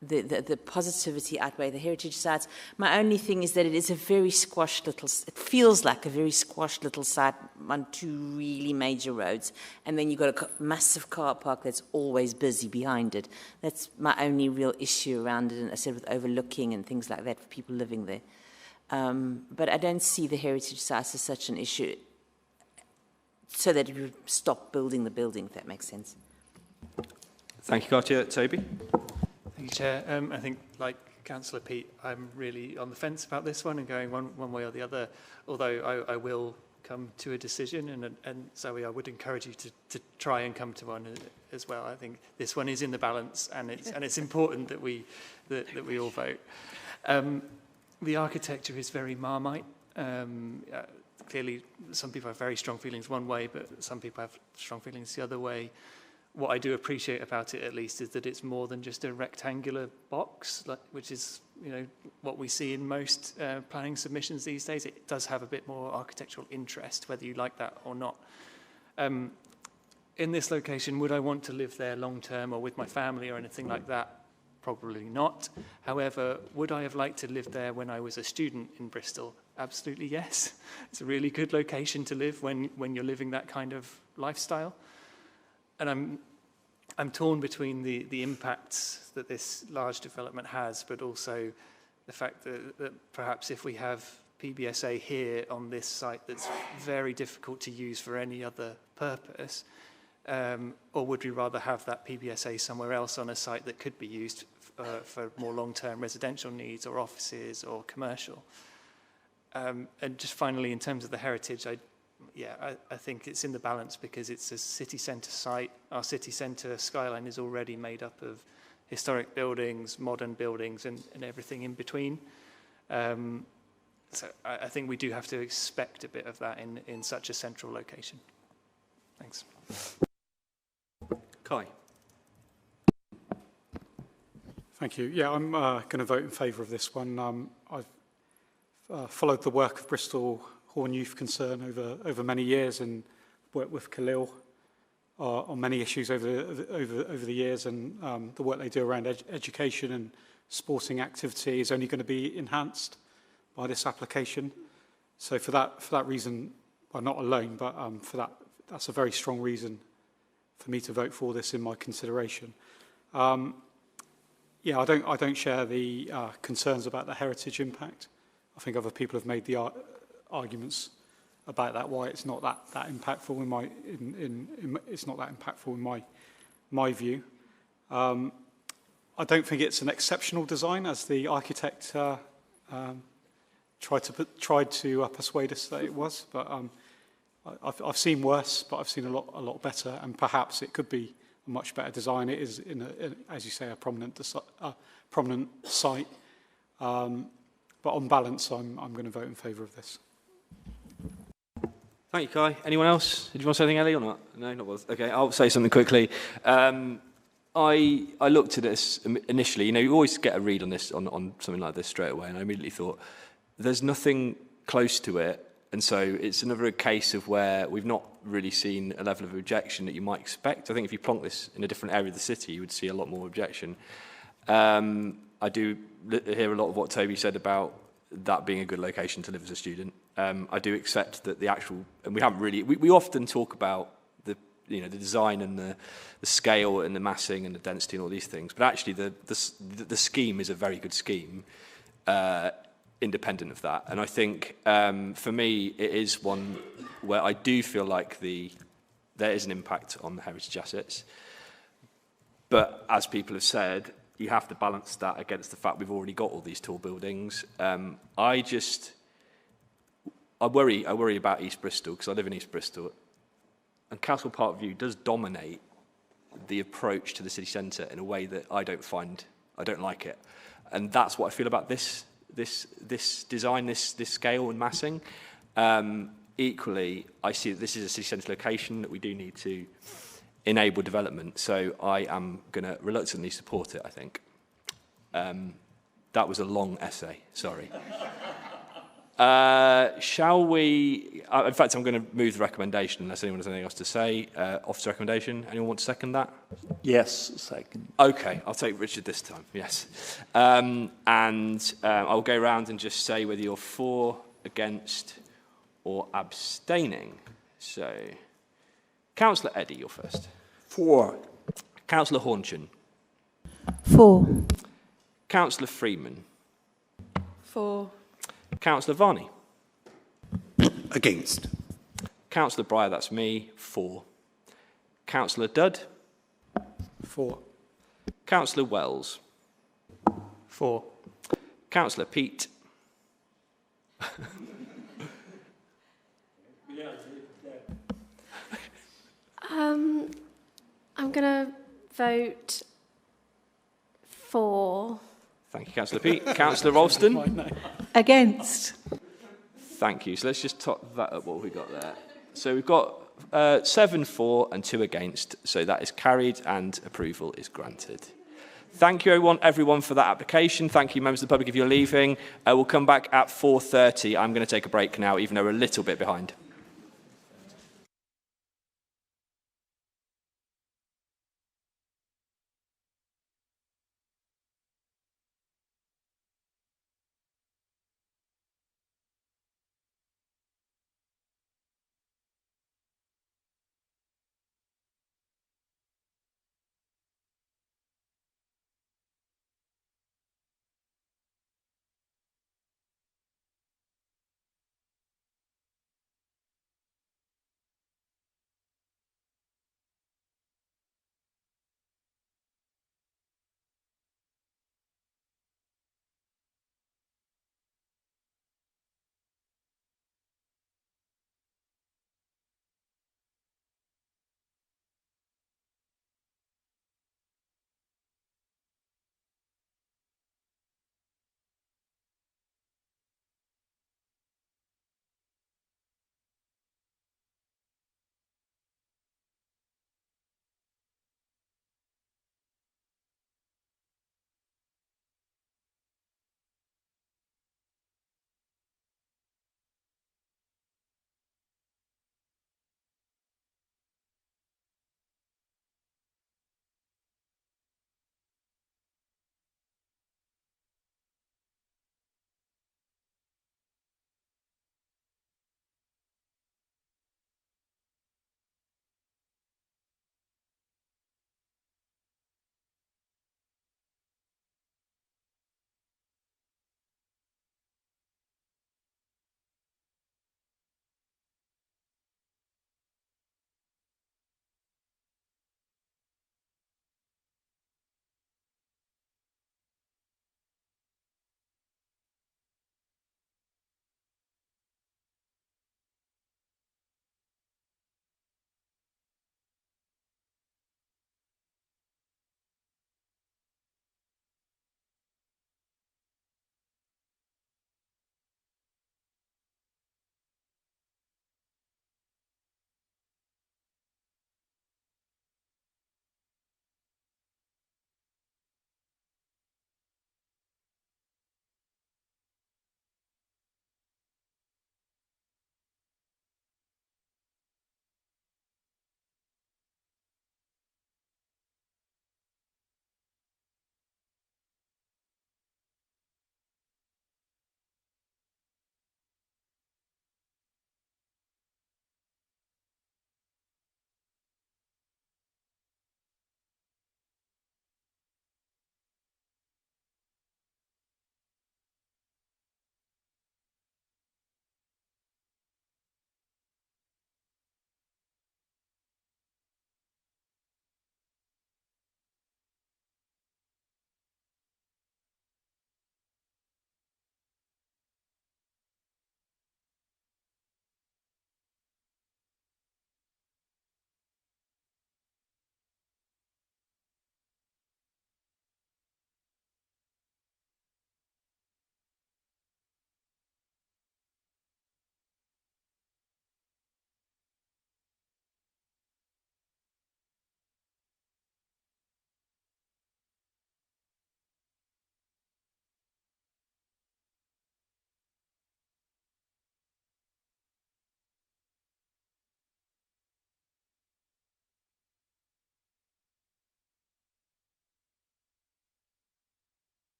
Speaker 11: the positivity outweigh the heritage sites. My only thing is that it is a very squashed little, it feels like a very squashed little site on two really major roads. And then you've got a massive car park that's always busy behind it. That's my only real issue around it. And I said with overlooking and things like that for people living there. But I don't see the heritage sites as such an issue so that it would stop building the building, if that makes sense.
Speaker 1: Thank you, Cartier. Toby?
Speaker 4: Thank you, Chair. I think, like Councillor Pete, I'm really on the fence about this one and going one way or the other, although I will come to a decision, and Zoe, I would encourage you to try and come to one as well. I think this one is in the balance, and it's important that we all vote. The architecture is very Marmite. Clearly, some people have very strong feelings one way, but some people have strong feelings the other way. What I do appreciate about it, at least, is that it's more than just a rectangular box, which is, what we see in most planning submissions these days. It does have a bit more architectural interest, whether you like that or not. In this location, would I want to live there long term or with my family or anything like that? Probably not. However, would I have liked to live there when I was a student in Bristol? Absolutely yes. It's a really good location to live when you're living that kind of lifestyle. And I'm torn between the impacts that this large development has, but also the fact that perhaps if we have PBSA here on this site that's very difficult to use for any other purpose, or would we rather have that PBSA somewhere else on a site that could be used for more long-term residential needs or offices or commercial? And just finally, in terms of the heritage, I think it's in the balance because it's a city centre site. Our city centre skyline is already made up of historic buildings, modern buildings, and everything in between. So I think we do have to expect a bit of that in such a central location. Thanks.
Speaker 1: Kai.
Speaker 8: Thank you. Yeah, I'm going to vote in favour of this one. I've followed the work of Bristol Horn Youth Concern over many years and worked with Khalil on many issues over the years, and the work they do around education and sporting activity is only going to be enhanced by this application. So for that reason, well, not alone, but that's a very strong reason for me to vote for this in my consideration. Yeah, I don't share the concerns about the heritage impact. I think other people have made the arguments about that, why it's not that impactful in my view. I don't think it's an exceptional design, as the architect tried to persuade us that it was. But I've seen worse, but I've seen a lot better, and perhaps it could be a much better design. It is as you say, a prominent site. But on balance, I'm going to vote in favour of this.
Speaker 1: Thank you, Kai. Anyone else? Did you want to say anything, Ellie, or not? No, not both. Okay, I'll say something quickly. I looked at this initially. You always get a read on this on something like this straight away, and I immediately thought, there's nothing close to it, and so it's another case of where we've not really seen a level of objection that you might expect. I think if you plonk this in a different area of the city, you would see a lot more objection. I do hear a lot of what Toby said about that being a good location to live as a student. I do accept that the actual, and we haven't really, we often talk about the design and the scale and the massing and the density and all these things, but actually the scheme is a very good scheme, independent of that. And I think for me it is one where I do feel like there is an impact on the heritage assets. But as people have said, you have to balance that against the fact we've already got all these tall buildings. I worry about East Bristol, because I live in East Bristol, and Castle Park View does dominate the approach to the city centre in a way that I don't like it. And that's what I feel about this design, this scale and massing. Equally, I see that this is a city centre location that we do need to enable development, so I am going to reluctantly support it, I think. That was a long essay, sorry. Shall we... in fact, I'm going to move the recommendation, unless anyone has anything else to say. Officer recommendation, anyone want to second that?
Speaker 3: Yes, second.
Speaker 1: Okay, I'll take Richard this time, yes. I'll go around and just say whether you're for, against, or abstaining. So, Councillor Eddy, you're first.
Speaker 3: For.
Speaker 1: Councillor Hornchin.
Speaker 12: For.
Speaker 1: Councillor Freeman.
Speaker 12: For.
Speaker 1: Councillor Varney.
Speaker 10: Against.
Speaker 1: Councillor Breyer, that's me, for. Councillor Dudd.
Speaker 8: For.
Speaker 1: Councillor Wells.
Speaker 4: For.
Speaker 1: Councillor Peat.
Speaker 9: I'm going to vote for.
Speaker 1: Thank you, Councillor Peat. Councillor Ralston.
Speaker 6: Against.
Speaker 1: Thank you. So let's just top that up, what have we got there? So we've got 7 for and 2 against. So that is carried and approval is granted. Thank you, everyone for that application. Thank you, members of the public, if you're leaving. We'll come back at 4:30. I'm going to take a break now, even though we're a little bit behind.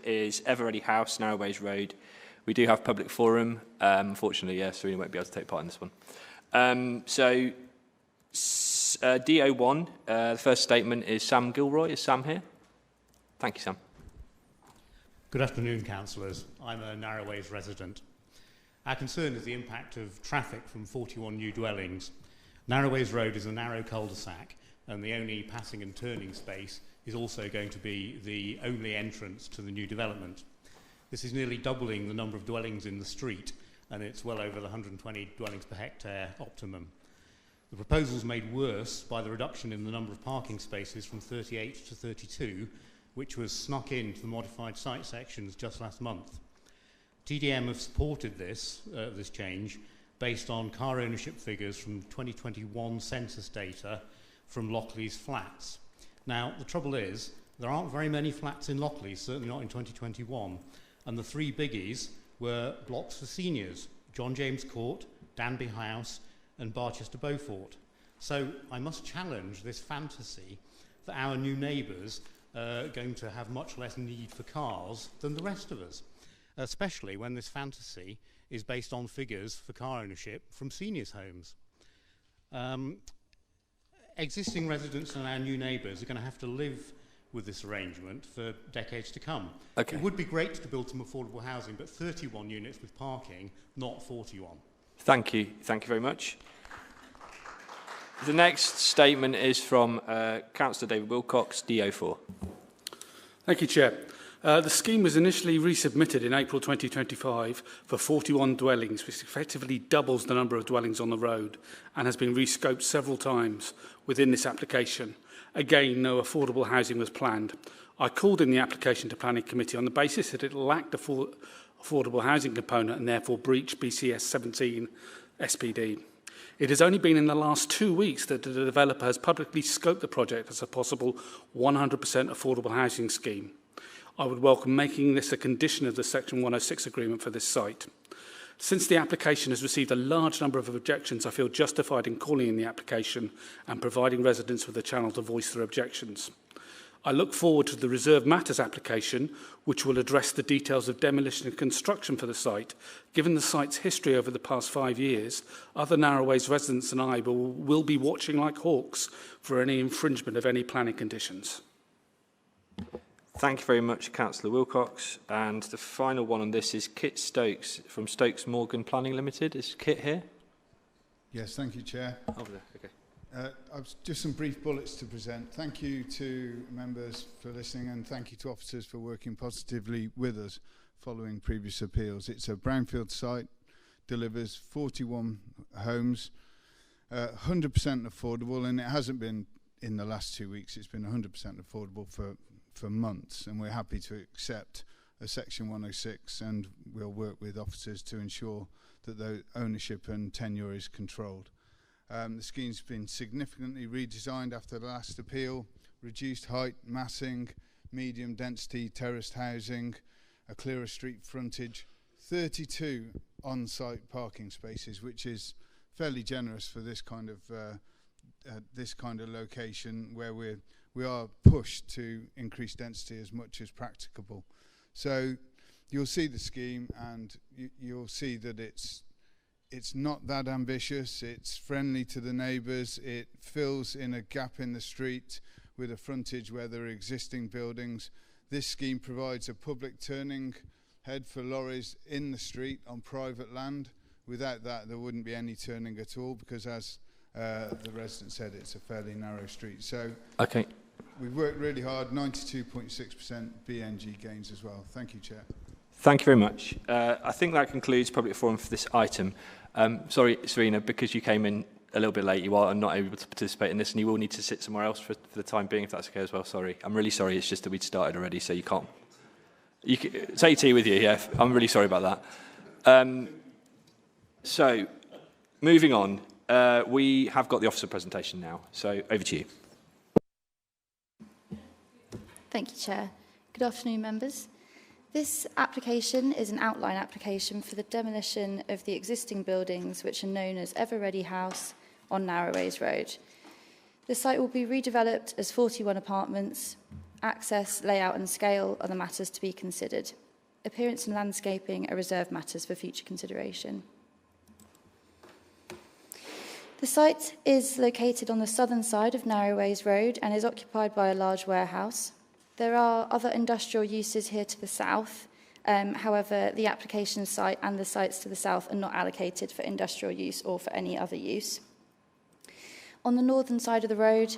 Speaker 1: is Everready House, Narroways Road. We do have public forum. Unfortunately, Serena won't be able to take part in this one. DO1, the first statement is Sam Gilroy. Is Sam here? Thank you, Sam.
Speaker 13: Good afternoon, councillors. I'm a Narroways resident. Our concern is the impact of traffic from 41 new dwellings. Narroways Road is a narrow cul-de-sac, and the only passing and turning space is also going to be the only entrance to the new development. This is nearly doubling the number of dwellings in the street, and it's well over the 120 dwellings per hectare optimum. The proposal is made worse by the reduction in the number of parking spaces from 38 to 32, which was snuck into the modified site sections just last month. TDM have supported this change based on car ownership figures from 2021 census data from Lochley's flats. Now, the trouble is, there aren't very many flats in Lochley, certainly not in 2021, and the three biggies were blocks for seniors, John James Court, Danby House, and Barchester Beaufort. So I must challenge this fantasy that our new neighbours are going to have much less need for cars than the rest of us, especially when this fantasy is based on figures for car ownership from seniors' homes. Existing residents and our new neighbours are going to have to live with this arrangement for decades to come.
Speaker 1: Okay.
Speaker 13: It would be great to build some affordable housing, but 31 units with parking, not 41.
Speaker 1: Thank you. Thank you very much. The next statement is from Councillor David Wilcox, DO4.
Speaker 5: Thank you, Chair. The scheme was initially resubmitted in April 2025 for 41 dwellings, which effectively doubles the number of dwellings on the road and has been rescoped several times within this application. Again, no affordable housing was planned. I called in the application to Planning Committee on the basis that it lacked a full affordable housing component and therefore breached BCS 17 SPD. It has only been in the last 2 weeks that the developer has publicly scoped the project as a possible 100% affordable housing scheme. I would welcome making this a condition of the Section 106 agreement for this site. Since the application has received a large number of objections, I feel justified in calling in the application and providing residents with a channel to voice their objections. I look forward to the Reserved Matters application, which will address the details of demolition and construction for the site. Given the site's history over the past 5 years, other Narroways residents and I will be watching like hawks for any infringement of any planning conditions.
Speaker 1: Thank you very much, Councillor Wilcox. And the final one on this is Kit Stokes from Stokes Morgan Planning Limited. Is Kit here?
Speaker 20: Yes, thank you, Chair.
Speaker 1: Over there, okay.
Speaker 20: I've just some brief bullets to present. Thank you to members for listening, and thank you to officers for working positively with us following previous appeals. It's a brownfield site, delivers 41 homes, 100% affordable, and it hasn't been in the last 2 weeks. It's been 100% affordable for months, and we're happy to accept a Section 106, and we'll work with officers to ensure that the ownership and tenure is controlled. The scheme's been significantly redesigned after the last appeal, reduced height, massing, medium density terraced housing, a clearer street frontage, 32 on-site parking spaces, which is fairly generous for this kind of location where we are pushed to increase density as much as practicable. So you'll see the scheme, and you'll see that it's not that ambitious. It's friendly to the neighbours. It fills in a gap in the street with a frontage where there are existing buildings. This scheme provides a public turning head for lorries in the street on private land. Without that, there wouldn't be any turning at all, because as the resident said, it's a fairly narrow street. So
Speaker 1: okay,
Speaker 20: we've worked really hard, 92.6% BNG gains as well. Thank you, Chair.
Speaker 1: Thank you very much. I think that concludes public forum for this item. Sorry, Serena, because you came in a little bit late, you are not able to participate in this, and you will need to sit somewhere else for the time being, if that's okay as well. Sorry. I'm really sorry. It's just that we'd started already, so you can't. You can take tea with you, yeah. I'm really sorry about that. So, moving on. We have got the officer presentation now, so over to you.
Speaker 21: Thank you, Chair. Good afternoon, members. This application is an outline application for the demolition of the existing buildings which are known as Everready House on Narroways Road. The site will be redeveloped as 41 apartments, access, layout and scale are the matters to be considered. Appearance and landscaping are reserved matters for future consideration. The site is located on the southern side of Narroways Road and is occupied by a large warehouse. There are other industrial uses here to the south. However, the application site and the sites to the south are not allocated for industrial use or for any other use. On the northern side of the road,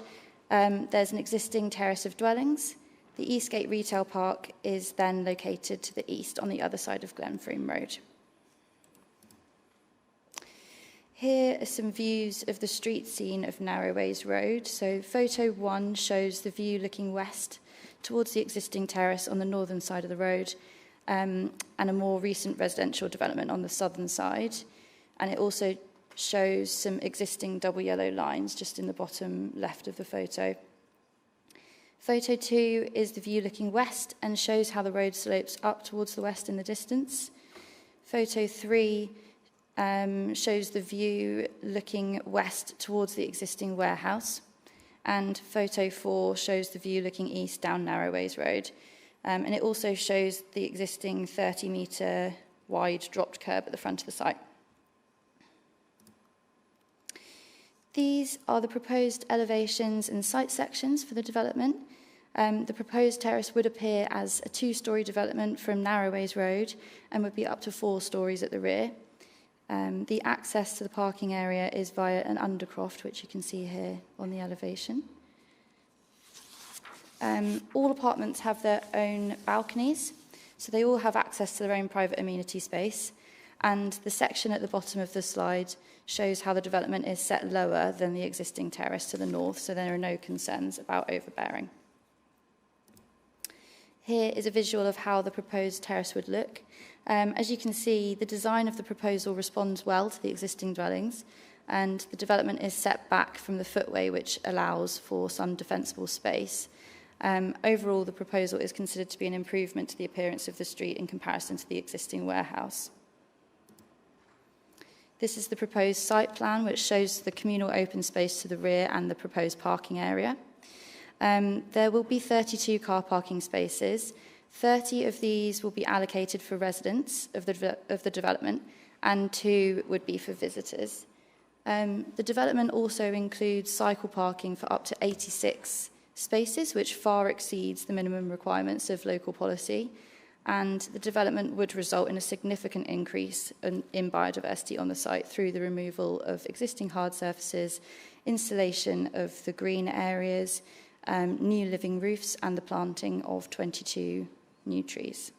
Speaker 21: there's an existing terrace of dwellings. The Eastgate Retail Park is then located to the east on the other side of Glenfrome Road. Here are some views of the street scene of Narroways Road. So photo 1 shows the view looking west towards the existing terrace on the northern side of the road, and a more recent residential development on the southern side. And it also shows some existing double yellow lines just in the bottom left of the photo. Photo 2 is the view looking west and shows how the road slopes up towards the west in the distance. Photo 3 shows the view looking west towards the existing warehouse. And photo 4 shows the view looking east down Narroways Road. And it also shows the existing 30-metre wide dropped curb at the front of the site. These are the proposed elevations and site sections for the development. The proposed terrace would appear as a 2-storey development from Narroways Road and would be up to 4 storeys at the rear. The access to the parking area is via an undercroft, which you can see here on the elevation. All apartments have their own balconies, so they all have access to their own private amenity space. And the section at the bottom of the slide shows how the development is set lower than the existing terrace to the north, so there are no concerns about overbearing. Here is a visual of how the proposed terrace would look. As you can see, the design of the proposal responds well to the existing dwellings, and the development is set back from the footway, which allows for some defensible space. Overall, the proposal is considered to be an improvement to the appearance of the street in comparison to the existing warehouse. This is the proposed site plan, which shows the communal open space to the rear and the proposed parking area. There will be 32 car parking spaces. 30 of these will be allocated for residents of the development, and 2 would be for visitors. The development also includes cycle parking for up to 86 spaces, which far exceeds the minimum requirements of local policy. And the development would result in a significant increase in biodiversity on the site through the removal of existing hard surfaces, installation of the green areas, new living roofs, and the planting of 22 new trees.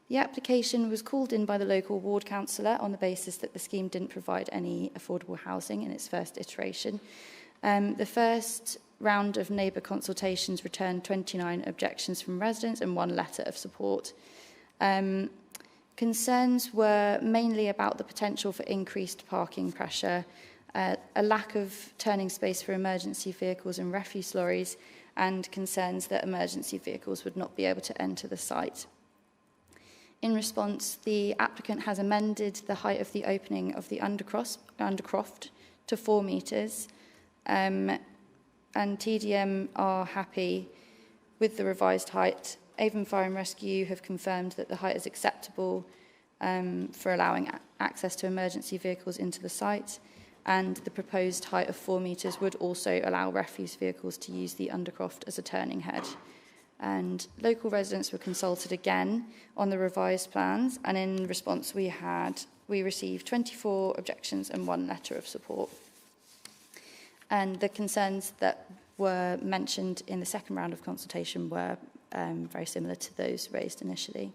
Speaker 21: The application was called in by the local ward councillor on the basis that the scheme didn't provide any affordable housing in its first iteration. The first round of neighbour consultations returned 29 objections from residents and 1 letter of support. Concerns were mainly about the potential for increased parking pressure, a lack of turning space for emergency vehicles and refuse lorries, and concerns that emergency vehicles would not be able to enter the site. In response, the applicant has amended the height of the opening of the undercroft to 4 metres, and TDM are happy with the revised height. Avon Fire and Rescue have confirmed that the height is acceptable for allowing access to emergency vehicles into the site, and the proposed height of 4 metres would also allow refuse vehicles to use the undercroft as a turning head. And local residents were consulted again on the revised plans, and in response we received 24 objections and 1 letter of support. And the concerns that were mentioned in the second round of consultation were very similar to those raised initially.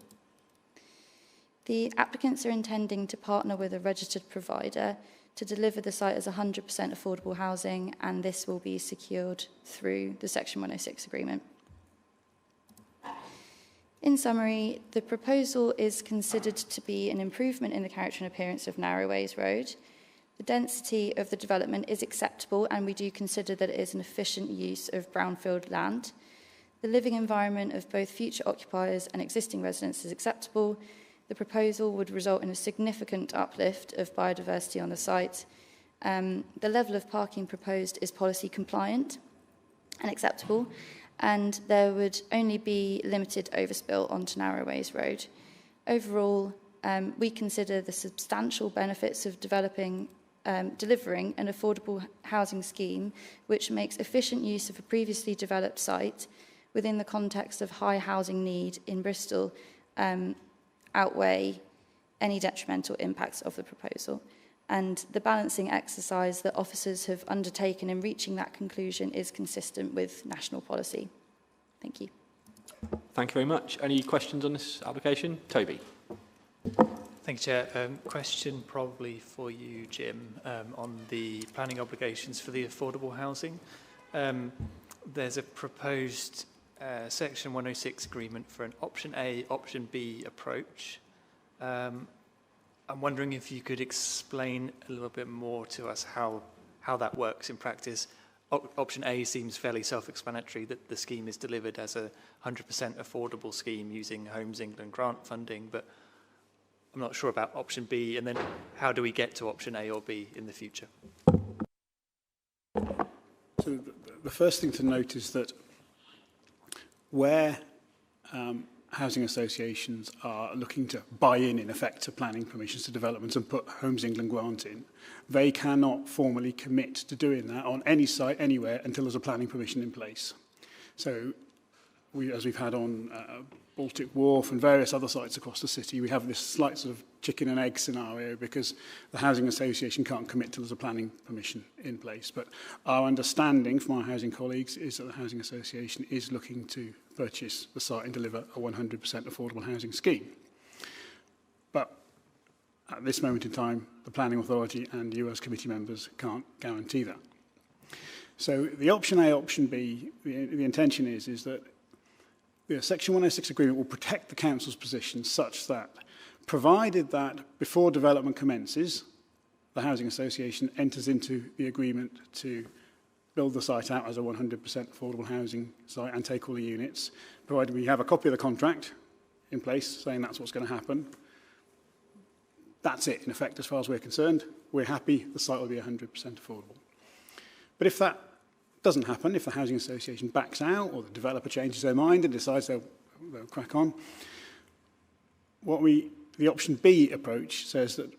Speaker 21: The applicants are intending to partner with a registered provider to deliver the site as 100% affordable housing, and this will be secured through the Section 106 agreement. In summary, the proposal is considered to be an improvement in the character and appearance of Narroways Road. The density of the development is acceptable, and we do consider that it is an efficient use of brownfield land. The living environment of both future occupiers and existing residents is acceptable. The proposal would result in a significant uplift of biodiversity on the site. The level of parking proposed is policy compliant, and acceptable, and there would only be limited overspill onto Narroways Road. Overall, we consider the substantial benefits of delivering an affordable housing scheme which makes efficient use of a previously developed site within the context of high housing need in Bristol outweigh any detrimental impacts of the proposal. And the balancing exercise that officers have undertaken in reaching that conclusion is consistent with national policy. Thank you.
Speaker 1: Thank you very much. Any questions on this application? Toby.
Speaker 4: Thank you, Chair. Question probably for you, Jim, on the planning obligations for the affordable housing. There's a proposed Section 106 agreement for an Option A, Option B approach. I'm wondering if you could explain a little bit more to us how that works in practice. Option A seems fairly self-explanatory, that the scheme is delivered as a 100% affordable scheme using Homes England grant funding, but I'm not sure about option B, and then how do we get to option A or B in the future?
Speaker 5: So the first thing to note is that where housing associations are looking to buy in effect, to planning permissions to developments and put Homes England grant in, they cannot formally commit to doing that on any site, anywhere, until there's a planning permission in place. So, as we've had on Baltic Wharf and various other sites across the city, we have this slight sort of chicken and egg scenario because the housing association can't commit till there's a planning permission in place. But our understanding from our housing colleagues is that the housing association is looking to purchase the site and deliver a 100% affordable housing scheme. But at this moment in time, the planning authority and you as committee members can't guarantee that. So the option A, option B, the intention is that the Section 106 agreement will protect the council's position such that, provided that before development commences, the housing association enters into the agreement to build the site out as a 100% affordable housing site and take all the units, provided we have a copy of the contract in place saying that's what's going to happen. That's it, in effect, as far as we're concerned. We're happy the site will be 100% affordable. But if that doesn't happen, if the housing association backs out or the developer changes their mind and decides they'll crack on, the option B approach says that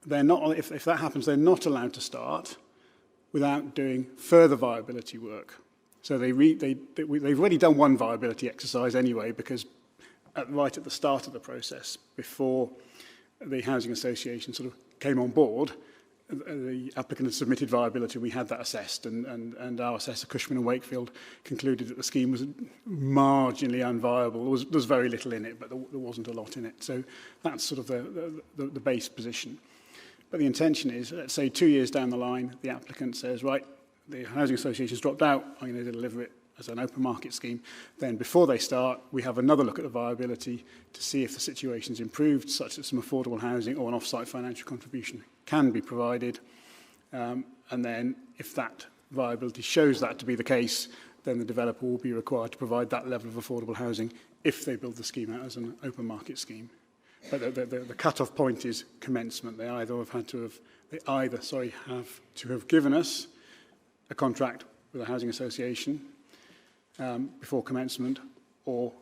Speaker 5: they're not, if that happens, they're not allowed to start without doing further viability work. So they've already done one viability exercise anyway, because right at the start of the process, before the housing association sort of came on board, the applicant had submitted viability. We had that assessed, and our assessor, Cushman and Wakefield, concluded that the scheme was marginally unviable. There was very little in it, but there wasn't a lot in it. So that's sort of the base position. But the intention is, let's say 2 years down the line, the applicant says, right, the housing association's dropped out, I'm going to deliver it as an open market scheme. Then before they start, we have another look at the viability to see if the situation's improved, such that some affordable housing or an off-site financial contribution can be provided. And then if that viability shows that to be the case, then the developer will be required to provide that level of affordable housing if they build the scheme out as an open market scheme. But the cut-off point is commencement. They either have to have given us a contract with a housing association before commencement, or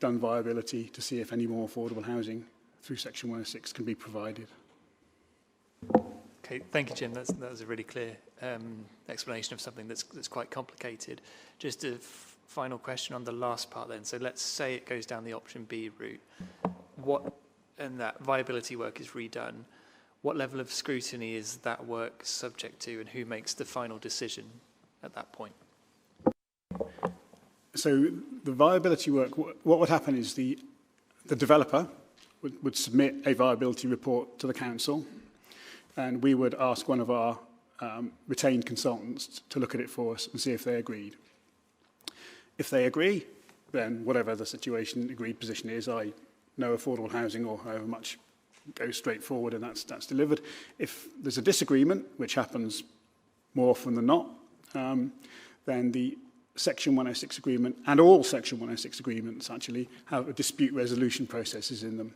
Speaker 5: done viability to see if any more affordable housing through Section 106 can be provided.
Speaker 4: Okay, thank you, Jim. That was a really clear explanation of something that's quite complicated. Just a final question on the last part then. So let's say it goes down the option B route. And that viability work is redone. What level of scrutiny is that work subject to, and who makes the final decision at that point?
Speaker 5: So the viability work, what would happen is the developer would submit a viability report to the council, and we would ask one of our retained consultants to look at it for us and see if they agreed. If they agree, then whatever the situation, agreed position is, no affordable housing or however much, goes straight forward and that's delivered. If there's a disagreement, which happens more often than not, then the Section 106 agreement, and all Section 106 agreements actually, have a dispute resolution processes in them.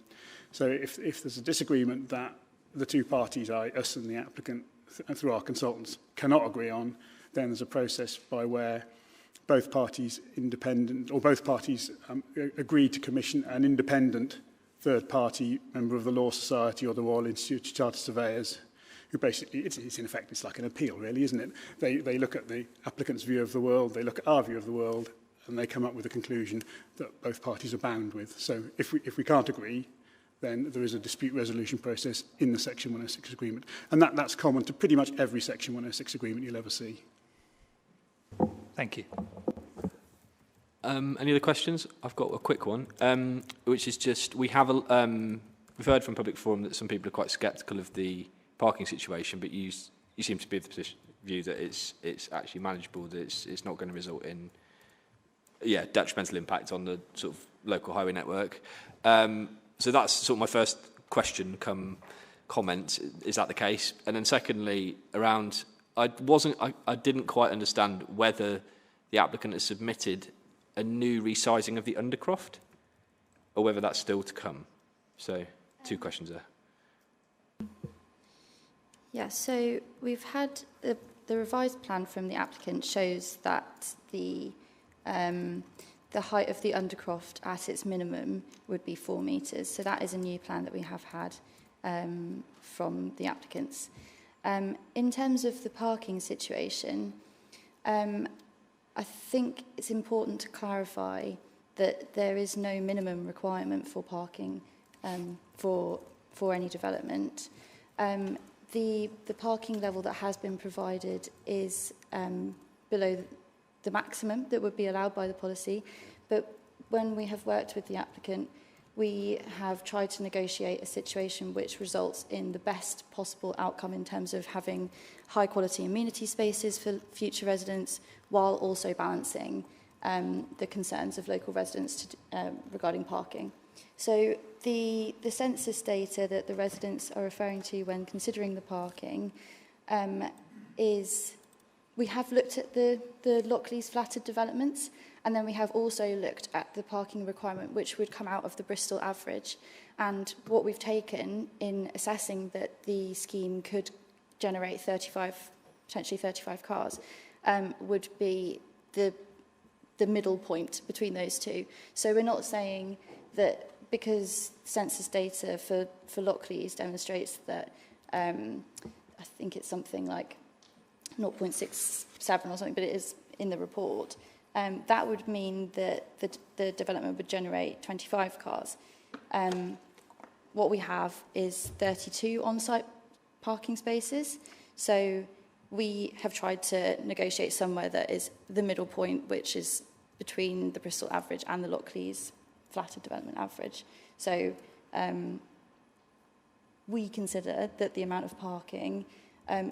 Speaker 5: So if there's a disagreement that the two parties, us and the applicant, through our consultants, cannot agree on, then there's a process by where both parties independent, or both parties agreed to commission an independent third-party member of the Law Society or the Royal Institute of Chartered Surveyors, who basically, it's in effect, it's like an appeal, really, isn't it? They look at the applicant's view of the world, they look at our view of the world, and they come up with a conclusion that both parties are bound with. So if we can't agree, then there is a dispute resolution process in the Section 106 agreement. And that's common to pretty much every Section 106 agreement you'll ever see.
Speaker 4: Thank you.
Speaker 1: Any other questions? I've got a quick one, which is just, we've heard from Public Forum that some people are quite sceptical of the parking situation, but you seem to be of the view that it's actually manageable, that it's not going to result in detrimental impact on the sort of local highway network. So that's sort of my first question comment. Is that the case? And then secondly, around, I didn't quite understand whether the applicant has submitted a new resizing of the undercroft, or whether that's still to come. So 2 questions there.
Speaker 21: Yeah, so we've had the revised plan from the applicant shows that the height of the undercroft at its minimum would be 4 metres. So that is a new plan that we have had from the applicants. In terms of the parking situation, I think it's important to clarify that there is no minimum requirement for parking for any development. The parking level that has been provided is below the maximum that would be allowed by the policy, but when we have worked with the applicant, we have tried to negotiate a situation which results in the best possible outcome in terms of having high quality amenity spaces for future residents, while also balancing the concerns of local residents regarding parking. So the census data that the residents are referring to when considering the parking is, we have looked at the Lockleys flatted developments, and then we have also looked at the parking requirement which would come out of the Bristol average. And what we've taken in assessing that the scheme could generate potentially 35 cars would be the middle point between those two. So we're not saying that because census data for Lockleys demonstrates that I think it's something like 0.67 or something, but it is in the report, that would mean that the development would generate 25 cars. What we have is 32 on-site parking spaces. So we have tried to negotiate somewhere that is the middle point, which is between the Bristol average and the Lockleys flatted development average. So we consider that the amount of parking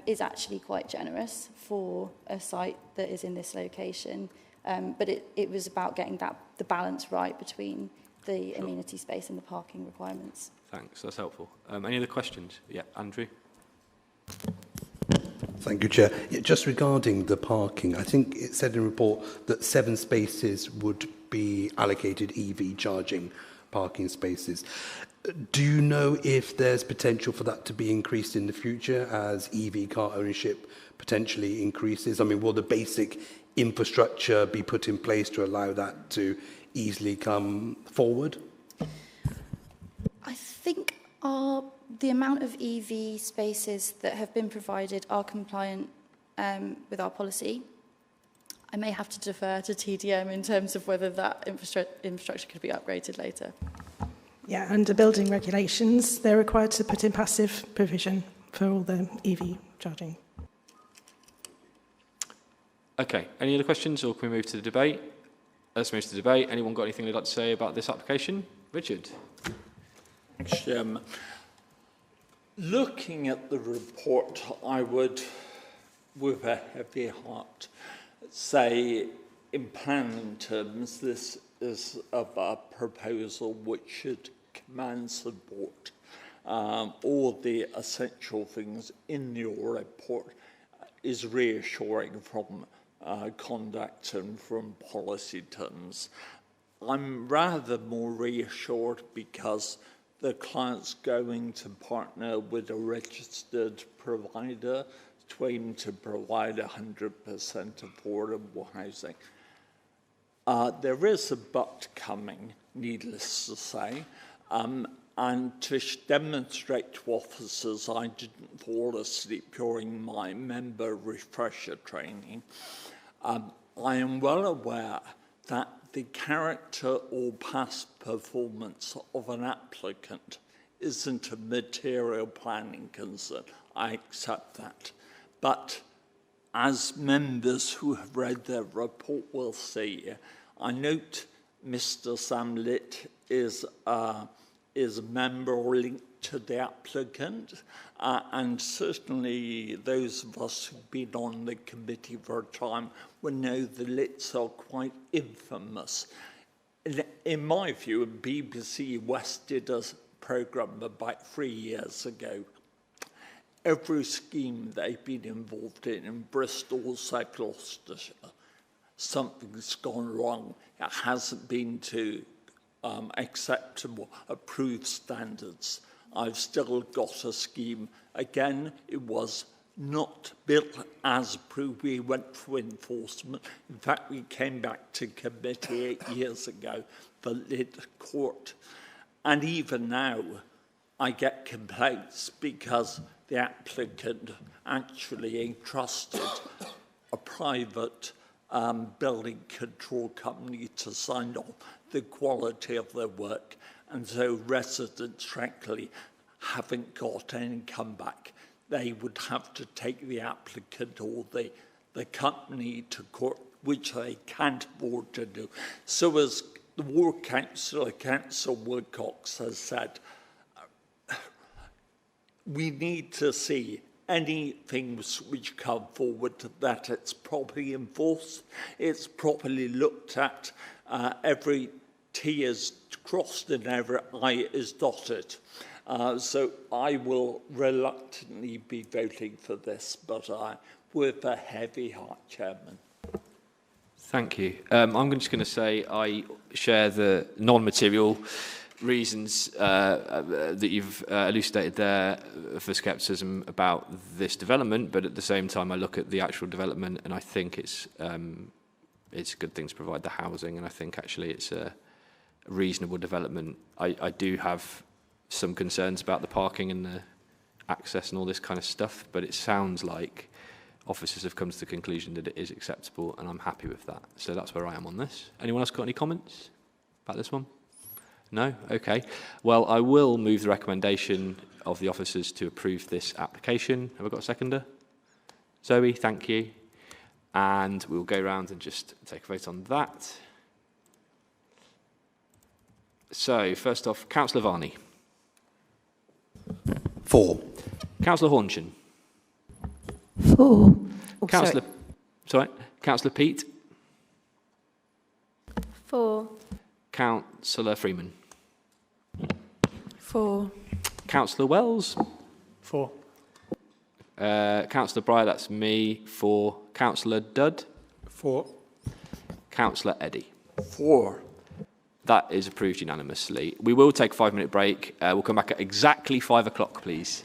Speaker 21: is actually quite generous for a site that is in this location. But it was about getting the balance right between the amenity space and the parking requirements.
Speaker 1: Thanks, that's helpful. Any other questions? Yeah, Andrew.
Speaker 10: Thank you, Chair. Yeah, just regarding the parking, I think it said in the report that 7 spaces would be allocated EV charging parking spaces. Do you know if there's potential for that to be increased in the future as EV car ownership potentially increases? I mean, will the basic infrastructure be put in place to allow that to easily come forward?
Speaker 21: I think the amount of EV spaces that have been provided are compliant with our policy. I may have to defer to TDM in terms of whether that infrastructure could be upgraded later.
Speaker 12: Yeah, under building regulations, they're required to put in passive provision for all the EV charging.
Speaker 1: Okay, any other questions, or can we move to the debate? Let's move to the debate. Anyone got anything they'd like to say about this application? Richard.
Speaker 3: Jim, looking at the report, I would, with a heavy heart, say in planning terms, this is a proposal which should command support. All the essential things in your report is reassuring from conduct and from policy terms. I'm rather more reassured because the client's going to partner with a registered provider to aim to provide 100% affordable housing. There is a but coming, needless to say, and to demonstrate to officers I didn't fall asleep during my member refresher training, I am well aware that the character or past performance of an applicant isn't a material planning concern. I accept that. But as members who have read their report will see, I note Mr. Samlit is a member or linked to the applicant, and certainly those of us who've been on the committee for a time will know the Lits are quite infamous. In my view, BBC West did a programme about 3 years ago. Every scheme they've been involved in Bristol, South Gloucestershire, something's gone wrong. It hasn't been to acceptable, approved standards. I've still got a scheme. Again, it was not built as approved. We went for enforcement. In fact, we came back to committee 8 years ago for Lid Court. And even now, I get complaints because the applicant actually entrusted a private building control company to sign off the quality of their work. And so residents, frankly, haven't got any comeback. They would have to take the applicant or the company to court, which they can't afford to do. So as the Ward Councillor, Councillor Woodcox, has said, we need to see any things which come forward that it's properly enforced, it's properly looked at, every T is crossed and every I is dotted. So I will reluctantly be voting for this, but with a heavy heart, Chairman.
Speaker 1: Thank you. I'm just going to say I share the non-material reasons that you've elucidated there for scepticism about this development, but at the same time I look at the actual development and I think it's a good thing to provide the housing, and I think actually it's a reasonable development. I do have some concerns about the parking and the access and all this kind of stuff, but it sounds like officers have come to the conclusion that it is acceptable, and I'm happy with that. So that's where I am on this. Anyone else got any comments about this one? No? Okay. Well, I will move the recommendation of the officers to approve this application. Have I got a seconder? Zoe, thank you. And we'll go round and just take a vote on that. So, first off, Councillor Varney.
Speaker 10: 4.
Speaker 1: Councillor Hornchin.
Speaker 11: 4. Oh,
Speaker 1: Councillor, sorry. Councillor Peat.
Speaker 9: 4.
Speaker 1: Councillor Freeman.
Speaker 12: 4.
Speaker 1: Councillor Wells.
Speaker 8: 4.
Speaker 1: Councillor Breyer, that's me. 4. Councillor Dudd.
Speaker 8: 4.
Speaker 1: Councillor Eddy.
Speaker 3: 4.
Speaker 1: That is approved unanimously. We will take a 5-minute break. We'll come back at exactly 5 o'clock, please.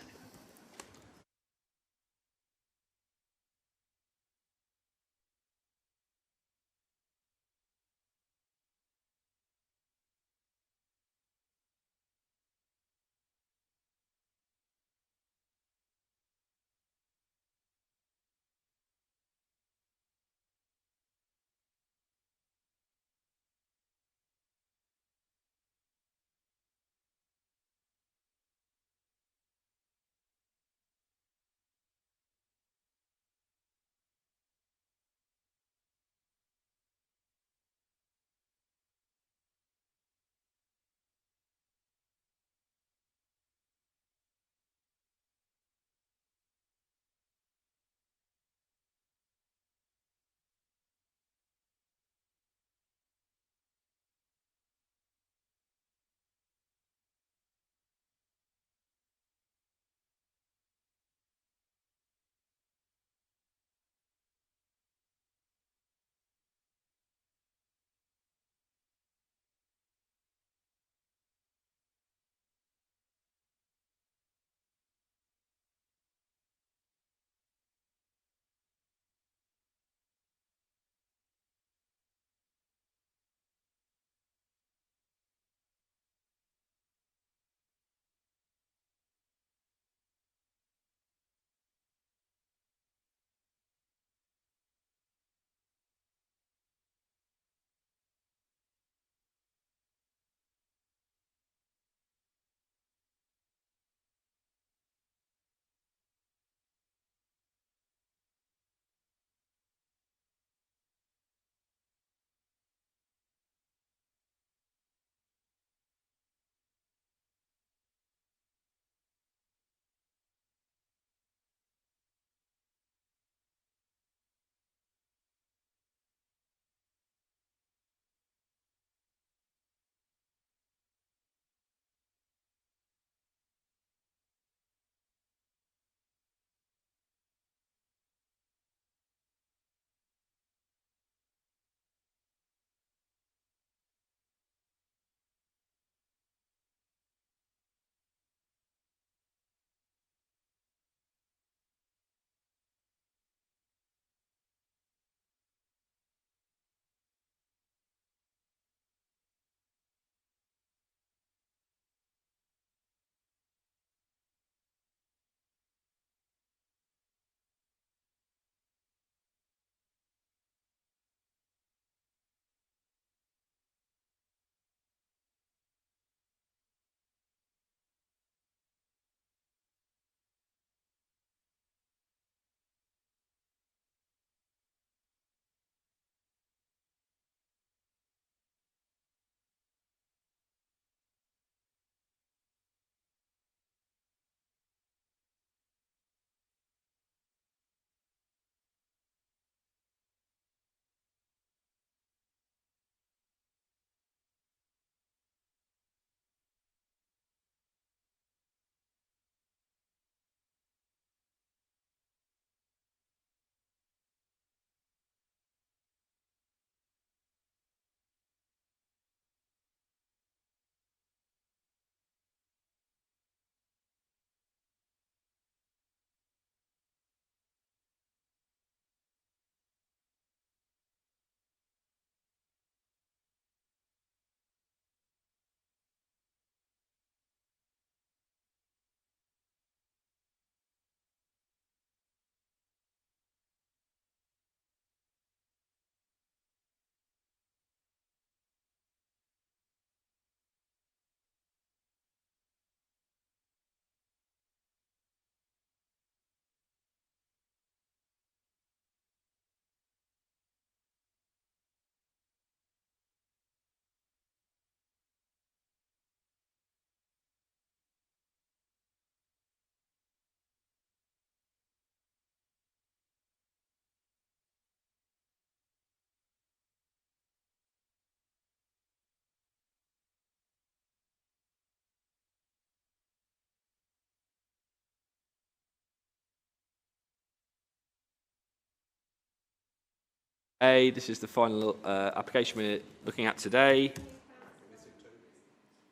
Speaker 1: This is the final application we're looking at today.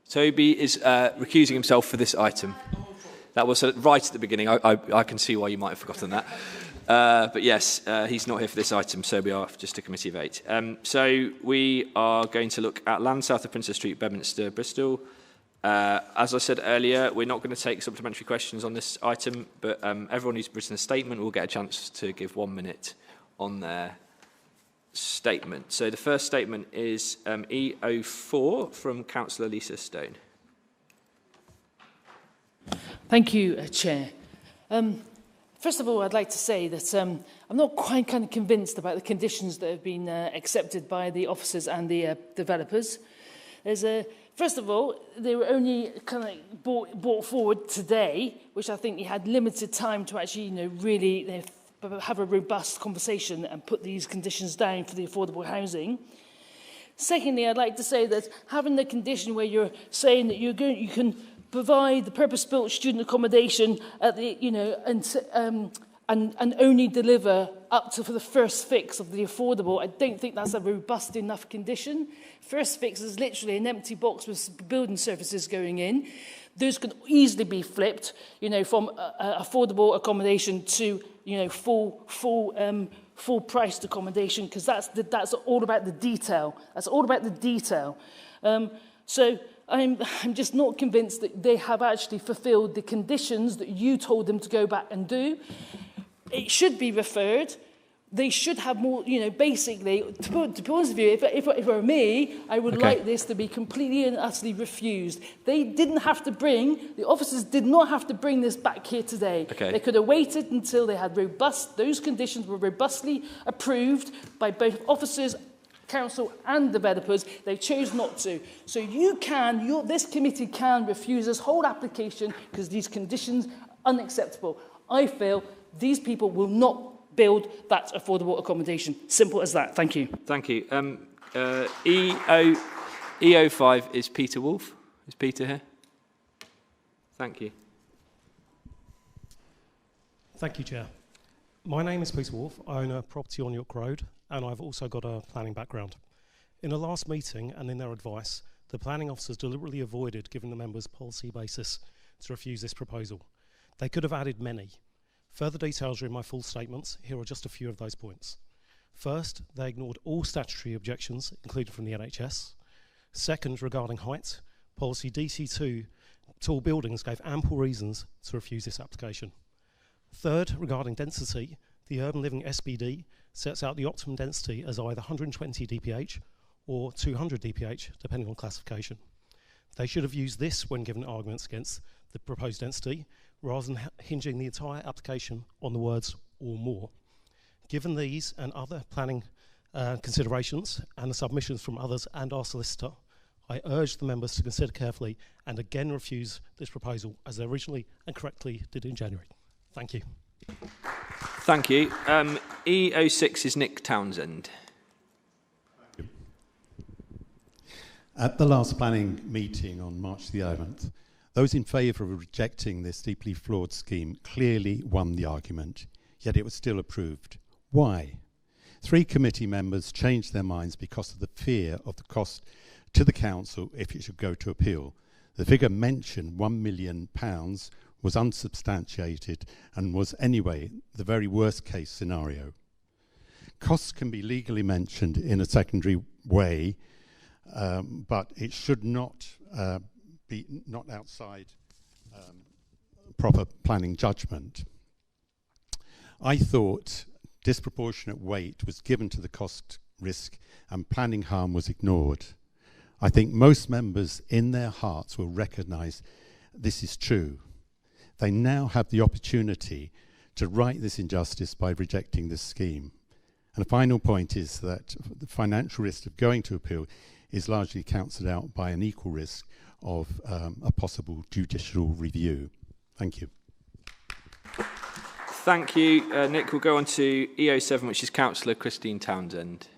Speaker 1: Toby is recusing himself for this item. That was right at the beginning. I can see why you might have forgotten that. But yes, he's not here for this item, so we are just a committee of 8. So we are going to look at land south of Princess Street, Bedminster, Bristol. As I said earlier, we're not going to take supplementary questions on this item, but everyone who's written a statement will get a chance to give 1 minute on their statement. So the first statement is E04 from Councillor Lisa Stone.
Speaker 2: Thank you, Chair. First of all, I'd like to say that I'm not quite kind of convinced about the conditions that have been accepted by the officers and the developers. First of all, they were only kind of brought forward today, which I think you had limited time to actually, really have a robust conversation and put these conditions down for the affordable housing. Secondly, I'd like to say that having the condition where you're saying that you can provide the purpose-built student accommodation at the, and only deliver up to for the first fix of the affordable, I don't think that's a robust enough condition. First fix is literally an empty box with building services going in. Those can easily be flipped, from affordable accommodation to, full priced accommodation, because that's all about the detail. That's all about the detail. So I'm just not convinced that they have actually fulfilled the conditions that you told them to go back and do. It should be referred. They should have more, basically, to be honest with you, if it were me, I would like this to be completely and utterly refused. They didn't have to the officers did not have to bring this back here today. They could have waited until they had those conditions were robustly approved by both officers, council and developers. They chose not to. So this committee can refuse this whole application because these conditions are unacceptable. I feel these people will not build that affordable accommodation. Simple as that. Thank you.
Speaker 1: Thank you. E05 is Peter Wolfe. Is Peter here? Thank you.
Speaker 7: Thank you, Chair. My name is Peter Wolfe. I own a property on York Road, and I've also got a planning background. In the last meeting and in their advice, the planning officers deliberately avoided giving the members policy basis to refuse this proposal. They could have added many. Further details are in my full statements. Here are just a few of those points. First, they ignored all statutory objections, including from the NHS. Second, regarding height, policy DC2, tall buildings gave ample reasons to refuse this application. Third, regarding density, the Urban Living SBD sets out the optimum density as either 120 dph or 200 dph, depending on classification. They should have used this when given arguments against the proposed density, rather than hinging the entire application on the words or more. Given these and other planning considerations and the submissions from others and our solicitor, I urge the members to consider carefully and again refuse this proposal as they originally and correctly did in January. Thank you.
Speaker 1: Thank you. E06 is Nick Townsend.
Speaker 24: At the last planning meeting on March the 11th, those in favour of rejecting this deeply flawed scheme clearly won the argument, yet it was still approved. Why? 3 committee members changed their minds because of the fear of the cost to the council if it should go to appeal. The figure mentioned, £1 million, was unsubstantiated and was anyway the very worst case scenario. Costs can be legally mentioned in a secondary way, but it should not be not outside proper planning judgment. I thought disproportionate weight was given to the cost risk and planning harm was ignored. I think most members in their hearts will recognise this is true. They now have the opportunity to right this injustice by rejecting this scheme. And the final point is that the financial risk of going to appeal is largely cancelled out by an equal risk of a possible judicial review. Thank you.
Speaker 1: Thank you, Nick. We'll go on to E07, which is Councillor Christine Townsend.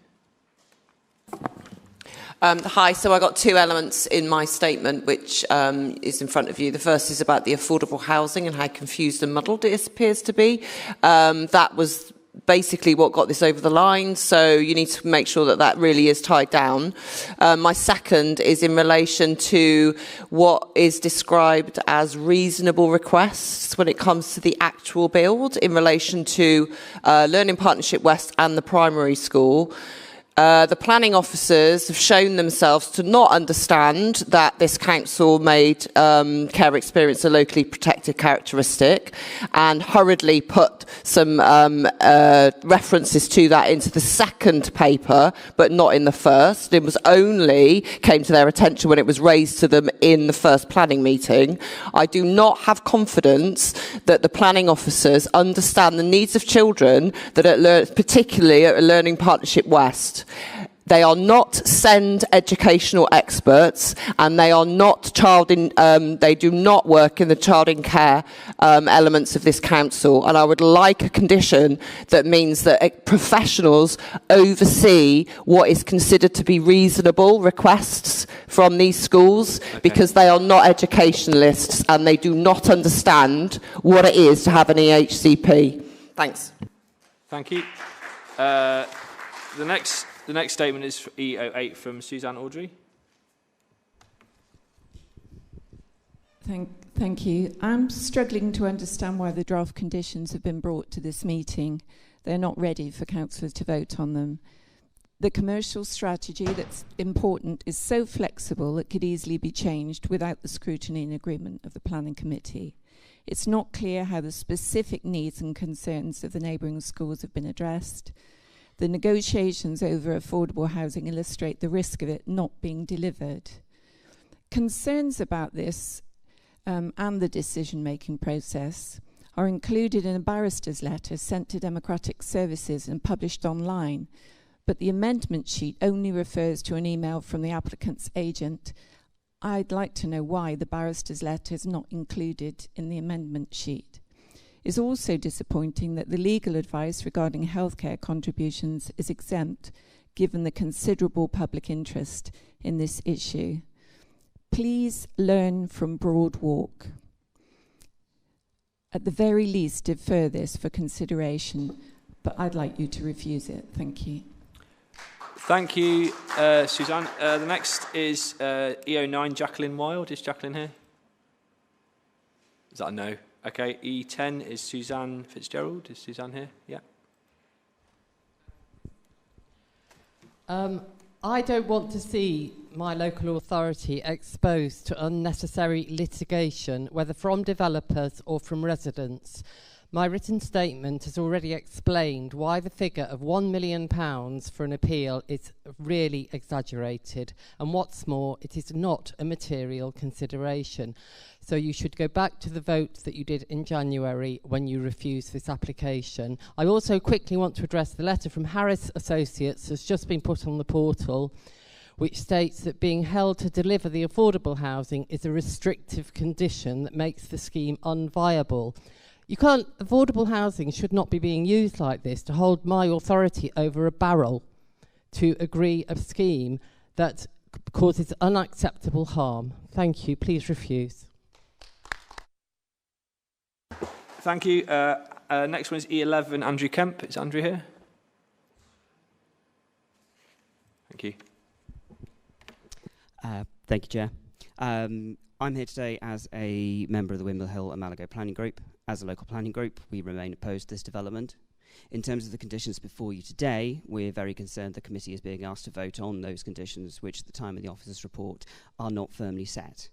Speaker 22: Hi, so I got 2 elements in my statement, which is in front of you. The first is about the affordable housing and how confused and muddled it appears to be. That was basically what got this over the line, so you need to make sure that that really is tied down. My second is in relation to what is described as reasonable requests when it comes to the actual build in relation to Learning Partnership West and the primary school. The planning officers have shown themselves to not understand that this council made care experience a locally protected characteristic and hurriedly put some references to that into the second paper, but not in the first. It was only came to their attention when it was raised to them in the first planning meeting. I do not have confidence that the planning officers understand the needs of children that particularly at Learning Partnership West. They are not SEND educational experts, and they are not they do not work in the child in care elements of this council. And I would like a condition that means that professionals oversee what is considered to be reasonable requests from these schools, because they are not educationalists and they do not understand what it is to have an EHCP. Thanks.
Speaker 1: Thank you. The next statement is E08 from Suzanne Audrey.
Speaker 14: Thank you. I'm struggling to understand why the draft conditions have been brought to this meeting. They're not ready for councillors to vote on them. The commercial strategy that's important is so flexible it could easily be changed without the scrutiny and agreement of the planning committee. It's not clear how the specific needs and concerns of the neighbouring schools have been addressed. The negotiations over affordable housing illustrate the risk of it not being delivered. Concerns about this and the decision-making process are included in a barrister's letter sent to Democratic Services and published online, but the amendment sheet only refers to an email from the applicant's agent. I'd like to know why the barrister's letter is not included in the amendment sheet. It's also disappointing that the legal advice regarding healthcare contributions is exempt, given the considerable public interest in this issue. Please learn from Broadwalk. At the very least, defer this for consideration, but I'd like you to refuse it. Thank you.
Speaker 1: Thank you, Suzanne. The next is E09, Jacqueline Wild. Is Jacqueline here? Is that a no? Okay, E10 is Suzanne Fitzgerald. Is Suzanne here? Yeah.
Speaker 15: I don't want to see my local authority exposed to unnecessary litigation, whether from developers or from residents. My written statement has already explained why the figure of £1 million for an appeal is really exaggerated, and what's more, it is not a material consideration. So you should go back to the vote that you did in January when you refused this application. I also quickly want to address the letter from Harris Associates that's just been put on the portal, which states that being held to deliver the affordable housing is a restrictive condition that makes the scheme unviable. Affordable housing should not be being used like this to hold my authority over a barrel to agree a scheme that causes unacceptable harm. Thank you. Please refuse.
Speaker 1: Thank you. Next one is E11, Andrew Kemp. Is Andrew here? Thank you.
Speaker 17: Thank you, Chair. I'm here today as a member of the Wimble Hill and Malago Planning Group. As a local planning group, we remain opposed to this development. In terms of the conditions before you today, we're very concerned the committee is being asked to vote on those conditions which at the time of the officer's report are not firmly set.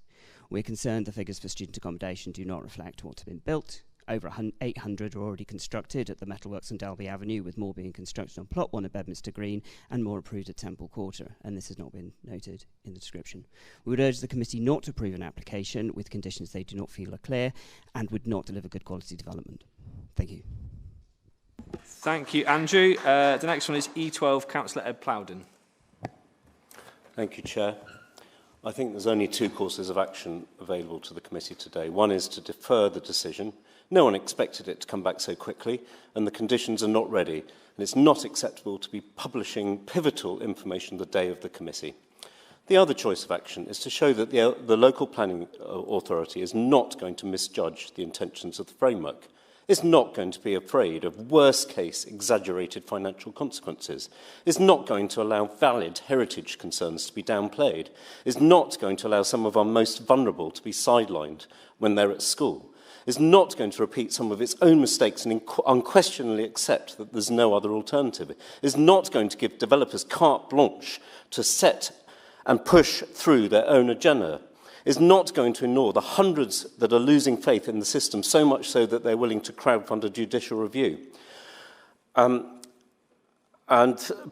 Speaker 17: We're concerned the figures for student accommodation do not reflect what's been built. Over 800 are already constructed at the Metalworks on Delby Avenue, with more being constructed on Plot 1 at Bedminster Green and more approved at Temple Quarter, and this has not been noted in the description. We would urge the committee not to approve an application with conditions they do not feel are clear and would not deliver good quality development. Thank you.
Speaker 1: Thank you, Andrew. The next one is E12, Councillor Ed Plowden.
Speaker 23: Thank you, Chair. I think there's only two courses of action available to the committee today. One is to defer the decision. No one expected it to come back so quickly, and the conditions are not ready, and it's not acceptable to be publishing pivotal information the day of the committee. The other choice of action is to show that the local planning authority is not going to misjudge the intentions of the framework. Is not going to be afraid of worst-case exaggerated financial consequences, is not going to allow valid heritage concerns to be downplayed, is not going to allow some of our most vulnerable to be sidelined when they're at school, is not going to repeat some of its own mistakes and unquestionably accept that there's no other alternative, is not going to give developers carte blanche to set and push through their own agenda, is not going to ignore the hundreds that are losing faith in the system, so much so that they're willing to crowdfund a judicial review. But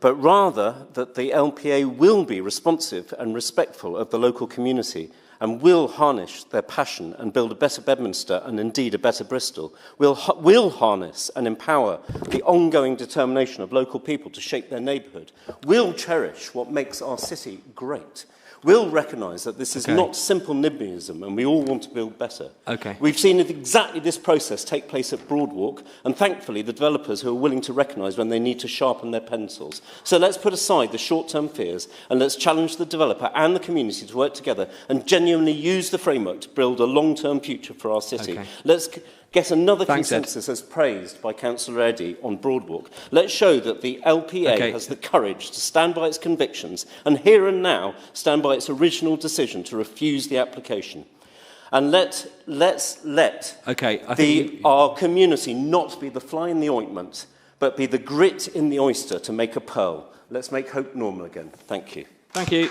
Speaker 23: rather that the LPA will be responsive and respectful of the local community and will harness their passion and build a better Bedminster and indeed a better Bristol, will harness and empower the ongoing determination of local people to shape their neighbourhood, will cherish what makes our city great, will recognise that this is not simple NIMBYism and we all want to build better. We've seen exactly this process take place at Broadwalk, and thankfully the developers who are willing to recognise when they need to sharpen their pencils. So let's put aside the short-term fears and let's challenge the developer and the community to work together and genuinely use the framework to build a long-term future for our city. Let's get another consensus as praised by Councillor Eddy on Broadwalk. Let's show that the LPA has the courage to stand by its convictions and here and now stand by its original decision to refuse the application. And let's let our community not be the fly in the ointment, but be the grit in the oyster to make a pearl. Let's make hope normal again. Thank you.
Speaker 1: Thank you.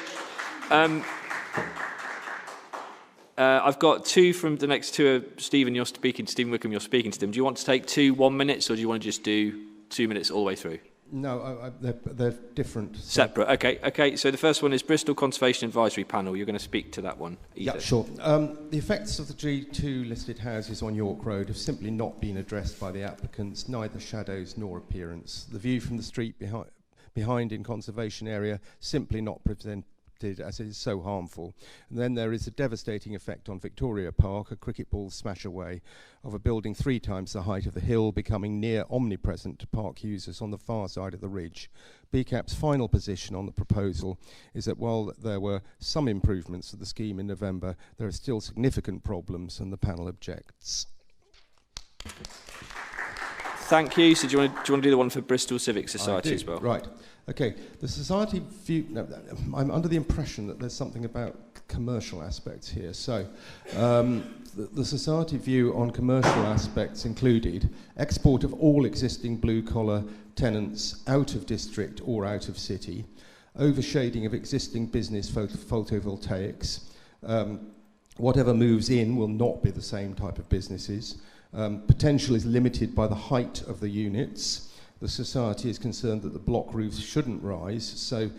Speaker 1: I've got two from the next two. Stephen Wickham, you're speaking to them. Do you want to take 2 1 minutes, or do you want to just do 2 minutes all the way through?
Speaker 6: No, they're different.
Speaker 1: Separate. Okay. So the first one is Bristol Conservation Advisory Panel. You're going to speak to that one.
Speaker 6: Yeah, sure. The effects of the G2 listed houses on York Road have simply not been addressed by the applicants, neither shadows nor appearance. The view from the street behind in conservation area simply not presented as it is so harmful. And then there is a devastating effect on Victoria Park, a cricket ball smash away of a building 3 times the height of the hill, becoming near omnipresent to park users on the far side of the ridge. BCAP's final position on the proposal is that while there were some improvements to the scheme in November, there are still significant problems and the panel objects.
Speaker 1: Thank you. So do you want to do the one for Bristol Civic Society as well?
Speaker 6: Right. Okay. The society view. No, I'm under the impression that there's something about commercial aspects here. So the society view on commercial aspects included export of all existing blue-collar tenants out of district or out of city, overshading of existing business photovoltaics. Whatever moves in will not be the same type of businesses. Potential is limited by the height of the units. The society is concerned that the block roofs shouldn't rise, so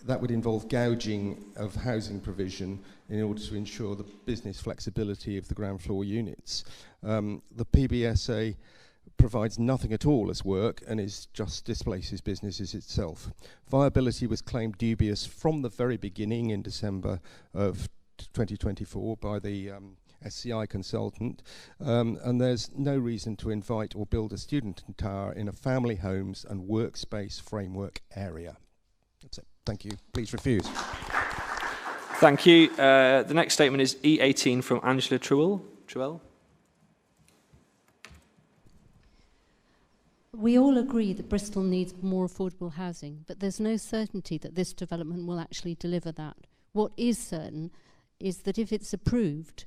Speaker 6: that would involve gouging of housing provision in order to ensure the business flexibility of the ground floor units. The PBSA provides nothing at all as work and just displaces businesses itself. Viability was claimed dubious from the very beginning in December of 2024 by the SCI consultant, and there's no reason to invite or build a student tower in a family homes and workspace framework area. That's it. Thank you. Please refuse.
Speaker 1: Thank you. The next statement is E18 from Angela Truell.
Speaker 16: We all agree that Bristol needs more affordable housing, but there's no certainty that this development will actually deliver that. What is certain is that if it's approved,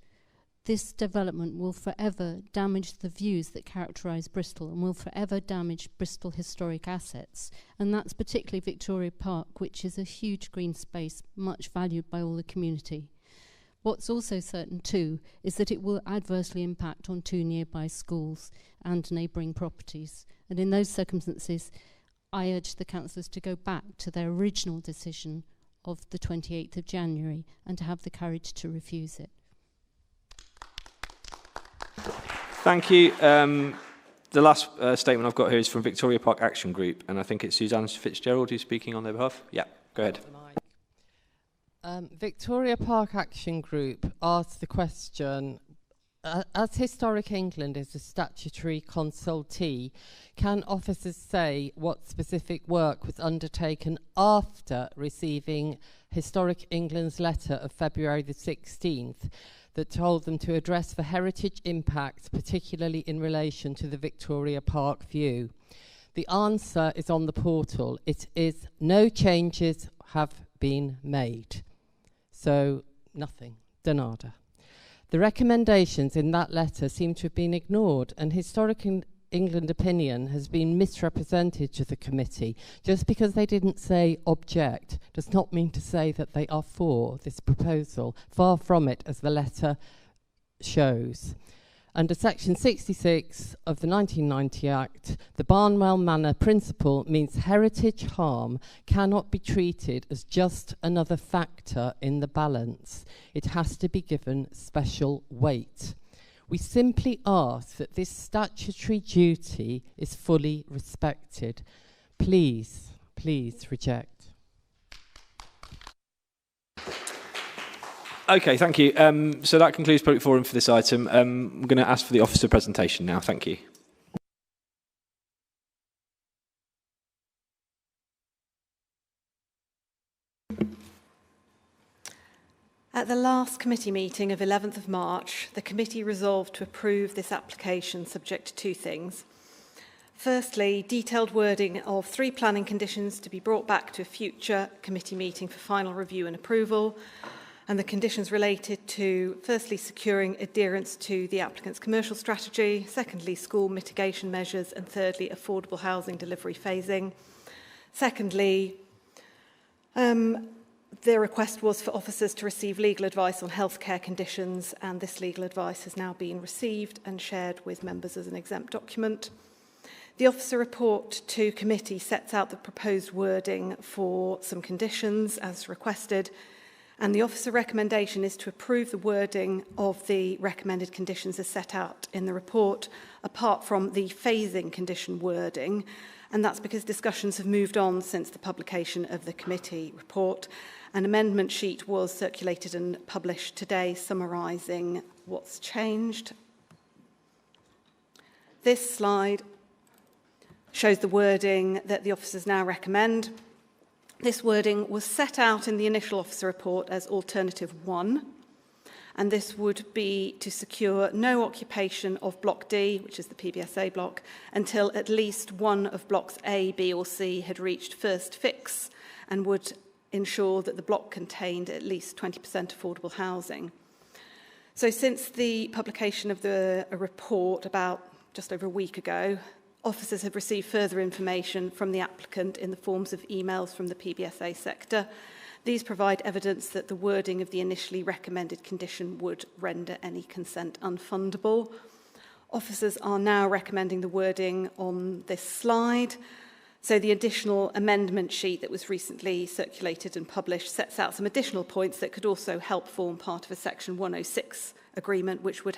Speaker 16: this development will forever damage the views that characterise Bristol and will forever damage Bristol historic assets. And that's particularly Victoria Park, which is a huge green space, much valued by all the community. What's also certain too is that it will adversely impact on 2 nearby schools and neighbouring properties. And in those circumstances, I urge the councillors to go back to their original decision of the 28th of January and to have the courage to refuse it.
Speaker 1: Thank you. The last statement I've got here is from Victoria Park Action Group, and I think it's Suzanne Fitzgerald who's speaking on their behalf. Yeah, go ahead.
Speaker 15: Victoria Park Action Group asked the question, as Historic England is a statutory consultee, can officers say what specific work was undertaken after receiving Historic England's letter of February the 16th? that told them to address the heritage impacts, particularly in relation to the Victoria Park view. The answer is on the portal. It is no changes have been made. So nothing, de nada. The recommendations in that letter seem to have been ignored, and Historic England opinion has been misrepresented to the committee. Just because they didn't say object does not mean to say that they are for this proposal. Far from it, as the letter shows. Under Section 66 of the 1990 Act, the Barnwell Manor principle means heritage harm cannot be treated as just another factor in the balance. It has to be given special weight. We simply ask that this statutory duty is fully respected. Please, please reject.
Speaker 1: Okay, thank you. So that concludes public forum for this item. I'm going to ask for the officer presentation now. Thank you.
Speaker 13: At the last committee meeting of 11th of March, the committee resolved to approve this application subject to two things. Firstly, detailed wording of 3 planning conditions to be brought back to a future committee meeting for final review and approval, and the conditions related to, firstly, securing adherence to the applicant's commercial strategy, secondly, school mitigation measures, and thirdly, affordable housing delivery phasing. Secondly, the request was for officers to receive legal advice on healthcare conditions, and this legal advice has now been received and shared with members as an exempt document. The officer report to committee sets out the proposed wording for some conditions as requested, and the officer recommendation is to approve the wording of the recommended conditions as set out in the report, apart from the phasing condition wording, and that's because discussions have moved on since the publication of the committee report. An amendment sheet was circulated and published today summarising what's changed. This slide shows the wording that the officers now recommend. This wording was set out in the initial officer report as Alternative 1, and this would be to secure no occupation of Block D, which is the PBSA block, until at least one of Blocks A, B or C had reached first fix, and would ensure that the block contained at least 20% affordable housing. So since the publication of the report about just over a week ago, officers have received further information from the applicant in the forms of emails from the PBSA sector. These provide evidence that the wording of the initially recommended condition would render any consent unfundable. Officers are now recommending the wording on this slide. So the additional amendment sheet that was recently circulated and published sets out some additional points that could also help form part of a Section 106 agreement, which would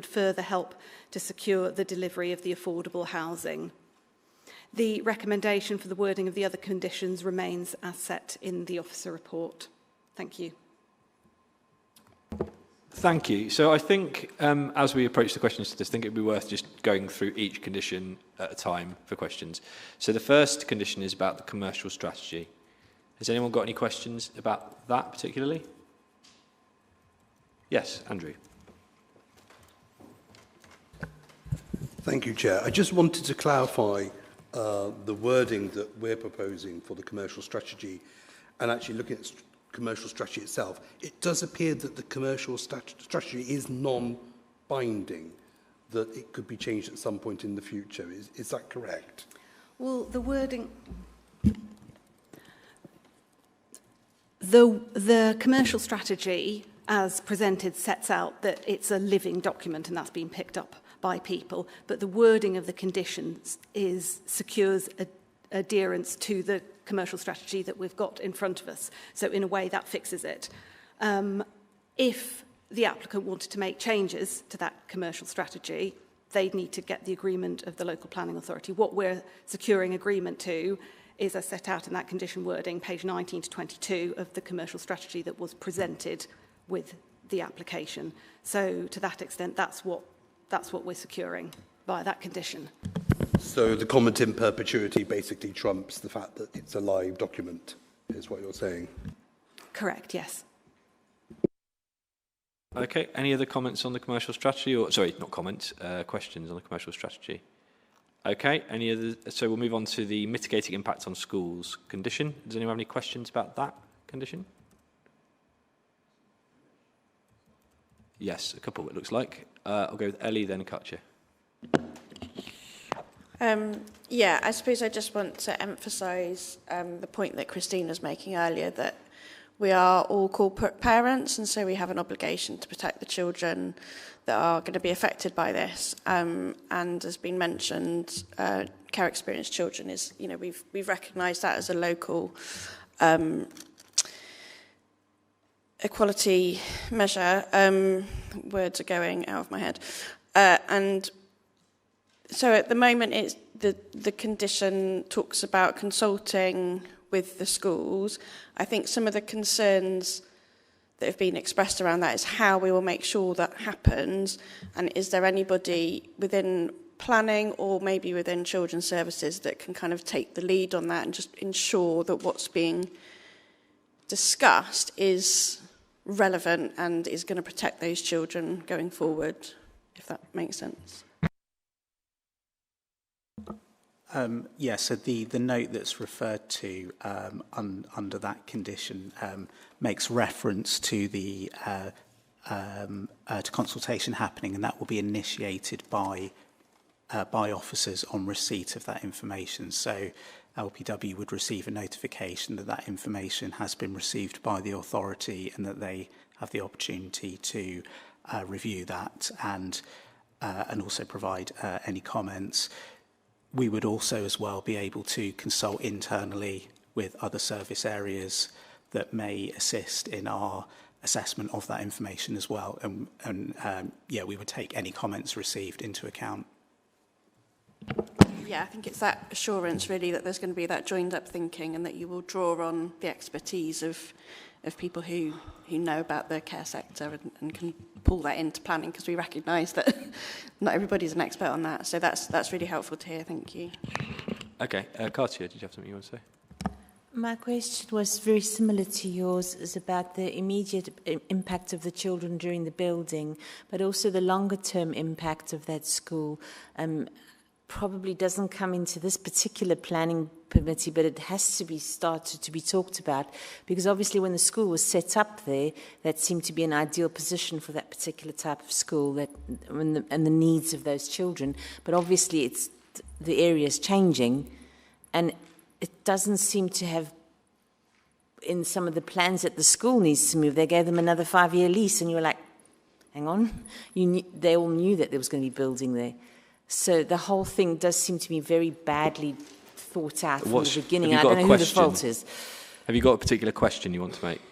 Speaker 13: further help to secure the delivery of the affordable housing. The recommendation for the wording of the other conditions remains as set in the officer report. Thank you.
Speaker 1: Thank you. So I think as we approach the questions to this, I think it would be worth just going through each condition at a time for questions. So the first condition is about the commercial strategy. Has anyone got any questions about that particularly? Yes, Andrew.
Speaker 10: Thank you, Chair. I just wanted to clarify the wording that we're proposing for the commercial strategy, and actually looking at commercial strategy itself. It does appear that the commercial strategy is non-binding, that it could be changed at some point in the future. Is that correct?
Speaker 13: Well, the wording... The commercial strategy, as presented, sets out that it's a living document, and that's been picked up by people, but the wording of the conditions secures adherence to the commercial strategy that we've got in front of us. So in a way that fixes it. If the applicant wanted to make changes to that commercial strategy, they'd need to get the agreement of the local planning authority. What we're securing agreement to is as set out in that condition wording, page 19 to 22 of the commercial strategy that was presented with the application. So to that extent, that's what we're securing by that condition.
Speaker 10: So the comment in perpetuity basically trumps the fact that it's a live document, is what you're saying?
Speaker 13: Correct, yes.
Speaker 1: Okay, any other comments on the commercial strategy? Or sorry, not comments, questions on the commercial strategy? Okay, any other? So we'll move on to the mitigating impact on schools condition. Does anyone have any questions about that condition? Yes, a couple, it looks like. I'll go with Ellie, then Katja.
Speaker 5: Yeah, I suppose I just want to emphasise the point that Christine was making earlier, that we are all corporate parents, and so we have an obligation to protect the children that are going to be affected by this. And as been mentioned, care experienced children is, you know, we've recognised that as a local equality measure. Words are going out of my head. And so at the moment, it's the condition talks about consulting with the schools. I think some of the concerns that have been expressed around that is how we will make sure that happens, and is there anybody within planning or maybe within children's services that can kind of take the lead on that and just ensure that what's being discussed is relevant and is going to protect those children going forward, if that makes sense.
Speaker 18: Yeah, so the note that's referred to under that condition makes reference to the to consultation happening, and that will be initiated by officers on receipt of that information. So LPW would receive a notification that that information has been received by the authority and that they have the opportunity to review that and also provide any comments. We would also as well be able to consult internally with other service areas that may assist in our assessment of that information as well. And yeah, we would take any comments received into account.
Speaker 5: Yeah, I think it's that assurance really that there's going to be that joined up thinking and that you will draw on the expertise of people who know about the care sector and can pull that into planning, because we recognise that not everybody's an expert on that. So that's really helpful to hear. Thank you.
Speaker 1: Okay, Katja, did you have something you want to say?
Speaker 11: My question was very similar to yours. It's about the immediate impact of the children during the building, but also the longer-term impact of that school. Probably doesn't come into this particular planning committee, but it has to be started to be talked about, because obviously when the school was set up there, that seemed to be an ideal position for that particular type of school and the needs of those children. But obviously the area is changing, and it doesn't seem to have in some of the plans that the school needs to move. They gave them another 5-year lease, and you were like, hang on, they all knew that there was going to be building there. So the whole thing does seem to be very badly thought out from the beginning. I don't know who the fault is.
Speaker 1: Have you got a particular question you want to make?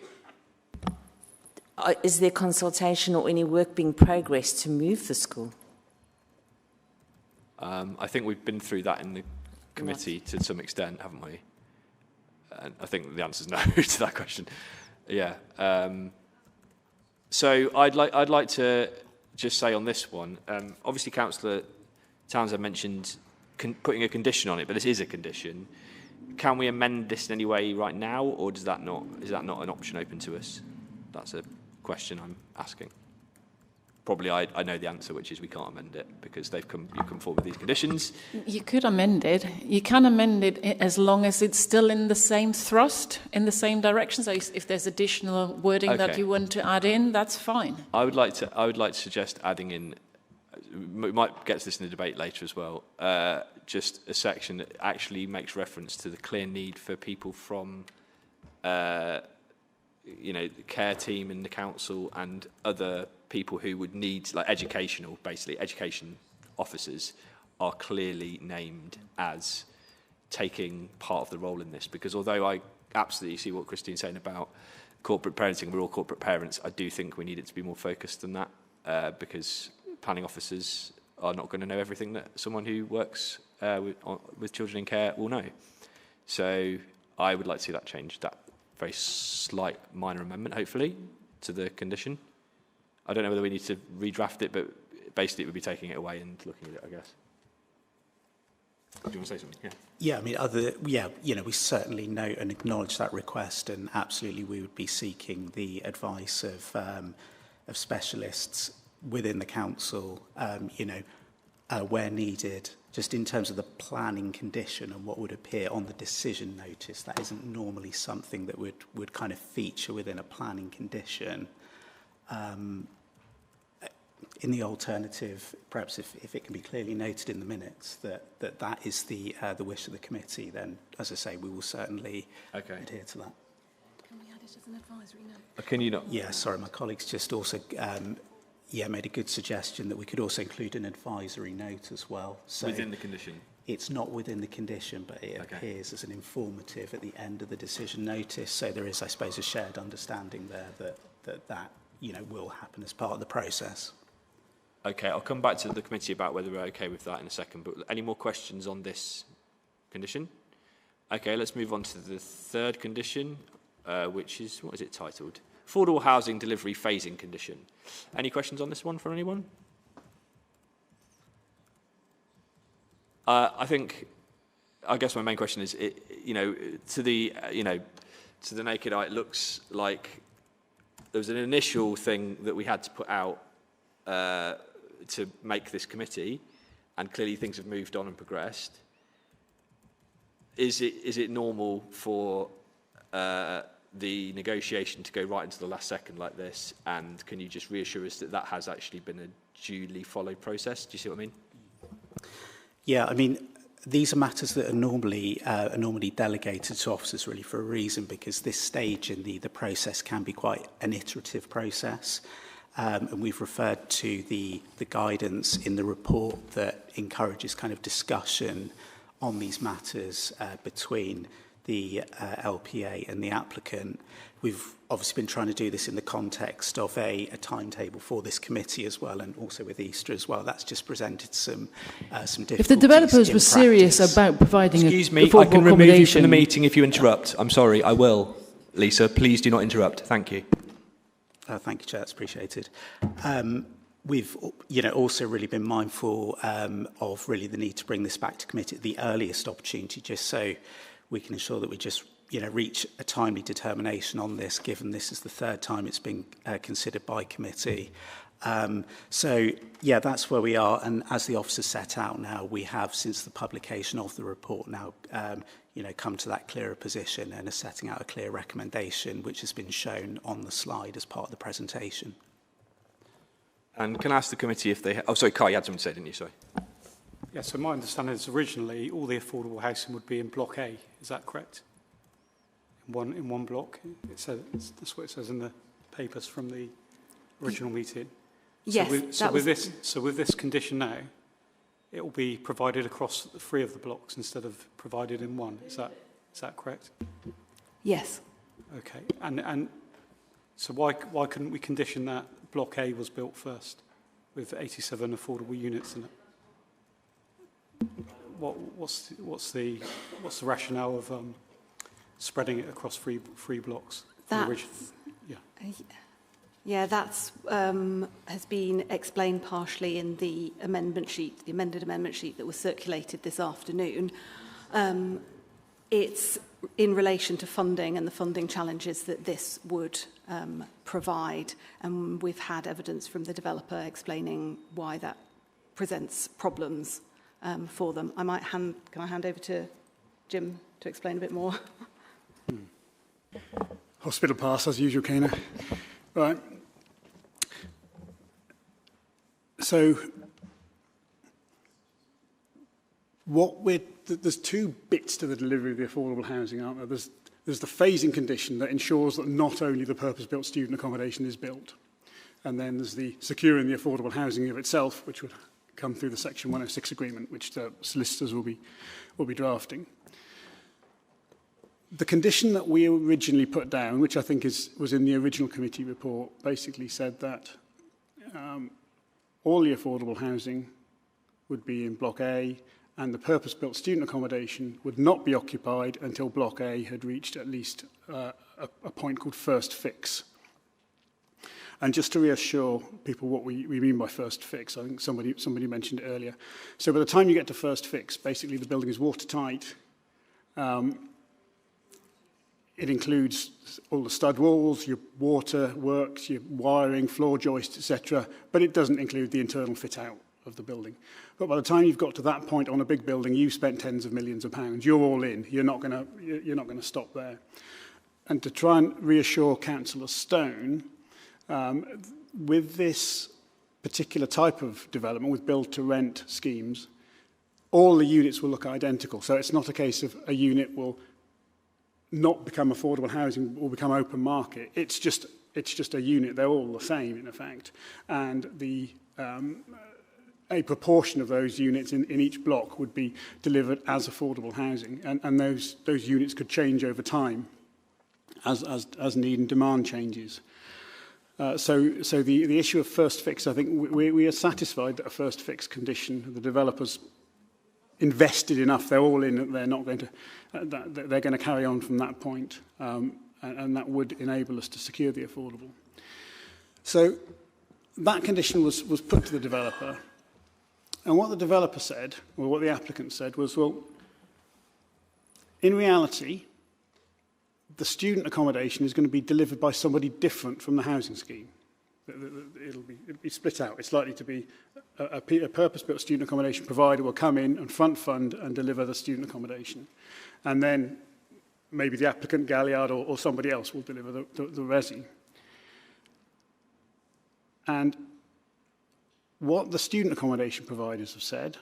Speaker 11: Is there consultation or any work being progressed to move the school?
Speaker 1: I think we've been through that in the committee to some extent, haven't we? And I think the answer is no to that question. Yeah. So I'd like to just say on this one, obviously Councillor Townsend mentioned putting a condition on it, but this is a condition. Can we amend this in any way right now, or is that not an option open to us? That's a question I'm asking. Probably I know the answer, which is we can't amend it because you've come forward with these conditions.
Speaker 2: You could amend it. You can amend it as long as it's still in the same thrust, in the same direction. So if there's additional wording that you want to add in, that's fine.
Speaker 1: I would like to suggest adding in. We might get to this in the debate later as well. Just a section that actually makes reference to the clear need for people from, the care team in the council and other people who would need, like education officers are clearly named as taking part of the role in this. Because although I absolutely see what Christine's saying about corporate parenting, we're all corporate parents, I do think we need it to be more focused than that, because planning officers are not going to know everything that someone who works with children in care will know. So I would like to see that change, that very slight minor amendment, hopefully, to the condition. I don't know whether we need to redraft it, but basically it would be taking it away and looking at it, I guess. Do you want to say something? Yeah.
Speaker 18: Yeah, I mean, we certainly note and acknowledge that request, and absolutely we would be seeking the advice of specialists within the council, where needed, just in terms of the planning condition and what would appear on the decision notice. That isn't normally something that would kind of feature within a planning condition. In the alternative, perhaps if it can be clearly noted in the minutes that is the wish of the committee, then, as I say, we will certainly adhere to that.
Speaker 13: Can we add it as an advisory note?
Speaker 1: Can you not?
Speaker 18: Yeah, sorry, my colleagues just also made a good suggestion that we could also include an advisory note as well. So
Speaker 1: within the condition? It's
Speaker 18: not within the condition, but it appears as an informative at the end of the decision notice. So there is, I suppose, a shared understanding there that will happen as part of the process.
Speaker 1: Okay, I'll come back to the committee about whether we're okay with that in a second. But any more questions on this condition? Okay, let's move on to the third condition, which is, what is it titled? Affordable housing delivery phasing condition. Any questions on this one from anyone? I guess my main question is, to the naked eye, it looks like there was an initial thing that we had to put out to make this committee, and clearly things have moved on and progressed. Is it normal for the negotiation to go right into the last second like this? And can you just reassure us that that has actually been a duly followed process? Do you see what I mean?
Speaker 18: Yeah, I mean, these are matters that are normally delegated to officers really for a reason, because this stage in the process can be quite an iterative process. And we've referred to the guidance in the report that encourages kind of discussion on these matters between the LPA and the applicant. We've obviously been trying to do this in the context of a timetable for this committee as well, and also with Easter as well. That's just presented some difficulties.
Speaker 2: If the developers were serious about providing
Speaker 1: Excuse me, I can remove you from the meeting if you interrupt. I'm sorry, I will. Lisa, please do not interrupt. Thank you.
Speaker 18: Thank you, Chair. That's appreciated. We've, also really been mindful of really the need to bring this back to committee at the earliest opportunity, just so we can ensure that we just, reach a timely determination on this, given this is the third time it's been considered by committee. So, that's where we are. And as the officers set out now, we have, since the publication of the report now, come to that clearer position and are setting out a clear recommendation, which has been shown on the slide as part of the presentation.
Speaker 1: And can I ask the committee if they... Oh, sorry, Kai, you had something to say, didn't you? Sorry.
Speaker 8: Yeah, so my understanding is originally all the affordable housing would be in Block A. Is that correct? In one block? That's what it says in the papers from the original meeting.
Speaker 13: Yes.
Speaker 8: So with this condition now, it will be provided across 3 of the blocks instead of provided in 1. Is that correct?
Speaker 13: Yes.
Speaker 8: Okay. And so why couldn't we condition that Block A was built first with 87 affordable units in it? What's the rationale of spreading it across three blocks?
Speaker 13: Yeah, that's has been explained partially in the amendment sheet, the amended amendment sheet that was circulated this afternoon. It's in relation to funding and the funding challenges that this would provide, and we've had evidence from the developer explaining why that presents problems for them. Can I hand over to Jim to explain a bit more?
Speaker 4: Hospital pass, as usual, Kana. Right. So, there's 2 bits to the delivery of the affordable housing, aren't there? There's the phasing condition that ensures that not only the purpose-built student accommodation is built, and then there's the securing the affordable housing of itself, which would come through the Section 106 agreement, which the solicitors will be drafting. The condition that we originally put down, which I think was in the original committee report, basically said that all the affordable housing would be in Block A, and the purpose-built student accommodation would not be occupied until Block A had reached at least a point called first fix. And just to reassure people what we mean by first fix, I think somebody mentioned it earlier. So by the time you get to first fix, basically the building is watertight. it includes all the stud walls, your water works, your wiring, floor joists, etc., but it doesn't include the internal fit-out of the building. But by the time you've got to that point on a big building, you've spent tens of millions of pounds. You're all in. You're not going to stop there. And to try and reassure Councillor Stone, with this particular type of development, with build-to-rent schemes, all the units will look identical. So it's not a case of a unit will not become affordable housing or become open market. It's just a unit. They're all the same, in effect. And a proportion of those units in each block would be delivered as affordable housing. And those units could change over time as need and demand changes. So the issue of first fix, I think we are satisfied that a first fix condition, the developers invested enough, they're all in, they're not going to, they're going to carry on from that point, and that would enable us to secure the affordable. So that condition was put to the developer, and what the developer said, or what the applicant said, was, well, in reality, the student accommodation is going to be delivered by somebody different from the housing scheme. It'll be split out. It's likely to be a purpose-built student accommodation provider will come in and front fund and deliver the student accommodation. And then maybe the applicant, Galliard, or somebody else will deliver the resi. And what the student accommodation providers have said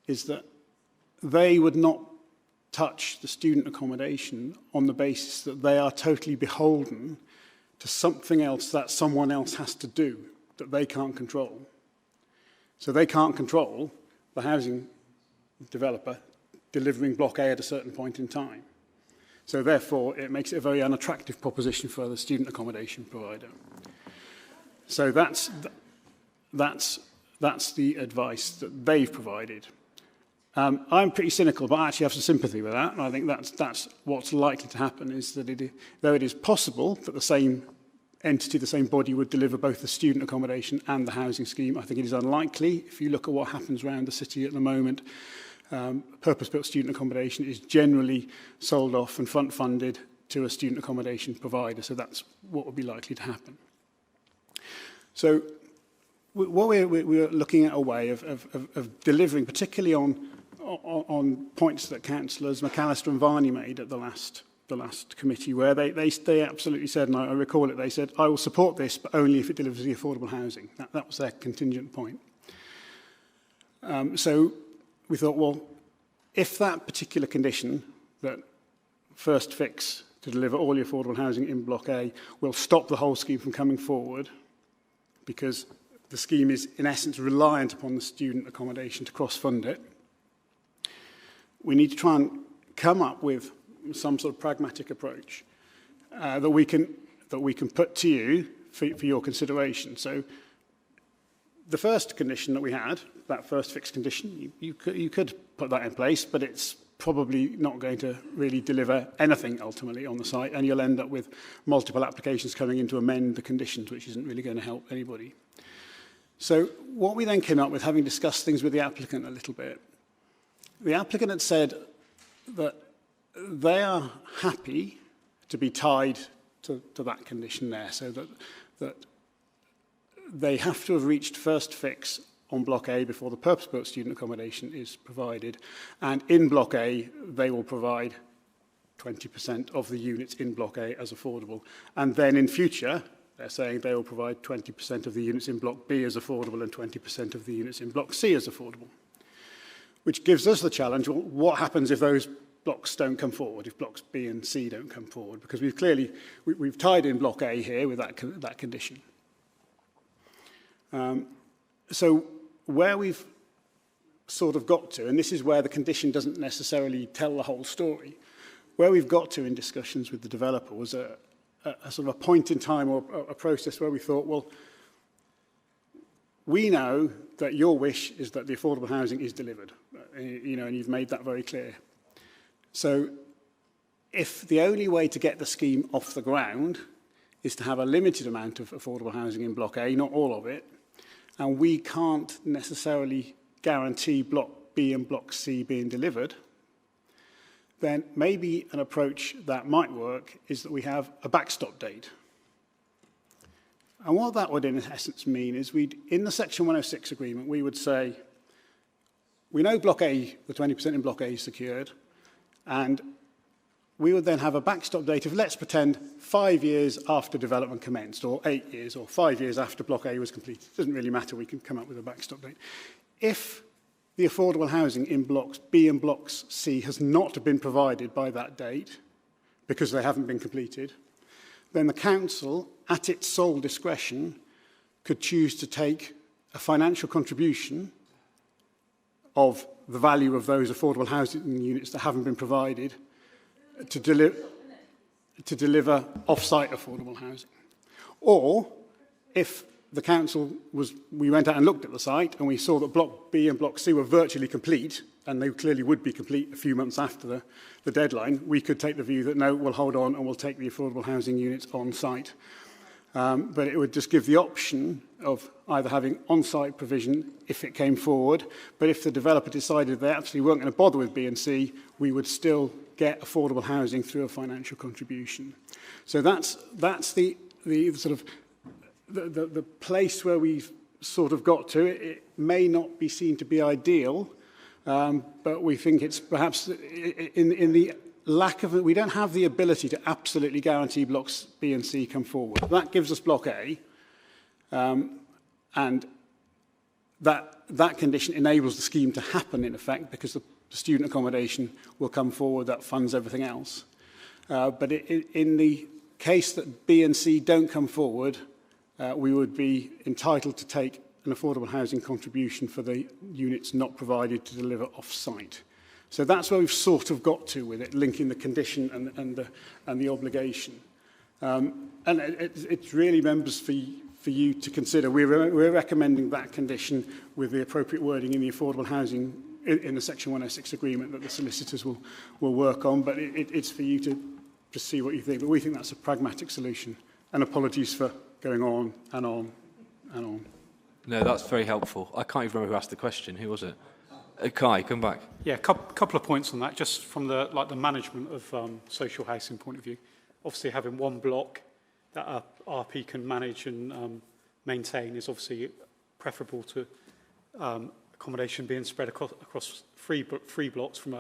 Speaker 4: is that they would not touch the student accommodation on the basis that they are totally beholden to something else that someone else has to do that they can't control. So they can't control the housing developer delivering Block A at a certain point in time. So therefore, it makes it a very unattractive proposition for the student accommodation provider. So that's the advice that they've provided. I'm pretty cynical, but I actually have some sympathy with that, and I think that's what's likely to happen, is that though it is possible that the same entity, the same body would deliver both the student accommodation and the housing scheme, I think it is unlikely. If you look at what happens around the city at the moment, purpose-built student accommodation is generally sold off and front-funded to a student accommodation provider, so that's what would be likely to happen. So what we're looking at a way of delivering, particularly on points that councillors McAllister and Varney made at the last committee, where they absolutely said, and I recall it, they said, I will support this, but only if it delivers the affordable housing. That was their contingent point. So we thought, well, if that particular condition, that first fix to deliver all the affordable housing in Block A, will stop the whole scheme from coming forward, because the scheme is, in essence, reliant upon the student accommodation to cross-fund it, we need to try and come up with some sort of pragmatic approach that we can put to you for your consideration. So the first condition that we had, that first fixed condition, you could put that in place, but it's probably not going to really deliver anything ultimately on the site, and you'll end up with multiple applications coming in to amend the conditions, which isn't really going to help anybody. So what we then came up with, having discussed things with the applicant a little bit, the applicant had said that they are happy to be tied to that condition there, so that they have to have reached first fix on Block A before the purpose-built student accommodation is provided, and in Block A they will provide 20% of the units in Block A as affordable, and then in future they're saying they will provide 20% of the units in Block B as affordable and 20% of the units in Block C as affordable, which gives us the challenge, well, what happens if those blocks don't come forward, if Blocks B and C don't come forward? Because we've tied in Block A here with that condition. So where we've sort of got to, and this is where the condition doesn't necessarily tell the whole story, where we've got to in discussions with the developer was a sort of a point in time or a process where we thought, well, we know that your wish is that the affordable housing is delivered, you know, and you've made that very clear. So if the only way to get the scheme off the ground is to have a limited amount of affordable housing in Block A, not all of it, and we can't necessarily guarantee Block B and Block C being delivered, then maybe an approach that might work is that we have a backstop date. And what that would in essence mean is in the Section 106 agreement, we would say, we know Block A, the 20% in Block A is secured, and we would then have a backstop date of, let's pretend, 5 years after development commenced, or 8 years, or 5 years after Block A was completed. It doesn't really matter, we can come up with a backstop date. If the affordable housing in Blocks B and Blocks C has not been provided by that date, because they haven't been completed, then the council, at its sole discretion, could choose to take a financial contribution of the value of those affordable housing units that haven't been provided to deliver off-site affordable housing. Or, if the council we went out and looked at the site and we saw that Block B and Block C were virtually complete, and they clearly would be complete a few months after the deadline, we could take the view that no, we'll hold on and we'll take the affordable housing units on site. But it would just give the option of either having on-site provision if it came forward, but if the developer decided they actually weren't going to bother with B and C, we would still get affordable housing through a financial contribution. So that's the sort of the place where we've sort of got to. It may not be seen to be ideal, but we think it's perhaps in the lack of, we don't have the ability to absolutely guarantee Blocks B and C come forward. That gives us Block A, and that condition enables the scheme to happen in effect, because the student accommodation will come forward, that funds everything else. But in the case that B and C don't come forward, we would be entitled to take an affordable housing contribution for the units not provided to deliver off-site. So that's where we've sort of got to with it, linking the condition and the obligation. And it's really, members, for you to consider. We're recommending that condition with the appropriate wording in the affordable housing in the Section 106 agreement that the solicitors will work on, but it's for you to just see what you think. But we think that's a pragmatic solution. And apologies for going on and on and on.
Speaker 1: No, that's very helpful. I can't even remember who asked the question. Who was it? Kai, come back.
Speaker 8: Yeah, a couple of points on that, just from the management of social housing point of view. Obviously, having one block that a RP can manage and maintain is obviously preferable to accommodation being spread across three blocks from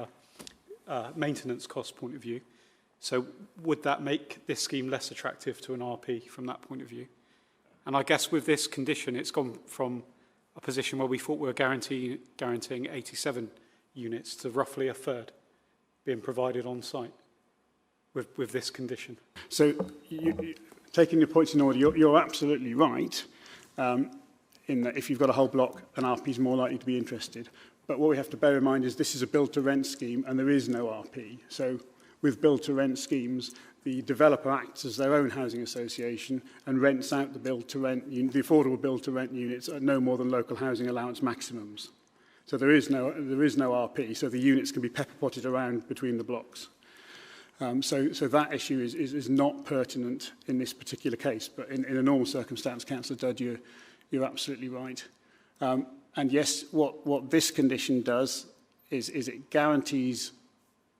Speaker 8: a maintenance cost point of view. So would that make this scheme less attractive to an RP from that point of view? And I guess with this condition, it's gone from a position where we thought we were guaranteeing 87 units to roughly a third being provided on site with this condition.
Speaker 4: So taking your points in order, you're absolutely right in that if you've got a whole block, an RP is more likely to be interested. But what we have to bear in mind is this is a build-to-rent scheme and there is no RP. So with build-to-rent schemes, the developer acts as their own housing association and rents out the the affordable build-to-rent units at no more than local housing allowance maximums. So there is no RP, so the units can be pepper-potted around between the blocks. So that issue is not pertinent in this particular case, but in a normal circumstance, Councillor Dudd, you're absolutely right. And yes, what this condition does is it guarantees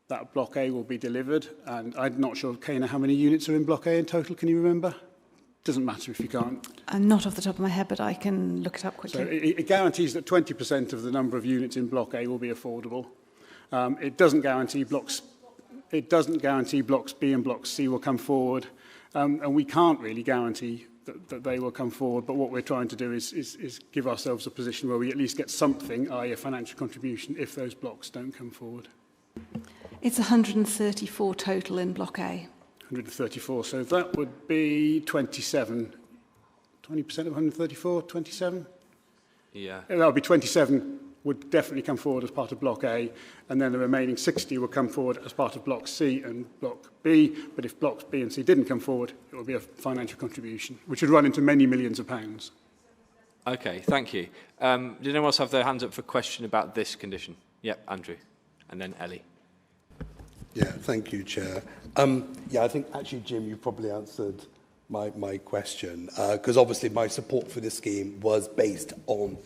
Speaker 4: that Block A will be delivered, and I'm not sure, Kana, how many units are in Block A in total, can you remember? Doesn't matter if you can't.
Speaker 13: Not off the top of my head, but I can look it up quickly.
Speaker 4: So it guarantees that 20% of the number of units in Block A will be affordable. It doesn't guarantee Blocks B and Blocks C will come forward, and we can't really guarantee that they will come forward, but what we're trying to do is give ourselves a position where we at least get something, i.e. a financial contribution, if those blocks don't come forward.
Speaker 13: It's 134 total in Block A.
Speaker 4: 134, so that would be 27. 20% of 134, 27?
Speaker 1: Yeah.
Speaker 4: That would be 27 would definitely come forward as part of Block A, and then the remaining 60 will come forward as part of Block C and Block B, but if Blocks B and C didn't come forward, it would be a financial contribution, which would run into many millions of pounds.
Speaker 1: Okay, thank you. Did anyone else have their hands up for a question about this condition? Yep, Andrew, and then Ellie.
Speaker 10: Yeah, thank you, Chair. Yeah, I think actually, Jim, you probably answered my question, because obviously my support for this scheme was based on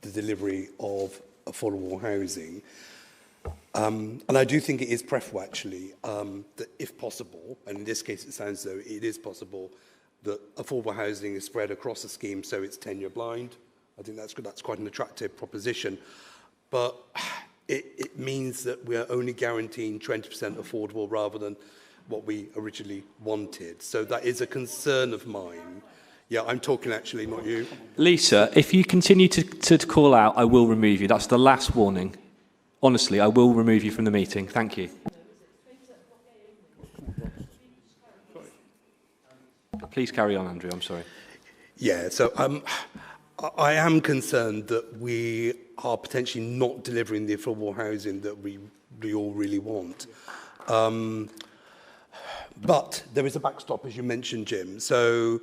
Speaker 10: the delivery of affordable housing. And I do think it is preferable, actually, that if possible, and in this case it sounds though it is possible, that affordable housing is spread across the scheme so it's tenure blind. I think that's good. That's quite an attractive proposition. But it means that we're only guaranteeing 20% affordable rather than what we originally wanted. So that is a concern of mine. Yeah, I'm talking actually, not you.
Speaker 1: Lisa, if you continue to call out, I will remove you. That's the last warning. Honestly, I will remove you from the meeting. Thank you. Please carry on, Andrew. I'm sorry.
Speaker 10: Yeah, so I am concerned that we are potentially not delivering the affordable housing that we all really want. But there is a backstop, as you mentioned, Jim. So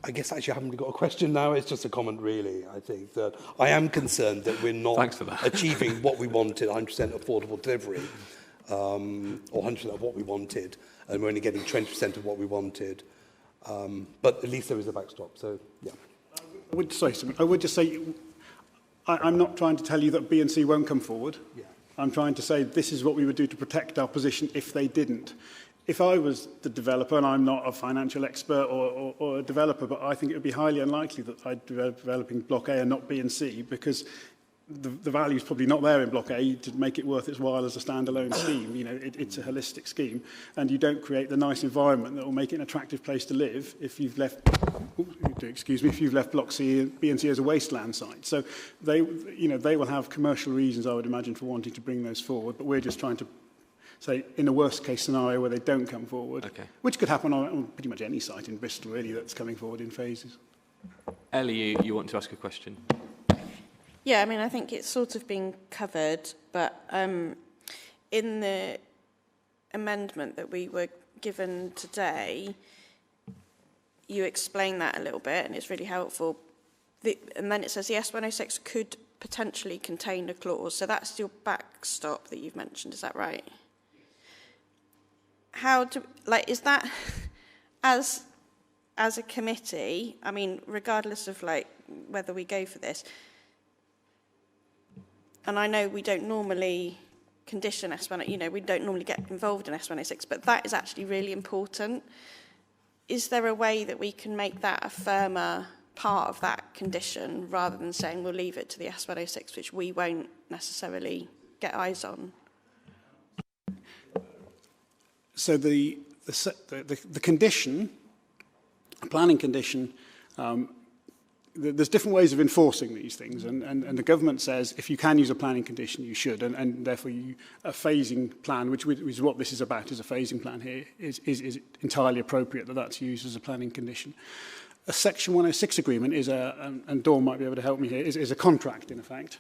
Speaker 10: I guess actually I haven't really got a question now. It's just a comment, really. I think that I am concerned that we're not achieving what we wanted, 100% affordable delivery, or 100% of what we wanted, and we're only getting 20% of what we wanted. But at least there is a backstop. So, yeah.
Speaker 4: I would say something. I would just say, I'm not trying to tell you that B and C won't come forward. Yeah. I'm trying to say this is what we would do to protect our position if they didn't. If I was the developer, and I'm not a financial expert or a developer, but I think it would be highly unlikely that I'd be developing Block A and not B and C, because the value is probably not there in Block A to make it worth its while as a standalone scheme. You know, it's a holistic scheme, and you don't create the nice environment that will make it an attractive place to live if you've left, if you've left Block C, B and C as a wasteland site. So they will have commercial reasons, I would imagine, for wanting to bring those forward, but we're just trying to say, in a worst-case scenario where they don't come forward, which could happen on pretty much any site in Bristol, really, that's coming forward in phases.
Speaker 1: Ellie, you want to ask a question?
Speaker 5: Yeah, I mean, I think it's sort of been covered, but in the amendment that we were given today, you explain that a little bit, and it's really helpful. And then it says the S106 could potentially contain a clause. So that's your backstop that you've mentioned, is that right? Is that, as a committee, I mean, regardless of whether we go for this, and I know we don't normally condition S1, we don't normally get involved in S106, but that is actually really important. Is there a way that we can make that a firmer part of that condition rather than saying we'll leave it to the S106, which we won't necessarily get eyes on?
Speaker 4: So the condition, a planning condition, there's different ways of enforcing these things, and the government says if you can use a planning condition, you should, and therefore a phasing plan, which is what this is about, is a phasing plan here, is entirely appropriate that that's used as a planning condition. A Section 106 agreement is and Dawn might be able to help me here, is a contract in effect,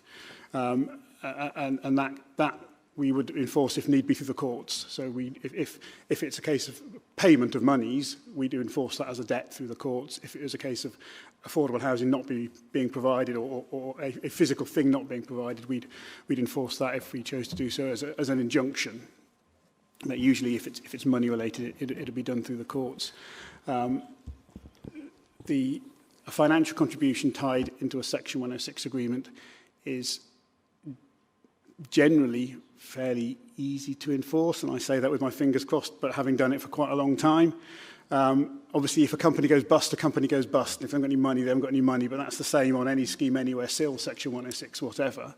Speaker 4: and that we would enforce if need be through the courts. So if it's a case of payment of monies, we do enforce that as a debt through the courts. If it is a case of affordable housing not being provided or a physical thing not being provided, we'd enforce that if we chose to do so as an injunction. But usually if it's money related, it'll be done through the courts. A financial contribution tied into a Section 106 agreement is generally fairly easy to enforce, and I say that with my fingers crossed, but having done it for quite a long time. Obviously, if a company goes bust, a company goes bust. If they haven't got any money, they haven't got any money, but that's the same on any scheme anywhere, SIL, Section 106, whatever.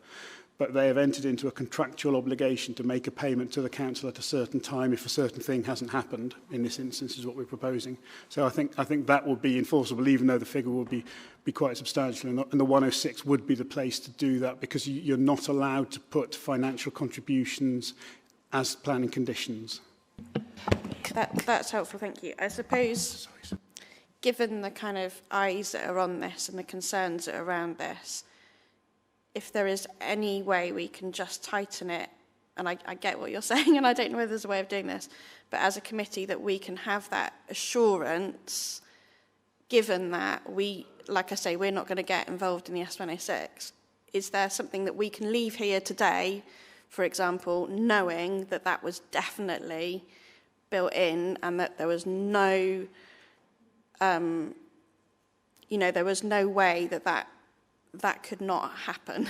Speaker 4: But they have entered into a contractual obligation to make a payment to the council at a certain time if a certain thing hasn't happened. In this instance is what we're proposing. So I think that would be enforceable, even though the figure would be quite substantial, and the 106 would be the place to do that, because you're not allowed to put financial contributions as planning conditions.
Speaker 5: That's helpful, thank you. I suppose, given the kind of eyes that are on this and the concerns that are around this, if there is any way we can just tighten it, and I get what you're saying, and I don't know whether there's a way of doing this, but as a committee that we can have that assurance, given that like I say, we're not going to get involved in the S106, is there something that we can leave here today, for example, knowing that that was definitely built in and that there was no, there was no way that could not happen?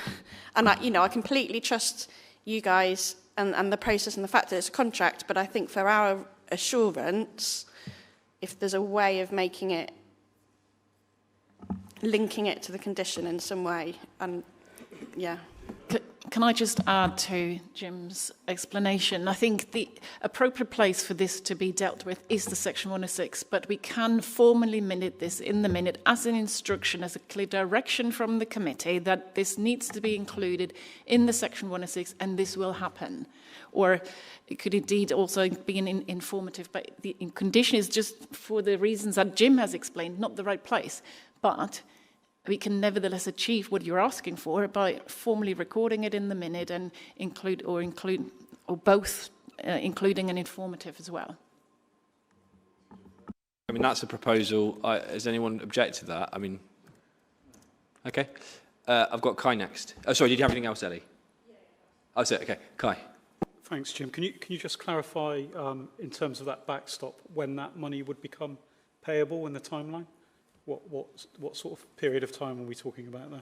Speaker 5: And I completely trust you guys and the process and the fact that it's a contract, but I think for our assurance, if there's a way of making it, linking it to the condition in some way, and yeah.
Speaker 9: Can I just add to Jim's explanation? I think the appropriate place for this to be dealt with is the Section 106, but we can formally minute this in the minute as an instruction, as a clear direction from the committee that this needs to be included in the Section 106 and this will happen. Or it could indeed also be an informative, but the condition is just for the reasons that Jim has explained, not the right place. But we can nevertheless achieve what you're asking for by formally recording it in the minute and including an informative as well.
Speaker 1: I mean, that's a proposal. Does anyone object to that? I mean, okay. I've got Kai next. Oh, sorry, did you have anything else, Ellie? Yeah. Oh, that's it. Okay, Kai.
Speaker 8: Thanks, Jim. Can you just clarify in terms of that backstop when that money would become payable in the timeline? What sort of period of time are we talking about there?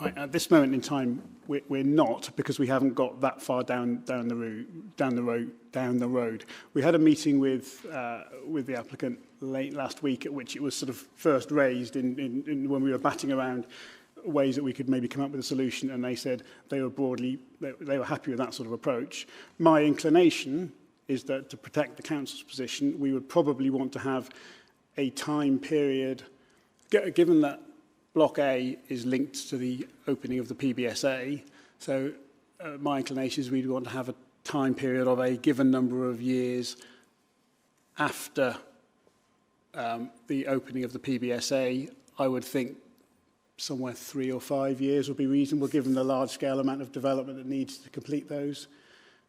Speaker 4: Right, at this moment in time, we're not, because we haven't got that far down the road. We had a meeting with the applicant late last week, at which it was sort of first raised in when we were batting around ways that we could maybe come up with a solution, and they said they were happy with that sort of approach. My inclination is that to protect the council's position, we would probably want to have a time period, given that Block A is linked to the opening of the PBSA, so my inclination is we'd want to have a time period of a given number of years after the opening of the PBSA. I would think somewhere 3 or 5 years would be reasonable, given the large-scale amount of development that needs to complete those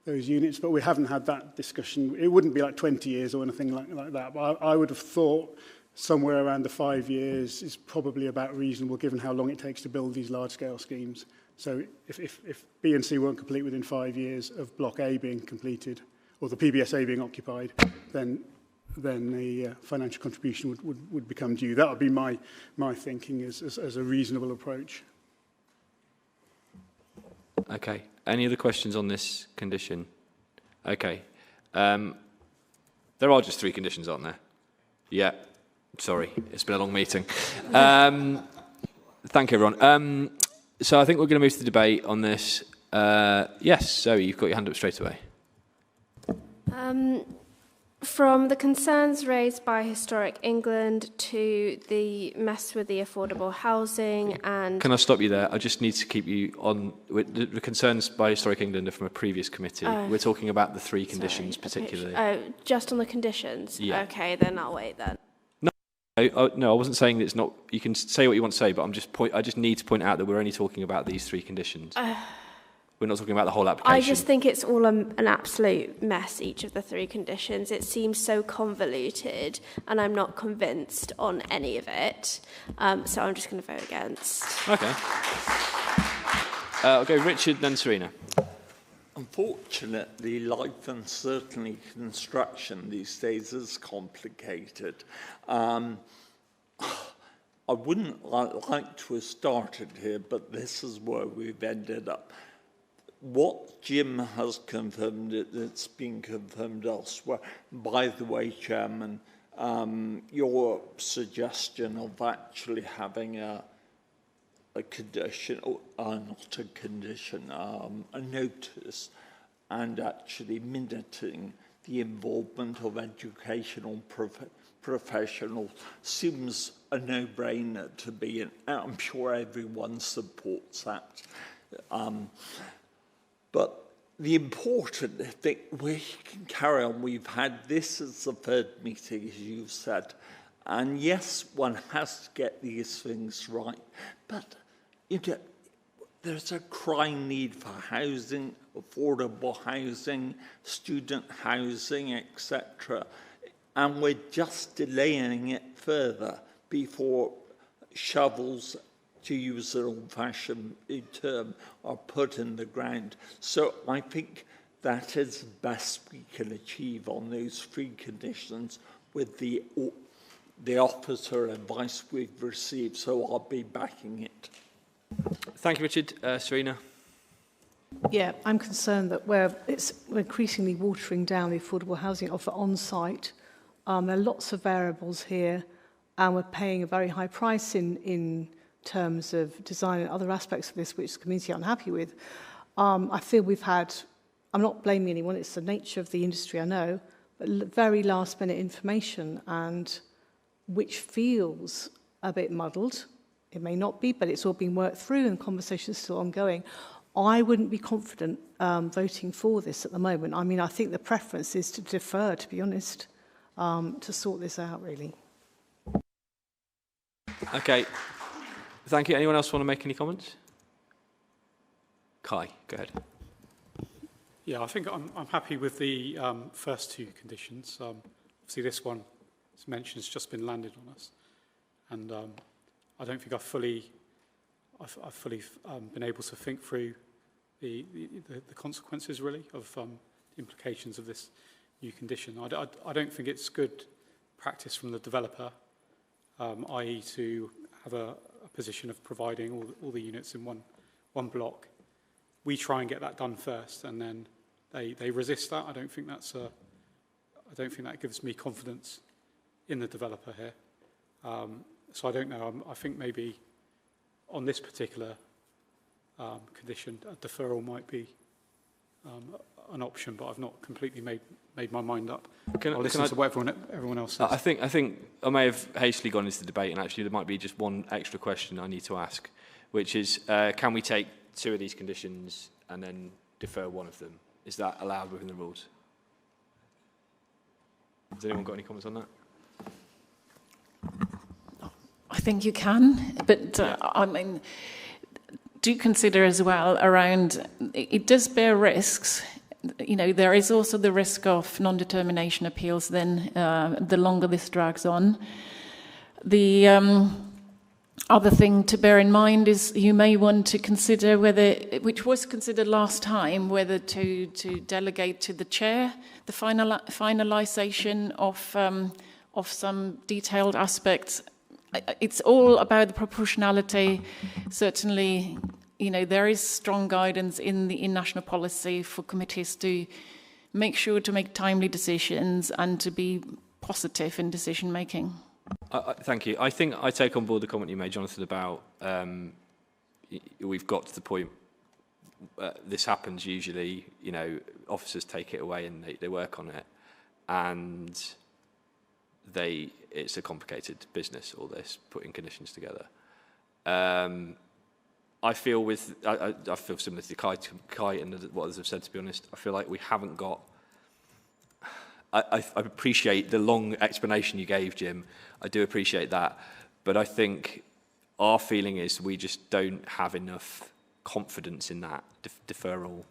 Speaker 4: units, but we haven't had that discussion. It wouldn't be like 20 years or anything like that, but I would have thought somewhere around the 5 years is probably about reasonable, given how long it takes to build these large-scale schemes. So if B and C weren't complete within 5 years of Block A being completed, or the PBSA being occupied, then the financial contribution would become due. That would be my thinking as a reasonable approach.
Speaker 1: Okay. Any other questions on this condition? Okay. There are just 3 conditions, aren't there? Yeah. Sorry, it's been a long meeting. Thank you, everyone. So I think we're going to move to the debate on this. Yes, Zoe, you've got your hand up straight away.
Speaker 19: From the concerns raised by Historic England to the mess with the affordable housing and... Can
Speaker 1: I stop you there? I just need to keep you on... The concerns by Historic England are from a previous committee. We're talking about the 3 conditions particularly.
Speaker 19: Just on the conditions?
Speaker 1: Yeah.
Speaker 19: Okay, then I'll wait then.
Speaker 1: No, I wasn't saying that it's not... You can say what you want to say, but I just need to point out that we're only talking about these 3 conditions. We're not talking about the whole application.
Speaker 19: I just think it's all an absolute mess, each of the 3 conditions. It seems so convoluted, and I'm not convinced on any of it. So I'm just going to vote against.
Speaker 1: Okay. I'll go Richard, then Serena.
Speaker 3: Unfortunately, life and certainly construction these days is complicated. I wouldn't like to have started here, but this is where we've ended up. What Jim has confirmed, it's been confirmed elsewhere. By the way, Chairman, your suggestion of actually having a condition, not a condition, a notice, and actually minuting the involvement of educational professionals seems a no-brainer to be, and I'm sure everyone supports that. But the important thing, we can carry on. We've had this as the 3rd meeting, as you've said. And yes, one has to get these things right. But there's a crying need for housing, affordable housing, student housing, etc. And we're just delaying it further before shovels, to use an old-fashioned term, are put in the ground. So I think that is the best we can achieve on those 3 conditions with the officer advice we've received. So I'll be backing it.
Speaker 1: Thank you, Richard. Serena?
Speaker 7: Yeah, I'm concerned that we're increasingly watering down the affordable housing offer on site. There are lots of variables here, and we're paying a very high price in terms of design and other aspects of this, which the community are unhappy with. I feel we've had, I'm not blaming anyone, it's the nature of the industry, I know, but very last minute information, and which feels a bit muddled. It may not be, but it's all been worked through and conversations are still ongoing. I wouldn't be confident voting for this at the moment. I mean, I think the preference is to defer, to be honest, to sort this out, really.
Speaker 1: Okay. Thank you. Anyone else want to make any comments? Kai, go ahead.
Speaker 8: Yeah, I think I'm happy with the first two conditions. Obviously, this one, as mentioned, has just been landed on us. And I don't think I've fully been able to think through the consequences, really, of the implications of this new condition. I don't think it's good practice from the developer, i.e. to have a position of providing all the units in one block. We try and get that done first, and then they resist that. I don't think that gives me confidence in the developer here. So I don't know. I think maybe on this particular condition, a deferral might be an option, but I've not completely made my mind up. I'll listen to what everyone else says.
Speaker 1: I think I may have hastily gone into the debate, and actually there might be just one extra question I need to ask, which is, can we take two of these conditions and then defer one of them? Is that allowed within the rules? Has anyone got any comments on that?
Speaker 9: I think you can, but I mean, do consider as well around, it does bear risks. You know, there is also the risk of non-determination appeals then, the longer this drags on. The other thing to bear in mind is you may want to consider whether, which was considered last time, whether to delegate to the chair the finalisation of some detailed aspects. It's all about the proportionality. Certainly, you know, there is strong guidance in national policy for committees to make sure to make timely decisions and to be positive in decision making.
Speaker 1: Thank you. I think I take on board the comment you made, Jonathan, about we've got to the point this happens usually, you know, officers take it away and they work on it, and it's a complicated business, all this, putting conditions together. I feel similar to Kai and what others have said, to be honest. I feel like we haven't got... I appreciate the long explanation you gave, Jim. I do appreciate that. But I think our feeling is we just don't have enough confidence in that deferral...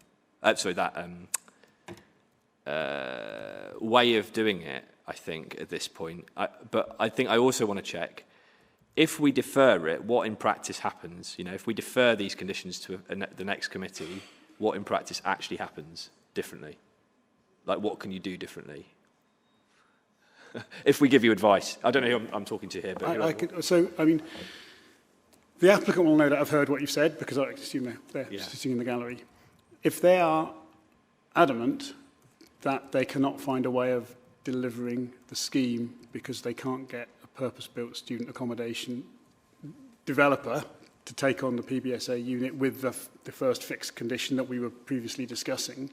Speaker 1: way of doing it, I think, at this point. But I think I also want to check, if we defer it, what in practice happens? You know, if we defer these conditions to the next committee, what in practice actually happens differently? Like, what can you do differently? If we give you advice. I don't know who I'm talking to here, but...
Speaker 4: I mean, the applicant will know that I've heard what you've said, because I assume they're sitting in the gallery. If they are adamant that they cannot find a way of delivering the scheme because they can't get a purpose-built student accommodation developer to take on the PBSA unit with the first fixed condition that we were previously discussing,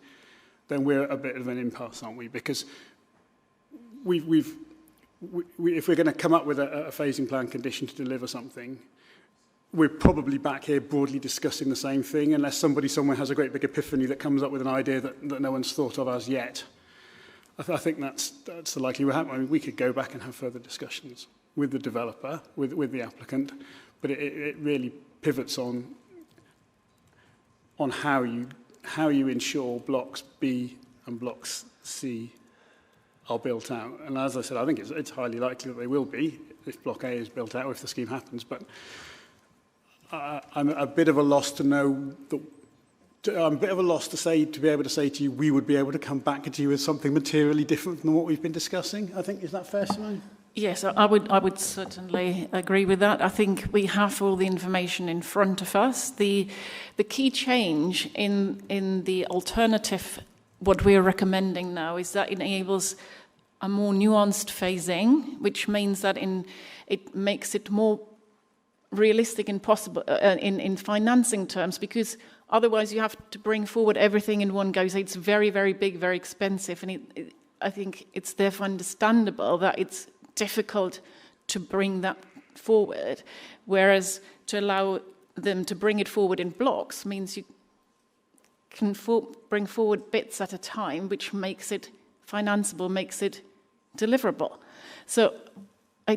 Speaker 4: then we're at a bit of an impasse, aren't we? Because if we're going to come up with a phasing plan condition to deliver something, we're probably back here broadly discussing the same thing, unless somebody somewhere has a great big epiphany that comes up with an idea that no one's thought of as yet. I think that's the likelihood. I mean, we could go back and have further discussions with the developer, with the applicant, but it really pivots on how you ensure blocks B and blocks C are built out. And as I said, I think it's highly likely that they will be if Block A is built out, or if the scheme happens. But I'm a bit of a loss to know that. I'm a bit of a loss to be able to say to you, we would be able to come back to you with something materially different than what we've been discussing. I think, is that fair, Simone?
Speaker 9: Yes, I would certainly agree with that. I think we have all the information in front of us. The key change in the alternative, what we are recommending now, is that it enables a more nuanced phasing, which means that it makes it more realistic and possible in financing terms, because otherwise you have to bring forward everything in one go. So it's very, very big, very expensive, and I think it's therefore understandable that it's difficult to bring that forward, whereas to allow them to bring it forward in blocks means you can bring forward bits at a time, which makes it financeable, makes it deliverable. So I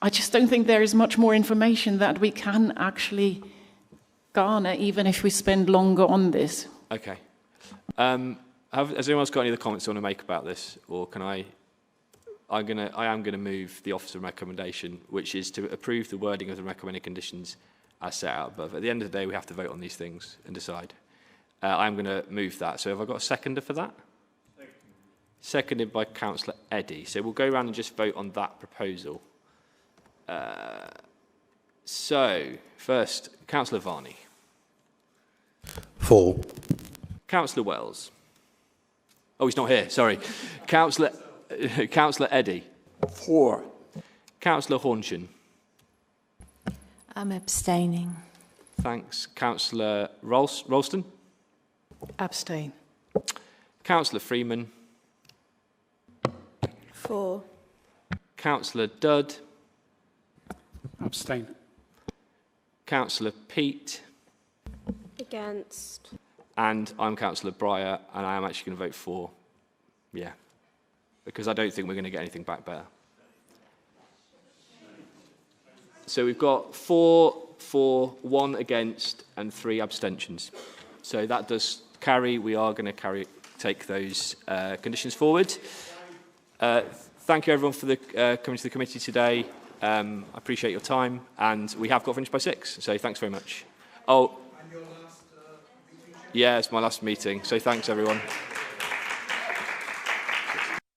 Speaker 9: just don't think there is much more information that we can actually garner, even if we spend longer on this.
Speaker 1: Okay. Has anyone else got any other comments they want to make about this, or can I am going to move the officer recommendation, which is to approve the wording of the recommended conditions as set out above. At the end of the day, we have to vote on these things and decide. I'm going to move that. So have I got a seconder for that? Seconded by Councillor Eddy. So we'll go around and just vote on that proposal. So, first, Councillor Varney.
Speaker 10: 4.
Speaker 1: Councillor Wells. Oh, he's not here, sorry. Councillor Eddy.
Speaker 3: 4.
Speaker 1: Councillor Hornshan.
Speaker 11: I'm abstaining.
Speaker 1: Thanks. Councillor Ralston.
Speaker 7: Abstain.
Speaker 1: Councillor Freeman.
Speaker 19: 4.
Speaker 1: Councillor Dudd.
Speaker 8: Abstain.
Speaker 1: Councillor Peat.
Speaker 19: Against.
Speaker 1: And I'm Councillor Breyer, and I am actually going to vote for. Yeah. Because I don't think we're going to get anything back better. So we've got 4 for, 1 against, and 3 abstentions. So that does carry. We are going to take those conditions forward. Thank you, everyone, for coming to the committee today. I appreciate your time, and we have got finished by 6, so thanks very much. Oh, yeah, it's my last meeting, so thanks, everyone.